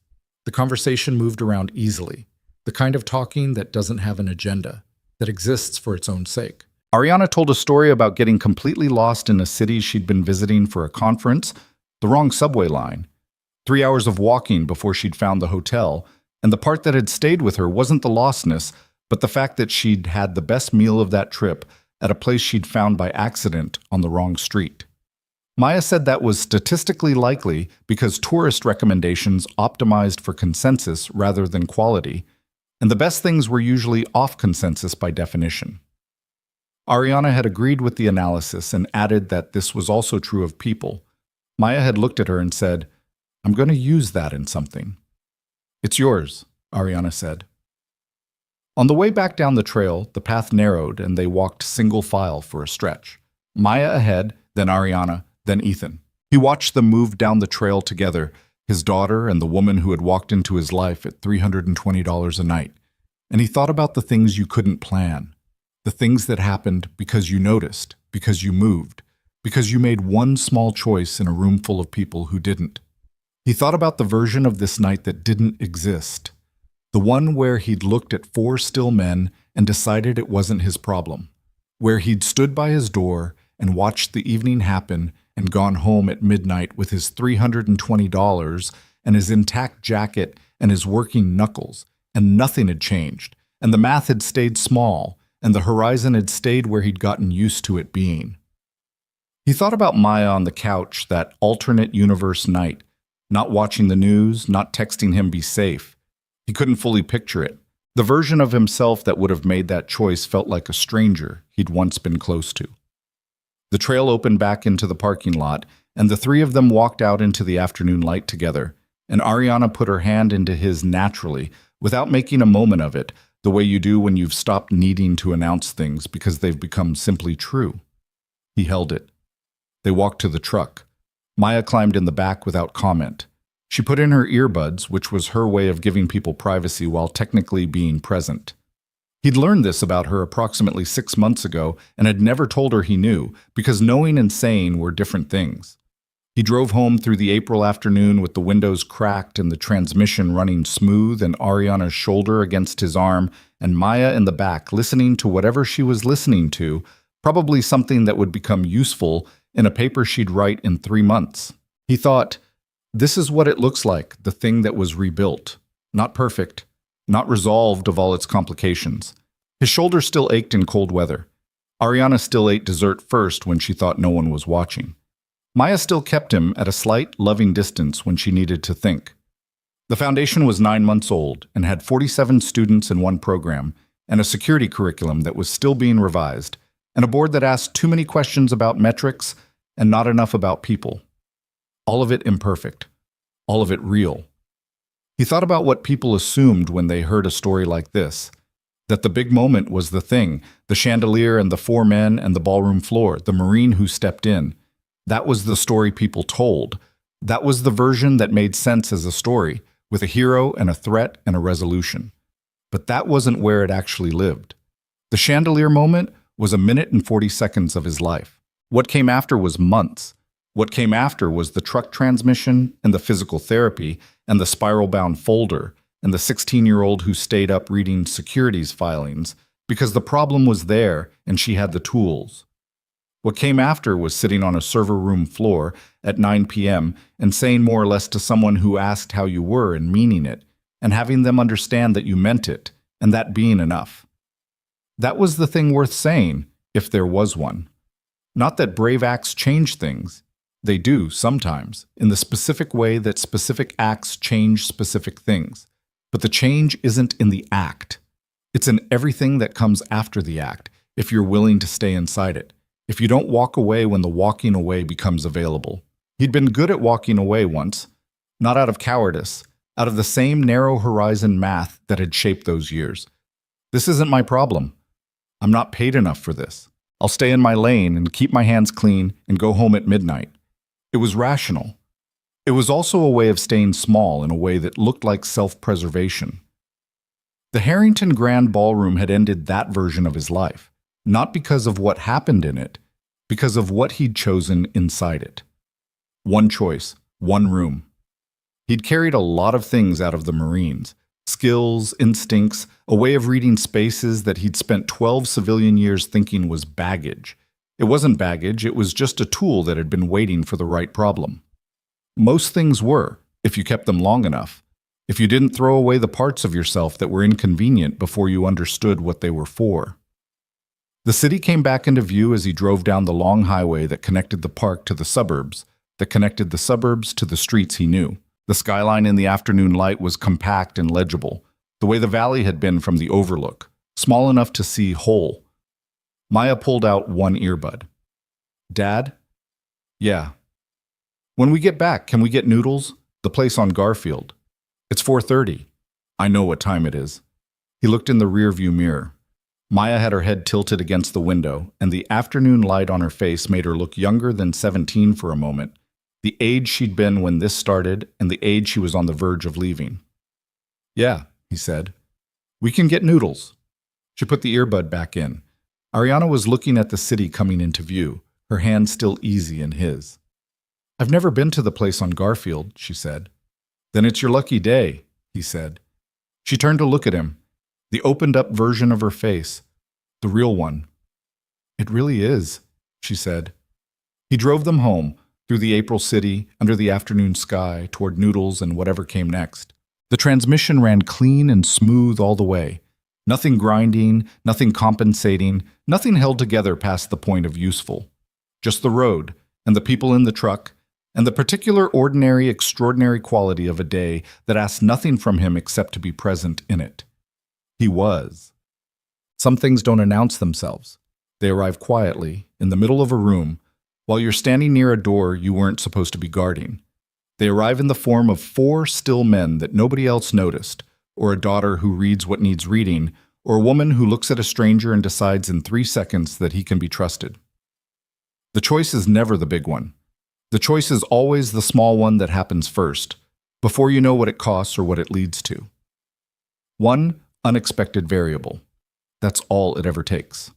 The conversation moved around easily, the kind of talking that doesn't have an agenda, that exists for its own sake. Ariana told a story about getting completely lost in a city she'd been visiting for a conference, the wrong subway line, 3 hours of walking before she'd found the hotel, and the part that had stayed with her wasn't the lostness, but the fact that she'd had the best meal of that trip at a place she'd found by accident on the wrong street. Maya said that was statistically likely because tourist recommendations optimized for consensus rather than quality, and the best things were usually off consensus by definition. Ariana had agreed with the analysis and added that this was also true of people. Maya had looked at her and said, "I'm going to use that in something." "It's yours," Ariana said. On the way back down the trail, the path narrowed and they walked single file for a stretch. Maya ahead, then Ariana, then Ethan. He watched them move down the trail together, his daughter and the woman who had walked into his life at $320 a night. And he thought about the things you couldn't plan, the things that happened because you noticed, because you moved, because you made one small choice in a room full of people who didn't. He thought about the version of this night that didn't exist, the one where he'd looked at 4 still men and decided it wasn't his problem, where he'd stood by his door and watched the evening happen and gone home at midnight with his $320 and his intact jacket and his working knuckles, and nothing had changed, and the math had stayed small, and the horizon had stayed where he'd gotten used to it being. He thought about Maya on the couch that alternate universe night, not watching the news, not texting him be safe. He couldn't fully picture it. The version of himself that would have made that choice felt like a stranger he'd once been close to. The trail opened back into the parking lot, and the 3 of them walked out into the afternoon light together, and Ariana put her hand into his naturally, without making a moment of it, the way you do when you've stopped needing to announce things because they've become simply true. He held it. They walked to the truck. Maya climbed in the back without comment. She put in her earbuds, which was her way of giving people privacy while technically being present. He'd learned this about her approximately 6 months ago and had never told her he knew, because knowing and saying were different things. He drove home through the April afternoon with the windows cracked and the transmission running smooth and Ariana's shoulder against his arm and Maya in the back listening to whatever she was listening to, probably something that would become useful in a paper she'd write in 3 months. He thought, this is what it looks like, the thing that was rebuilt. Not perfect, not resolved of all its complications. His shoulder still ached in cold weather. Ariana still ate dessert first when she thought no one was watching. Maya still kept him at a slight, loving distance when she needed to think. The foundation was 9 months old and had 47 students in one program, and a security curriculum that was still being revised, and a board that asked too many questions about metrics and not enough about people. All of it imperfect. All of it real. He thought about what people assumed when they heard a story like this, that the big moment was the thing, the chandelier and the 4 men and the ballroom floor, the Marine who stepped in. That was the story people told. That was the version that made sense as a story, with a hero and a threat and a resolution. But that wasn't where it actually lived. The chandelier moment was 1 minute and 40 seconds of his life. What came after was months. What came after was the truck transmission and the physical therapy and the spiral-bound folder and the 16-year-old who stayed up reading securities filings because the problem was there and she had the tools. What came after was sitting on a server room floor at 9 p.m. and saying more or less to someone who asked how you were and meaning it, and having them understand that you meant it, and that being enough. That was the thing worth saying, if there was one. Not that brave acts change things. They do, sometimes, in the specific way that specific acts change specific things. But the change isn't in the act. It's in everything that comes after the act, if you're willing to stay inside it. If you don't walk away when the walking away becomes available. He'd been good at walking away once. Not out of cowardice, out of the same narrow horizon math that had shaped those years. This isn't my problem. I'm not paid enough for this. I'll stay in my lane and keep my hands clean and go home at midnight. It was rational. It was also a way of staying small in a way that looked like self-preservation. The Harrington Grand Ballroom had ended that version of his life, not because of what happened in it, because of what he'd chosen inside it. One choice, one room. He'd carried a lot of things out of the Marines, skills, instincts, a way of reading spaces that he'd spent 12 civilian years thinking was baggage. It wasn't baggage, it was just a tool that had been waiting for the right problem. Most things were, if you kept them long enough, if you didn't throw away the parts of yourself that were inconvenient before you understood what they were for. The city came back into view as he drove down the long highway that connected the park to the suburbs, that connected the suburbs to the streets he knew. The skyline in the afternoon light was compact and legible, the way the valley had been from the overlook, small enough to see whole. Maya pulled out one earbud. "Dad?" "Yeah." "When we get back, can we get noodles? The place on Garfield." "It's 4:30. "I know what time it is." He looked in the rearview mirror. Maya had her head tilted against the window, and the afternoon light on her face made her look younger than 17 for a moment, the age she'd been when this started and the age she was on the verge of leaving. "Yeah," he said. "We can get noodles." She put the earbud back in. Ariana was looking at the city coming into view, her hand still easy in his. "I've never been to the place on Garfield," she said. "Then it's your lucky day," he said. She turned to look at him, the opened-up version of her face, the real one. "It really is," she said. He drove them home, through the April city, under the afternoon sky, toward noodles and whatever came next. The transmission ran clean and smooth all the way. Nothing grinding, nothing compensating, nothing held together past the point of useful. Just the road, and the people in the truck, and the particular ordinary, extraordinary quality of a day that asked nothing from him except to be present in it. He was. Some things don't announce themselves. They arrive quietly, in the middle of a room, while you're standing near a door you weren't supposed to be guarding. They arrive in the form of 4 still men that nobody else noticed, or a daughter who reads what needs reading, or a woman who looks at a stranger and decides in 3 seconds that he can be trusted. The choice is never the big one. The choice is always the small one that happens first, before you know what it costs or what it leads to. One unexpected variable. That's all it ever takes.